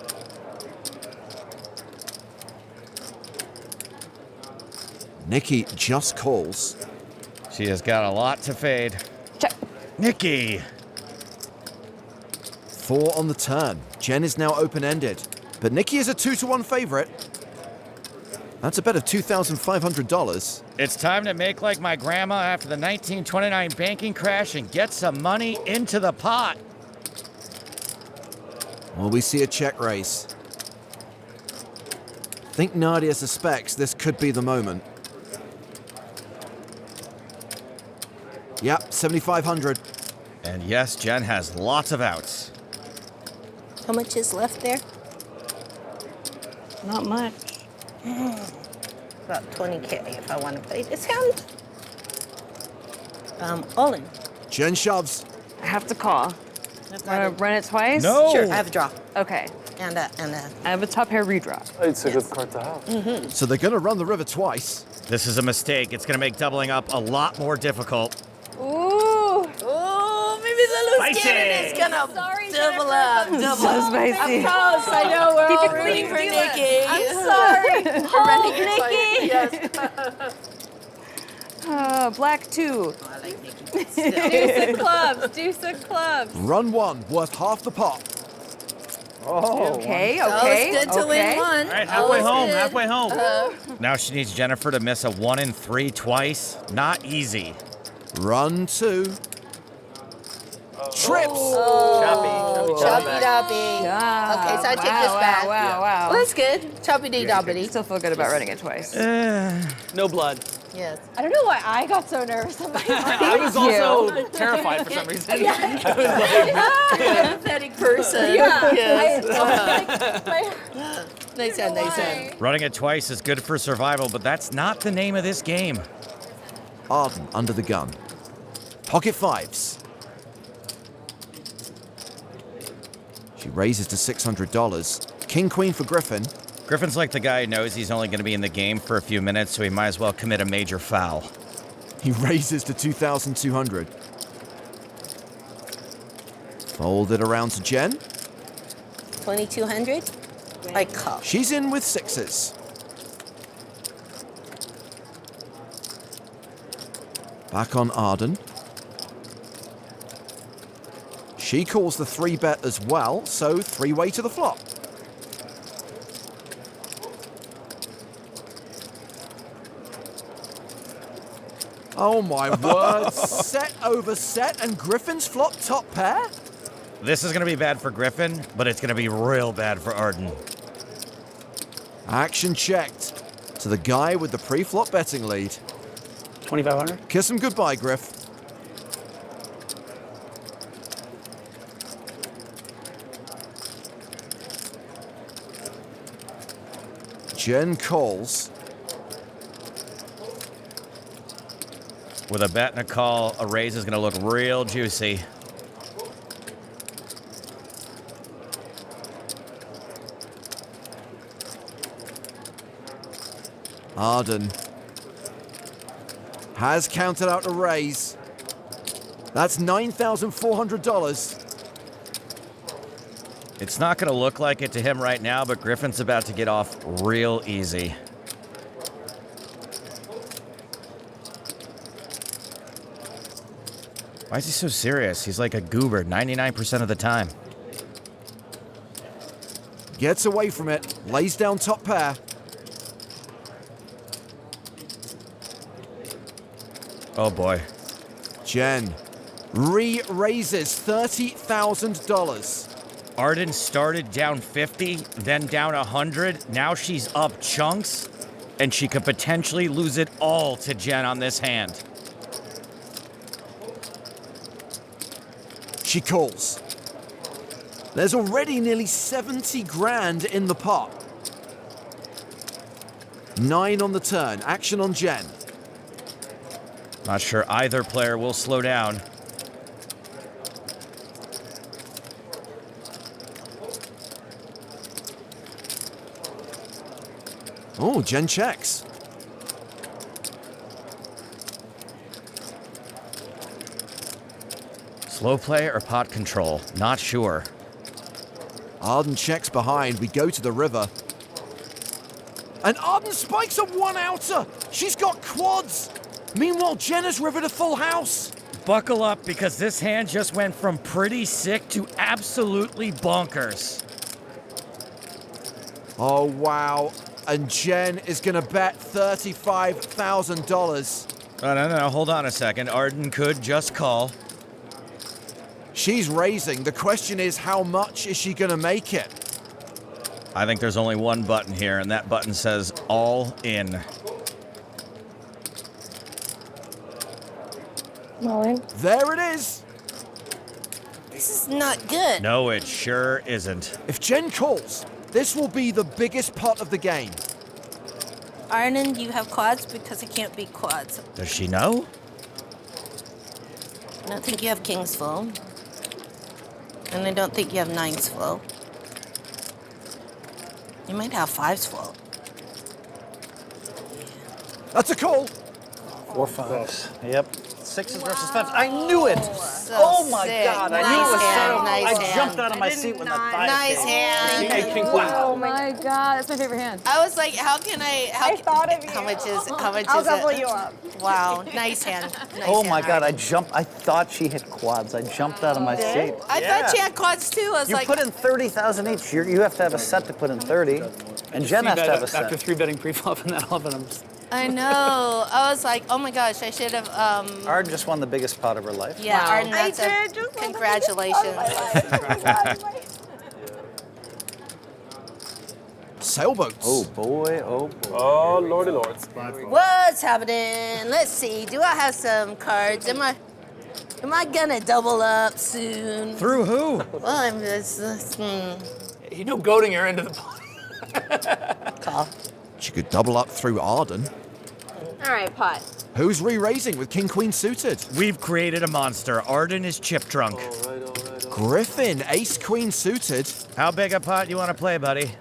Nikki just calls. She has got a lot to fade. Check. Nikki. 4 on the turn. Jen is now open-ended. But Nikki is a 2-1 favorite. That's a bet of $2,500. It's time to make like my grandma after the 1929 banking crash and get some money into the pot. Well, we see a check raise. I think Nadia suspects this could be the moment. Yep, 7,500. And yes, Jen has lots of outs. How much is left there? Not much. About 20K if I want to play discount. All in. Jen shoves. I have to call. Want to run it twice? No. Sure, I have a draw. Okay. And a. I have a top pair redraw. It's a good card to have. So they're going to run the river twice. This is a mistake. It's going to make doubling up a lot more difficult. Ooh. Oh, maybe the loose Spicy. cannon is gonna Sorry, double Jennifer. up. Double So up. spicy. Close. I know we're Keep all it rooting for clean, Nikki. I'm sorry. Running Hold, your Nikki. Yes. Black 2. I like Nikki. Deuce of clubs. Run 1, worth half the pot. Oh. Okay, Always okay. good to okay. win one. All right, Always halfway good. home. Now she needs Jennifer to miss a 1 in 3 twice. Not easy. Run 2. Trips. Choppy doppy. Ah, Okay, so I take wow, this back. Wow. Well, that's good. Choppy dee I doppity. still feel good about running it twice. No blood. Yes. I don't know why I got so nervous on my I was also terrified for some reason. Empathetic person. Yeah. Yes. My Nice hand, nice hand. Running it twice is good for survival, but that's not the name of this game. Arden under the gun. Pocket 5s. She raises to $600. King Queen for Griffin. Griffin's like the guy who knows he's only going to be in the game for a few minutes, so he might as well commit a major foul. He raises to 2,200. Fold it around to Jen. 2,200. I call. She's in with 6s. Back on Arden. She calls the 3-bet as well, so 3-way to the flop. Oh my word, set over set and Griffin's flop top pair? This is going to be bad for Griffin, but it's going to be real bad for Arden. Action checked to the guy with the pre-flop betting lead. 2,500. Kiss him goodbye, Griff. Jen calls. With a bet and a call, a raise is going to look real juicy. Arden Has counted out a raise. That's $9,400. It's not going to look like it to him right now, but Griffin's about to get off real easy. Why is he so serious? He's like a goober 99% of the time. Gets away from it, lays down top pair. Oh boy. Jen re-raises $30,000. Arden started down 50, then down 100. Now she's up chunks, and she could potentially lose it all to Jen on this hand. She calls. There's already nearly 70 grand in the pot. 9 on the turn. Action on Jen. Not sure either player will slow down. Oh, Jen checks. Slow play or pot control? Not sure. Arden checks behind. We go to the river. And Arden spikes a one-outer. She's got quads. Meanwhile, Jen has rivered a full house. Buckle up, because this hand just went from pretty sick to absolutely bonkers. Oh, wow. And Jen is going to bet $35,000. No, hold on a second. Arden could just call. She's raising. The question is, how much is she going to make it? I think there's only one button here, and that button says all in. All in. There it is. This is not good. No, it sure isn't. If Jen calls, this will be the biggest pot of the game. Arden, do you have quads? Because I can't beat quads. Does she know? I don't think you have kings full. And I don't think you have nines full. You might have fives full. That's a call. 4 5s. Yep. 6s versus 5s. I knew it. So Oh my sick. God! I Nice knew it was hand, so. nice I hand. jumped out of my I did seat when the not. 5 Nice came. hand. King, queen. Oh my god, that's my favorite hand. I was like, how can I? I thought of you. How much is? How much I'll is double it? you up. Wow, nice hand. Nice Oh hand, my God! I Arden. jumped. I thought she hit quads. I jumped out of my seat. I thought she had quads too. I was You like, put in 30,000 each. You have to have a set to put in 30, and Jen has to have a set. After 3-betting pre-flop and then all of it, I'm just... I know. I was like, oh my gosh, I should have. Arden just won the biggest pot of her life. Yeah, Wow. Arden, I that's did. Just congratulations. Sailboats. Oh boy! Oh boy! Oh, lordy lords. What's happening? Let's see. Do I have some cards? Am I gonna double up soon? Through who? Well, I'm just. You know goading her into the pot. Call. She could double up through Arden. All right, pot. Who's re-raising with King Queen suited? We've created a monster. Arden is chip drunk. Griffin, Ace Queen suited. How big a pot you want to play, buddy?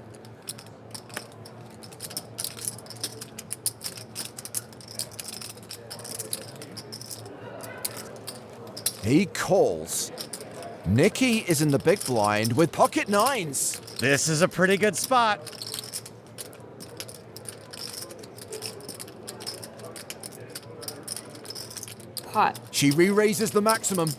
He calls. Nikki is in the big blind with pocket nines. This is a pretty good spot. Pot. She re-raises the maximum.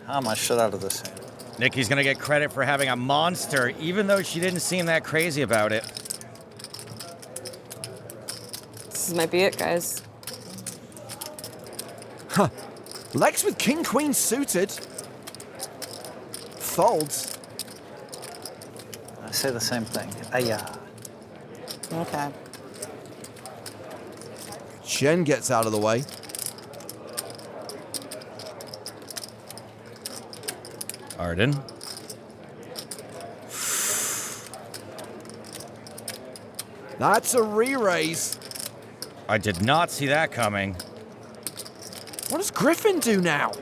How am I shut out of this hand? Nikki's gonna get credit for having a monster, even though she didn't seem that crazy about it. This might be it, guys. Lex with King Queen suited. Folds. I say the same thing. Ayah. Okay. Jen gets out of the way. Arden. That's a re-raise. I did not see that coming. What does Griffin do now?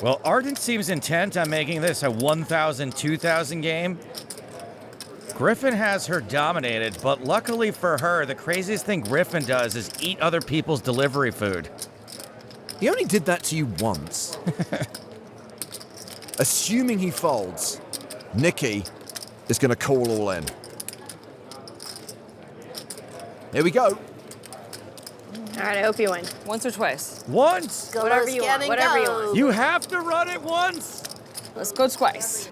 Well, Arden seems intent on making this a 1,000, 2,000 game. Griffin has her dominated, but luckily for her, the craziest thing Griffin does is eat other people's delivery food. He only did that to you once. Assuming he folds, Nikki is going to call all in. Here we go. All right, I hope you win. Once or twice? Once! Go Whatever let's you get want, and whatever you go. want. You have to run it once! Let's go twice.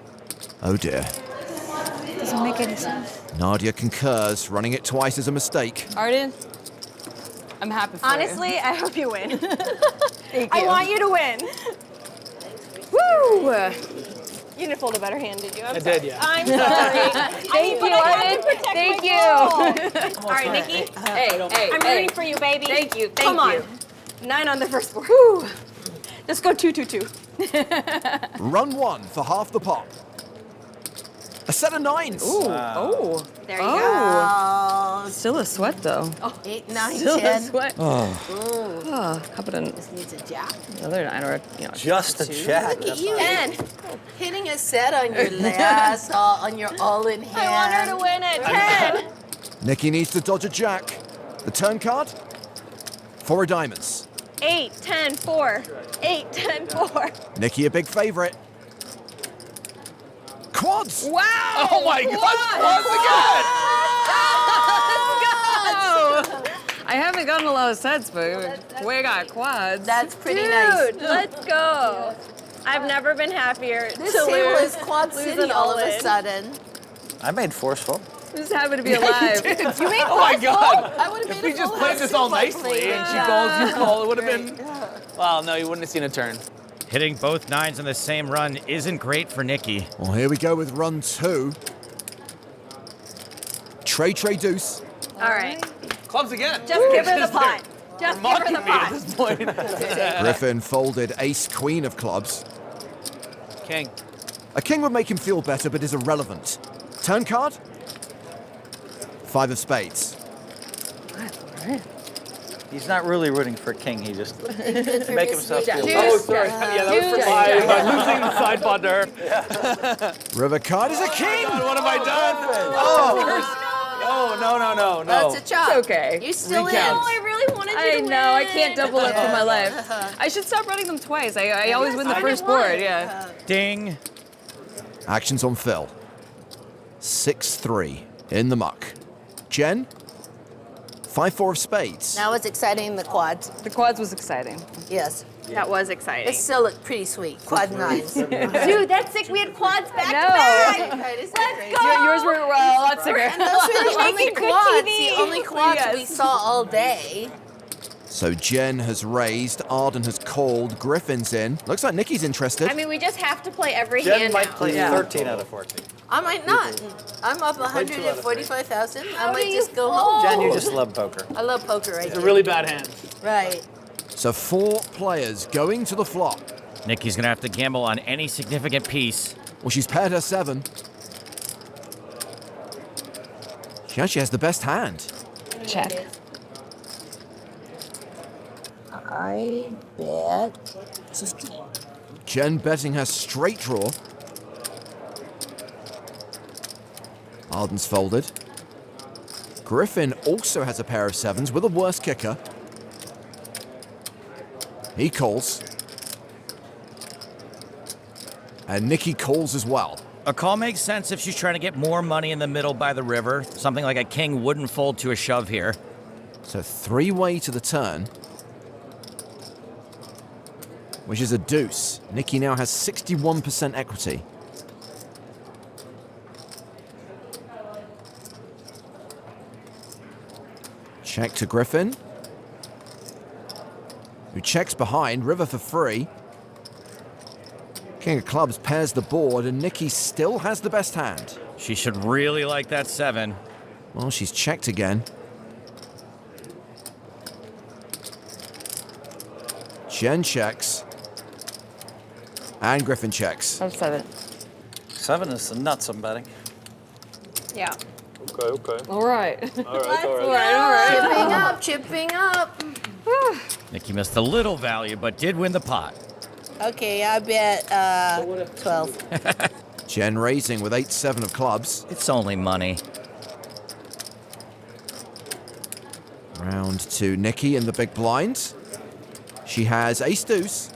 Oh dear. Doesn't make any sense. Nadia concurs. Running it twice is a mistake. Arden, I'm happy for Honestly, I hope you win. you. Thank I want you to win. Woo! You didn't fold a better hand, did you? I did, yeah. I'm sorry. Thank you, Arden. Thank you. All right, Nikki. Hey, I'm rooting for you, baby. Thank you. Come Thank on. 9 on the first board. Woo. Let's go 2-2-2. Run one for half the pot. A set of nines. Oh. There you go. Oh, Still a sweat, though. 8, 9, Still a 10. sweat. Ooh, How about this needs a jack. another 9 or, Just a jack. Look at you. 10. Hitting a set on your last, on your all-in hand. I want her to win it. 10. Nikki needs to dodge a jack. The turn card? 4 of diamonds. 8, 10, 4. 8, 10, 4. Nikki a big favorite. Quads! Wow! Oh my God! Once again! I haven't gotten a lot of sets, but we got quads. That's pretty Dude, nice. let's go. I've never been happier This to table lose. is Quad lose City an all of a all-in. sudden. I made forceful. Just happy to be alive. You made oh my God! I would have If made we a just full played house this all if I nicely played. and she calls, you call, it would have been. Right. Well, no, you wouldn't have seen a turn. Hitting both 9s in the same run isn't great for Nikki. Well, here we go with run 2. Trey deuce. All right. Clubs again. Just give her the pot. Just give her Mocking the me at pot. this point. Griffin folded ace queen of clubs. King. A king would make him feel better, but is irrelevant. Turn card? 5 of spades. He's not really rooting for king. He just Good for make Miss himself feel Nikki. better. Oh, sorry. Yeah, that was for my losing the side pot to her. River card is a king! God, what have I done? Oh, no. That's a chop. It's okay. You're still Oh, in. I really wanted you I to win. know, I can't double it for my life. I should stop running them twice. I always win the I first did one. board, yeah. Ding. Actions on Phil. 6-3 in the muck. Jen? 5-4 of spades. Now it's exciting, the quads. The quads was exciting. Yes. That was exciting. It still looked pretty sweet. Quad 9s. Dude, that's sick. We had quads back to No. back. Right, isn't Let's that crazy? go. Yours were a lot sicker. And those were the only Making good quads, TV. the only quads Yes. we saw all day. So Jen has raised, Arden has called, Griffin's in. Looks like Nikki's interested. I mean, we just have to play every Jen hand might now. play Yeah. 13 out of 14. I might not. I'm up 145,000. I might just go Oh. home. Jen, you just love poker. I love poker right It's a here. really bad hand. Right. So 4 players going to the flop. Nikki's gonna have to gamble on any significant piece. Well, she's paired her 7. She actually has the best hand. Check. I bet. Jen betting her straight draw. Arden's folded. Griffin also has a pair of 7s with a worse kicker. He calls. And Nikki calls as well. A call makes sense if she's trying to get more money in the middle by the river. Something like a king wouldn't fold to a shove here. So 3-way to the turn, which is a deuce. Nikki now has 61% equity. Check to Griffin, who checks behind, river for free. King of clubs pairs the board, and Nikki still has the best hand. She should really like that 7. Well, she's checked again. Jen checks. And Griffin checks. That's 7. 7 is the nuts I'm betting. Yeah. Okay. All right. All right. Chipping up. Nikki missed a little value, but did win the pot. Okay, I bet 12. Jen raising with 8-7 of clubs. It's only money. Round to Nikki in the big blind. She has ace deuce.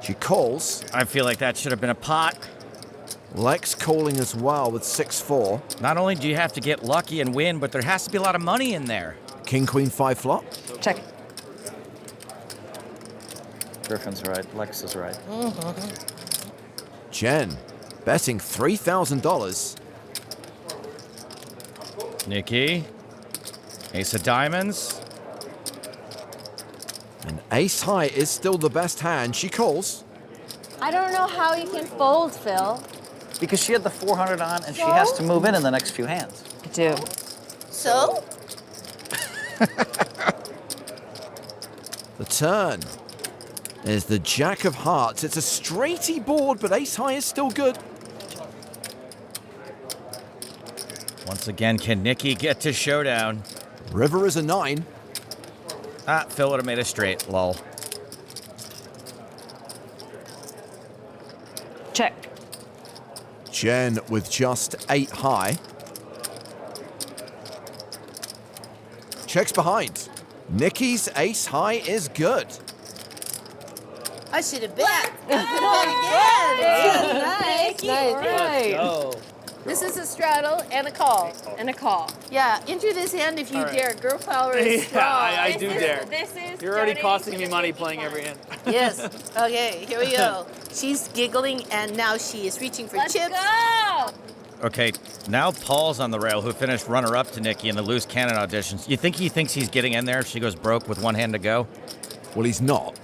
She calls. I feel like that should have been a pot. Lex calling as well with 6-4. Not only do you have to get lucky and win, but there has to be a lot of money in there. King, queen, 5 flop. Check. Griffin's right. Lex is right. Jen betting $3,000. Nikki. Ace of diamonds. And ace high is still the best hand. She calls. I don't know how you can fold, Phil. Because she had the 400 on, and she has to move in the next few hands. I do. So? The turn is the jack of hearts. It's a straighty board, but ace high is still good. Once again, can Nikki get to showdown? River is a 9. Ah, Phil would have made a straight, lol. Check. Jen with just 8 high. Checks behind. Nikki's ace high is good. I should have bet. I could bet again. Nice. This is a straddle and a call. And a call. Yeah, enter this hand if you dare. Girl power is strong. I do dare. This is You're already donating costing to me the money Nikki playing Fund. every hand. Yes. Okay, here we go. She's giggling and now she is reaching for Let's chips. go! Okay, now Paul's on the rail, who finished runner-up to Nikki in the loose cannon auditions. You think he thinks he's getting in there if she goes broke with one hand to go? Well, he's not.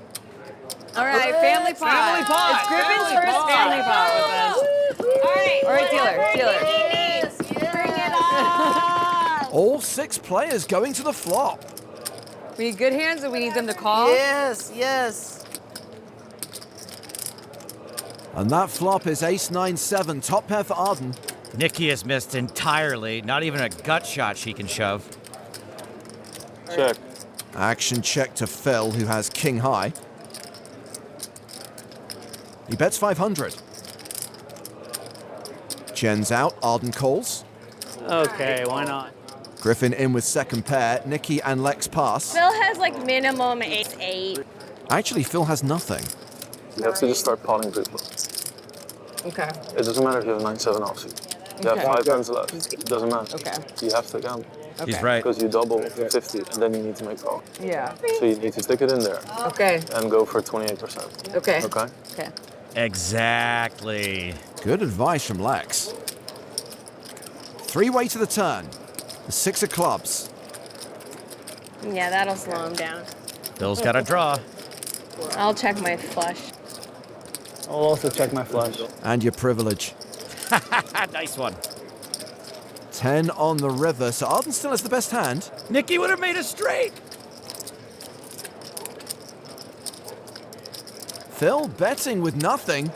All right, family pot. Family pot. It's Griffin's Family first pot. family pot with us. All right. All right, whatever dealer. it is, Bring it on. All 6 players going to the flop. We need good hands and we need them to call. Yes, yes. And that flop is ace 9-7. Top pair for Arden. Nikki has missed entirely. Not even a gut shot she can shove. Check. Action check to Phil, who has king high. He bets 500. Jen's out. Arden calls. Okay, why not? Griffin in with second pair. Nikki and Lex pass. Phil has like minimum ace 8. Actually, Phil has nothing. You have to just start potting people. Okay. It doesn't matter if you have 9-7 offsuit. You have 5 hands left. It doesn't matter. Okay. You have to gamble. He's right. Because you double 50 and then you need to make call. Yeah. So you need to stick it in there Okay. and go for 28%. Okay. Okay? Okay. Exactly. Good advice from Lex. 3-way to the turn. The 6 of clubs. Yeah, that'll slow him down. Phil's got a draw. I'll check my flush. I'll also check my flush. And your privilege. Nice one. 10 on the river, so Arden still has the best hand. Nikki would have made a straight. Phil betting with nothing.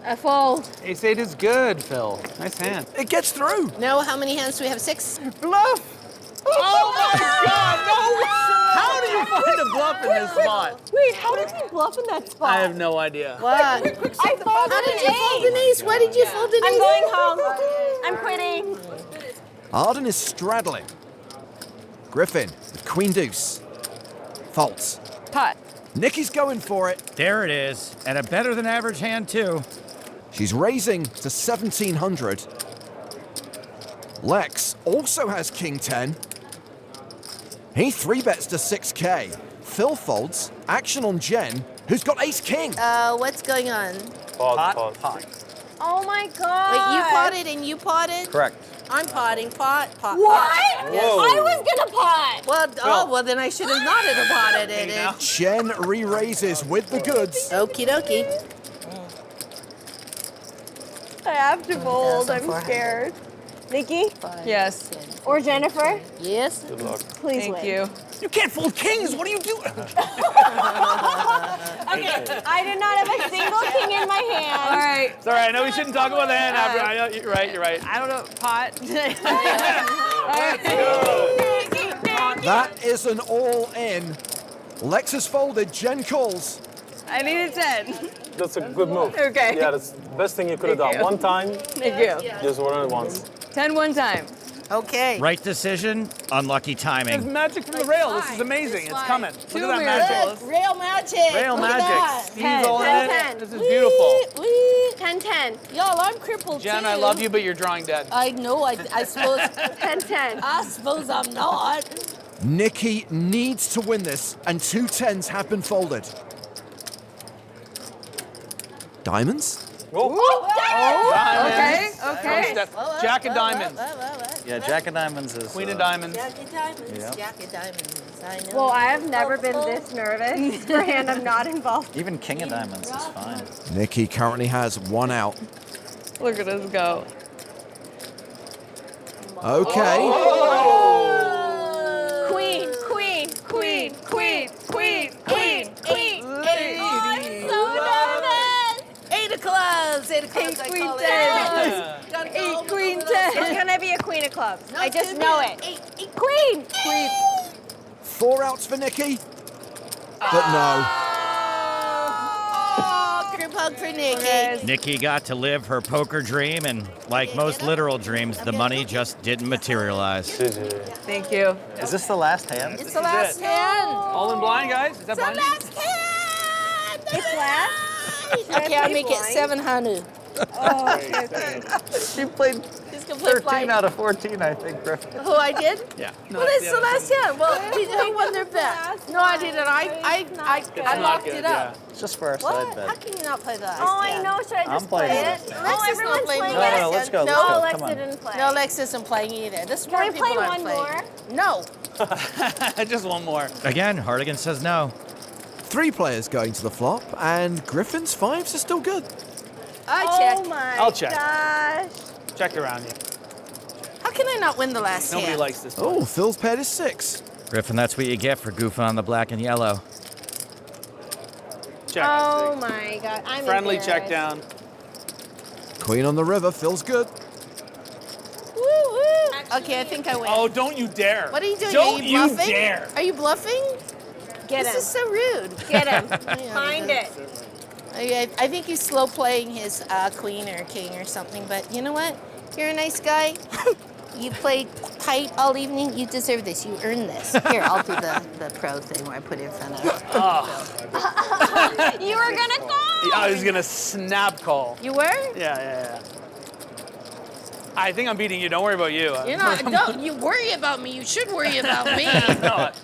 A fold. Ace 8 is good, Phil. Nice hand. It gets through. No, how many hands do we have? 6? Bluff! Oh my God! No! How do you find a bluff in this spot? Wait, how did he bluff in that spot? I have no idea. What? I folded How did you fold an ace? Why did you fold an ace? I'm going home. I'm quitting. Arden is straddling. Griffin with queen deuce. Faults. Pot. Nikki's going for it. There it is. And a better than average hand, too. She's raising to 1,700. Lex also has king 10. He 3-bets to 6K. Phil folds. Action on Jen, who's got ace king. What's going on? Pot. Oh my God. Wait, you potted and you potted? Correct. I'm potting. Pot. What? Yes. I was gonna pot. Well, then I should have not have potted it. Jen re-raises with the goods. Okie dokie. I have to fold. I'm 1,400. scared. Nikki Yes. or Jennifer, Yes? Good luck. please Thank win. you. You can't fold kings. What are you doing? Okay, I did not have a single king in my hand. All right. It's all right. I know we shouldn't talk about the hand after. I know, you're right. You're right. I don't know. Pot. That is an all-in. Lex has folded. Jen calls. I need a 10. That's a good move. Okay. Yeah, that's the best thing you could have done. you. One time, Thank you. just run it once. 10 one time. Okay. Right decision, unlucky There's timing. magic from the rail. This is amazing. It's coming. Look at that magic. Look, rail magic. Rail Look at magic. that. Steve's all in 10. it. This is beautiful. Wee. 10-10. Y'all, I'm crippled Jen, too. I love you, but you're drawing dead. I know. I suppose. 10-10. I suppose I'm not. Nikki needs to win this, and 2 10s have been folded. Diamonds? Okay, okay. Jack of diamonds. Yeah, Jack of diamonds is. Queen of diamonds. Jack of diamonds. Yeah. Jack of diamonds. I know. Well, I have never been this nervous for a hand I'm not involved. Even king of diamonds is fine. Nikki currently has 1 out. Look at us go. Okay. Queen, queen, queen, queen, queen, queen, queen. Eight of clubs. Eight of clubs. I queen, call it. 10. Gotta go. 8 queen, 10. It's gonna be a queen of clubs. I just know it. Eight. Queen. Queen. 4 outs for Nikki. But no. Oh, group hug for Nikki. Nikki got to live her poker dream, and like most literal dreams, the money just didn't materialize. Thank you. Is this the last hand? It's the last hand. All in blind, guys? Is that It's the blind? last hand. It's last. Okay, I'll make it 700. Oh, okay. She played He's gonna play 13 blind. out of 14, I think, Griffin. Who I did? Yeah. Well, it's the last hand. Well, who won their bet? No, I didn't. I locked it up. It's just for our side What? bet. How can you not play the last Oh, I hand? know. Should I I'm just play playing it? it. Lex Oh, is everyone's not playing playing the No, last no, hand. let's go, No, let's go. Oh, Lex Come on. didn't play. No, Lex isn't playing either. This Can I people play aren't one playing. No. Just one more. Again, Hardigan says no. 3 players going to the flop, and Griffin's 5s are still good. I check. Oh my I'll check. gosh. Check around you. How can I not win the last Nobody hand? likes this. Oh, Phil's paired is 6. Griffin, that's what you get for goofing on the black and yellow. Check. Oh my god. I'm Friendly check embarrassed. down. Queen on the river, Phil's good. Woo, woo. Okay, I think I win. Oh, don't you dare. What are you doing? Don't are you bluffing? you dare. Are you bluffing? Get This him. is so rude. Get him. Yeah, Find it. I think he's slow playing his queen or king or something, but you know what? You're a nice guy. You played tight all evening. You deserve this. You earned this. Here, I'll do the pro thing where I put it in front of You were gonna call. I was gonna snap call. you. were? Yeah. I think I'm beating you. Don't worry about you. You're not. Don't you worry about me. You should worry about me. I'm not.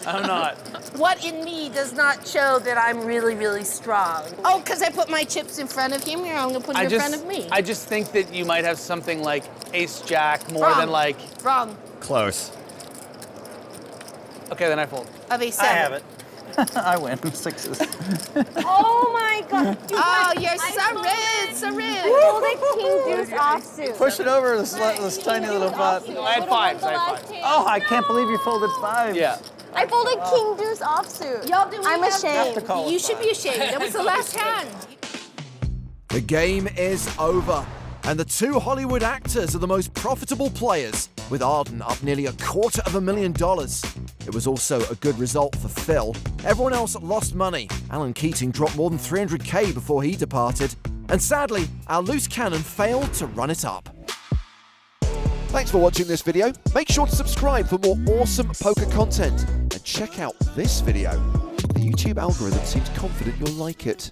I'm not. What in me does not show that I'm really, really strong? Oh, because I put my chips in front of him here. I'm gonna put them in front of me. I just think that you might have something like ace jack more Wrong. than like. Wrong. Close. Okay, then I fold. Of a I 7. have it. I win 6s. Oh my god. Oh, you're so rude. So rude. Folded king deuce offsuit. Push it over this tiny little pot. No, I had 5s. I had 5s. Oh, I can't believe you folded 5. Yeah. I folded king deuce offsuit. Y'all, do we I'm have- ashamed. to call it You should be ashamed. That was the last hand. The game is over, and the 2 Hollywood actors are the most profitable players, with Arden up nearly $250,000. It was also a good result for Phil. Everyone else lost money. Alan Keating dropped more than $300K before he departed, and sadly, our loose cannon failed to run it up. Thanks for watching this video. Make sure to subscribe for more awesome poker content, and check out this video. The YouTube algorithm seems confident you'll like it.